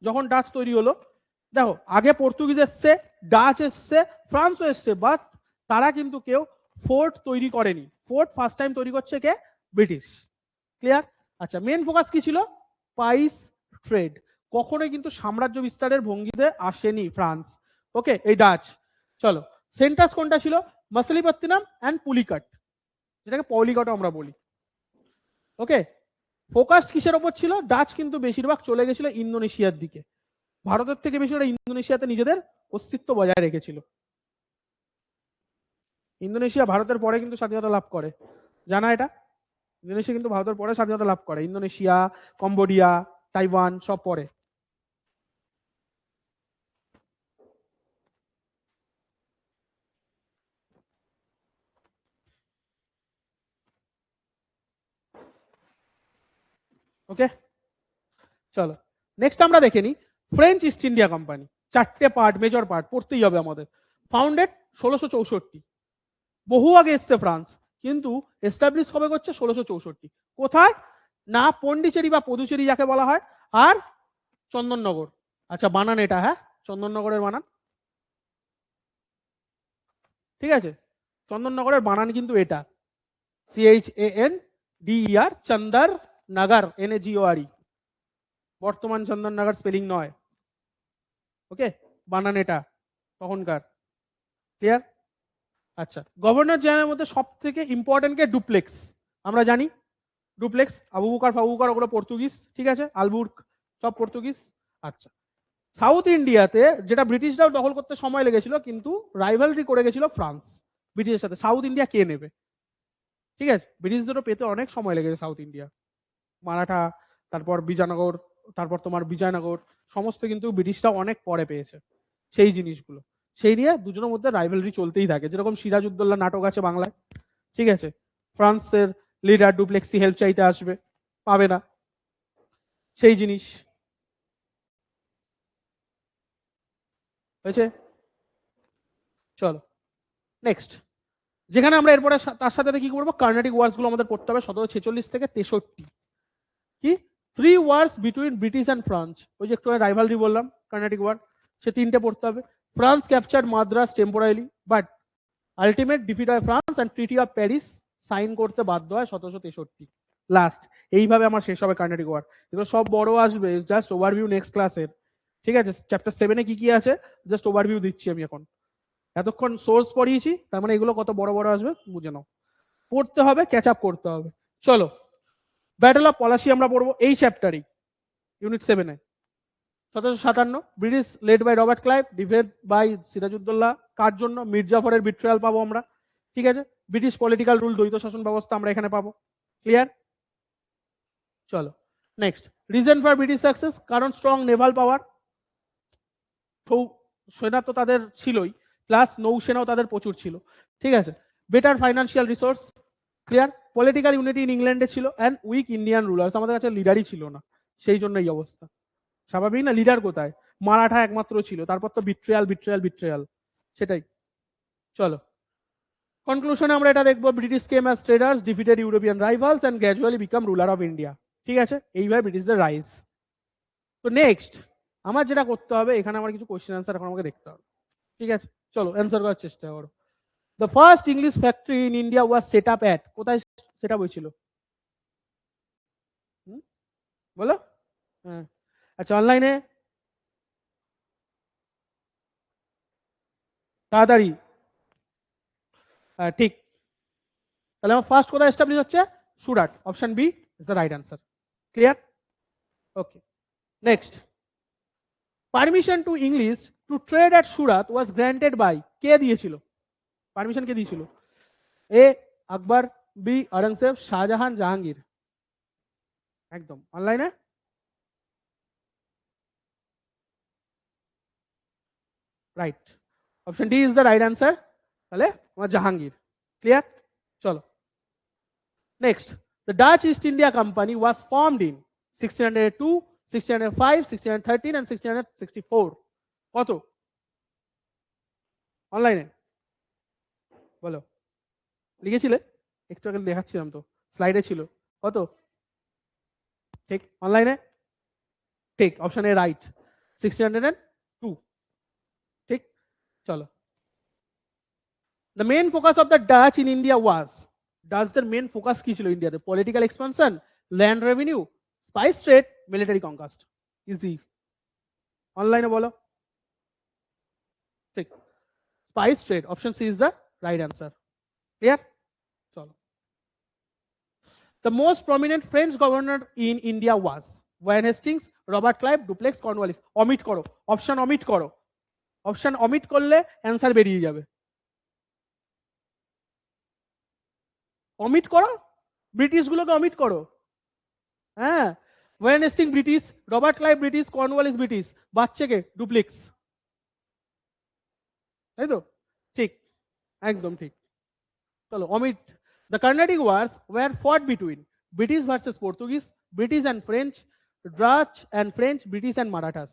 যখন ডাচ তৈরি হলো, দেখো আগে পর্তুগিজ এসছে, ডাচ এসছে, ফ্রান্সও এসছে, বাট তারা কিন্তু কেউ ফোর্ট তৈরি করেনি। ফোর্ট ফার্স্ট টাইম তৈরি করছে কে? ব্রিটিশ। ক্লিয়ার? আচ্ছা, মেন ফোকাস কি ছিল? Spice trade. কখনোই কিন্তু সাম্রাজ্য বিস্তারের ভঙ্গিতে আসেনি ফ্রান্স। ওকে, এই ডাচ। চলো, সেন্টার্স কোনটা ছিল? মাসলিপত্তিনাম অ্যান্ড পুলিকাট, যেটাকে পলিকাটও আমরা বলি। ওকে, ফোকাস কিসের ওপর ছিল? ডাচ কিন্তু বেশিরভাগ চলে গেছিল ইন্দোনেশিয়ার দিকে, ভারতের থেকে বেশি ওরা ইন্দোনেশিয়াতে নিজেদের অস্তিত্ব বজায় রেখেছিল। ইন্দোনেশিয়া ভারতের পরে কিন্তু স্বাধীনতা লাভ করে, জানা এটা? ইন্দোনেশিয়া কিন্তু ভারতের পরে স্বাধীনতা লাভ করে, ইন্দোনেশিয়া, কম্বোডিয়া, তাইওয়ান সব পরে। ওকে, চলো নেক্সট আমরা দেখে নিই ফ্রেঞ্চ ইস্ট ইন্ডিয়া কোম্পানি। চারটে পার্ট, মেজর পার্ট পড়তেই হবে আমাদের। ফাউন্ডেড 1664, বহু আগে এসছে ফ্রান্স, কিন্তু এস্টাবলিশ কবে করছে? 1664। কোথায়? না পন্ডিচেরি বা পদুচেরি যাকে বলা হয়, আর চন্দননগর। আচ্ছা, বানান এটা, হ্যাঁ, চন্দননগরের বানান, ঠিক আছে, চন্দননগরের বানান কিন্তু এটা, CHANDER, চন্দর নগর, NAGORE, বর্তমান চন্দননগর স্পেলিং নয়। ওকে, বানান এটা তখনকার। ক্লিয়ার? আচ্ছা, গভর্নর জেনারেলের মধ্যে সব থেকে ইম্পর্টেন্ট কে? ডুপ্লেক্স, আমরা জানি ডুপ্লেক্স, আবুবকর ফাবুবকর ওগুলো পর্তুগিজ, ঠিক আছে, আলবুর্ক সব পর্তুগিজ। আচ্ছা, সাউথ ইন্ডিয়াতে যেটা ব্রিটিশরাও দখল করতে সময় লেগেছিল, কিন্তু রাইভালরি করে গেছিল ফ্রান্স ব্রিটিশের সাথে। সাউথ ইন্ডিয়া কে নেবে? ঠিক আছে, ব্রিটিশদেরও পেতে অনেক সময় লেগেছে সাউথ ইন্ডিয়া, মারাঠা, তারপর বিজয়নগর, তারপর তোমার বিজয়নগর, সমস্ত কিন্তু ব্রিটিশরা অনেক পরে পেয়েছে সেই জিনিসগুলো। সেই নিয়ে দুজনের মধ্যে রাইভালরি চলতেই থাকে, যেরকম সিরাজউদ্দৌলা নাটক আছে বাংলায়, ঠিক আছে, ফ্রান্সের লিডার ডুপ্লেক্সি হেল্প চাইতে আসবে, পাবে না, সেই জিনিস হয়েছে। চলো নেক্সট, যেখানে আমরা এরপরে তার সাথে কি করবো? কার্নেটিক ওয়ার্স গুলো আমাদের পড়তে হবে, 1746 থেকে 63। কি? 3 ওয়ার্স বিটুইন ব্রিটিশ অ্যান্ড ফ্রান্স, ওই যে একটু রাইভালরি বললাম, কার্নেটিক ওয়ার, সে 3টে পড়তে হবে। France captured Madras temporarily, but ultimate defeat হয় France and treaty of Paris sign করতে বাধ্য হয় 1763, লাস্ট। এইভাবে আমার শেষ হবে কার্নেটিক ওয়ার। এগুলো সব বড় আসবে, জাস্ট ওভারভিউ নেক্সট ক্লাসের, ঠিক আছে। চ্যাপ্টার 7-এ কি কি আছে জাস্ট ওভারভিউ দিচ্ছি আমি এখন, এতক্ষণ সোর্স পড়িয়েছি, তার মানে এগুলো কত বড় বড় আসবে বুঝে নাও, পড়তে হবে, ক্যাচ আপ করতে হবে। চলো, ব্যাটল অফ পলাশি আমরা পড়বো এই চ্যাপ্টারই, ইউনিট 7-এ। 1757 British led by Robert Clive, defend by Sirajuddaulah. কার জন্য? মির্জাফরের বিট্রায়াল পাবো আমরা, ঠিক আছে। ব্রিটিশ পলিটিক্যাল রুল, দ্বৈত শাসন ব্যবস্থা আমরা এখানে পাবো। ক্লিয়ার? চলো next. Reason for British success, কারণ স্ট্রং নেভাল পাওয়ার, সেনা তো তাদের ছিলই, প্লাস নৌসেনাও তাদের প্রচুর ছিল, ঠিক আছে। Better financial resource, clear. Political unity in ইংল্যান্ডে ছিল, অ্যান্ড উইক ইন্ডিয়ান রুলার্স, আমাদের কাছে লিডারই ছিল না, সেই জন্য এই অবস্থা। স্বাভাবিক না? লিডার কোথায়? মারাঠা একমাত্র ছিল, তারপর তো বিট্রেয়াল বিট্রেয়াল বিট্রেয়াল, সেটাই। চলো কনক্লুশনে আমরা এটা দেখবো, British came as traders, defeated European rivals and gradually become ruler of India, ঠিক আছে। এইভাবে ব্রিটিশদের রাইজ। তো নেক্সট আমার যেটা করতে হবে, এখানে আমার কিছু কোশ্চেন অ্যান্সার এখন আমাকে দেখতে হবে, ঠিক আছে। চলো অ্যান্সার করার চেষ্টা করো। The first English factory in India was set up at, কোথায় সেট আপ হয়েছিল? বলো। হ্যাঁ, আচ্ছা অনলাইনে তাড়াতাড়ি, ঠিক। তাহলে আমার ফার্স্ট কোথায় এস্টাবলিশ হচ্ছে? Surat, option B is the right answer. Clear? Okay next. Permission to English to trade at Surat was granted by, কে দিয়েছিল? পারমিশন কে দিয়েছিল? A Akbar, B Aurangzeb, Shahjahan, Jahangir. একদম অনলাইনে right, option D is the right answer. তাহলে আমার জাহাঙ্গীর। ক্লিয়ার? চলো next. The Dutch East India company was formed in 1602, 1605, 1613 and 1664। কত? অনলাইনে বলো। লিখেছিলে? একটু আগে দেখাচ্ছিলাম তো, স্লাইডে ছিল। কত? ঠিক অনলাইনে, ঠিক অপশন এ রাইট, 1602, ঠিক। চলো। The main focus of the Dutch in India was, ডাচদের মেন ফোকাস কি ছিল ইন্ডিয়াতে? Political expansion, land revenue, spice trade, military conquest. Easy. অনলাইনে বলো। ঠিক, spice trade, option C is the right answer. Clear? চলো। The most prominent French governor in India was Warren Hastings, Robert Clive, Dupleix, Cornwallis। Omit করো, option omit করো, option omit করলে answer বেরিয়ে যাবে। Omit করো, ব্রিটিশ গুলোকে omit করো। হ্যাঁ, Warren Hastings British, Robert Clive British, Cornwallis British, বাচ্চাকে ডুপ্লেক্স, তাই তো? ঠিক, একদম ঠিক। চলো omit. The Carnatic Wars were fought between British versus Portuguese, British and French, Dutch and French, British and Marathas।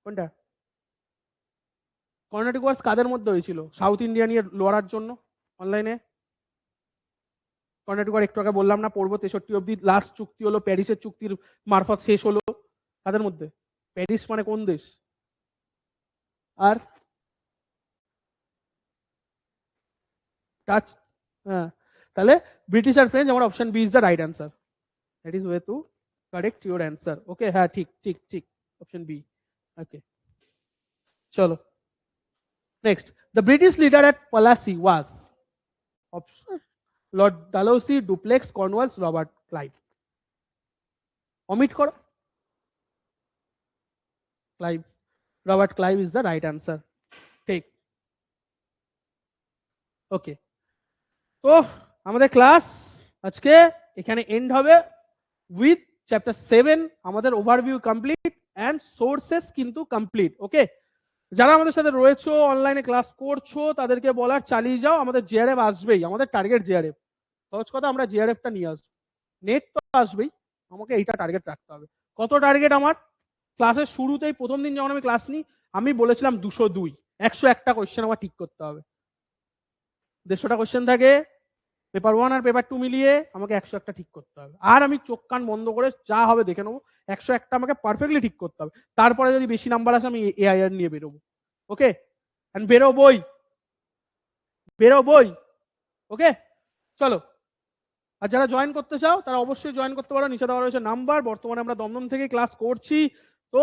কোনটা? কর্নাটিক ওয়ার্স কাদের মধ্যে হয়েছিল? সাউথ ইন্ডিয়া নিয়ে লড়ার জন্য। অনলাইনে কর্নাটিক ওয়ার একটু আগে বললাম না, পড়বো 63 অব্দি। লাস্ট চুক্তি হলো প্যারিসের চুক্তির মারফত শেষ হলো। কাদের মধ্যে? প্যারিস মানে কোন দেশ? আর টাচ, হ্যাঁ, তাহলে ব্রিটিশ আর ফ্রেঞ্চ। আমার option B is the right answer. That is way to correct your answer. Okay, হ্যাঁ ঠিক ঠিক ঠিক, অপশন বি। ওকে চলো next. The British leader at Plassey was, option Lord Dalhousie, Dupleix, Cornwallis, Robert Clive. Omit করো, Clive, Robert Clive is the right answer. ঠিক। Okay, তো আমাদের class আজকে এখানে এন্ড হবে উইথ চ্যাপ্টার 7। আমাদের ওভারভিউ কমপ্লিট অ্যান্ড সোর্সেস কিন্তু কমপ্লিট। ওকে, যারা আমাদের সাথে রয়েছো, অনলাইনে ক্লাস করছো, তাদেরকে বলার চালিয়ে যাও। আমাদের জিআরএফ আসবেই, আমাদের টার্গেট জিআরএফ। সহজ কথা, আমরা জিআরএফটা নিয়ে আসবো। নেট তো আসবেই, আমাকে এইটা টার্গেট রাখতে হবে। কত টার্গেট আমার? ক্লাসের শুরুতেই প্রথম দিন যখন আমি ক্লাস নিই, আমি বলেছিলাম 202। 101টা কোয়েশ্চেন আমার ঠিক করতে হবে। 150টা কোয়েশ্চেন থাকে, পেপার 1 আর পেপার 2 মিলিয়ে আমাকে 101টা ঠিক করতে হবে। আর আমি চোখ কান বন্ধ করে যা হবে দেখে নেবো, 101টা আমাকে পারফেক্টলি ঠিক করতে হবে। তারপরে যদি বেশি নাম্বার আসে, আমি এআইআর নিয়ে বেরোবো। ওকে, এন্ড বেরোবই। ওকে চলো। আর যারা জয়েন করতে চাও তারা অবশ্যই জয়েন করতে পারো, নিচে দেওয়া রয়েছে নাম্বার। বর্তমানে আমরা দমদম থেকে ক্লাস করছি, তো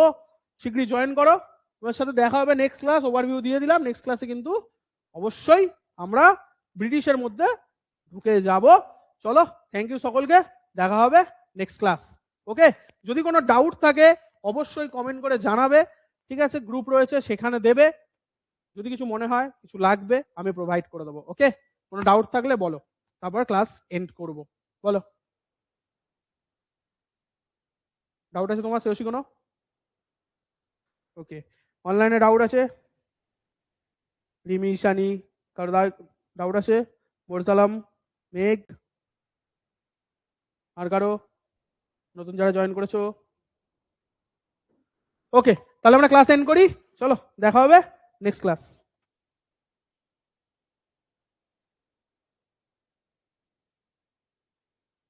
শীঘ্রই জয়েন করো। তোমার সাথে দেখা হবে নেক্সট ক্লাস। ওভারভিউ দিয়ে দিলাম। নেক্সট ক্লাসে কিন্তু অবশ্যই আমরা ব্রিটিশের মধ্যে ঢুকে যাব। চলো, থ্যাংক ইউ সকলকে, দেখা হবে নেক্সট ক্লাস। ওকে। যদি কোনো ডাউট থাকে অবশ্যই কমেন্ট করে জানাবে, ঠিক আছে? গ্রুপ রয়েছে সেখানে দেবে, যদি কিছু মনে হয় কিছু লাগবে আমি প্রোভাইড করে দেবো। ওকে, কোনো ডাউট থাকলে বলো, তারপর ক্লাস এন্ড করব। বলো, ডাউট আছে তোমার শ্রেয়সী কোনো? ওকে, অনলাইনে ডাউট আছে? রিমি, ঈশানী, কারো ডাউট আছে? মোরসালাম, মেঘ, আর কারো নতুন যারা জয়েন করেছো? ওকে, তাহলে আমরা ক্লাস এন্ড করি, চলো দেখা হবে নেক্সট ক্লাস।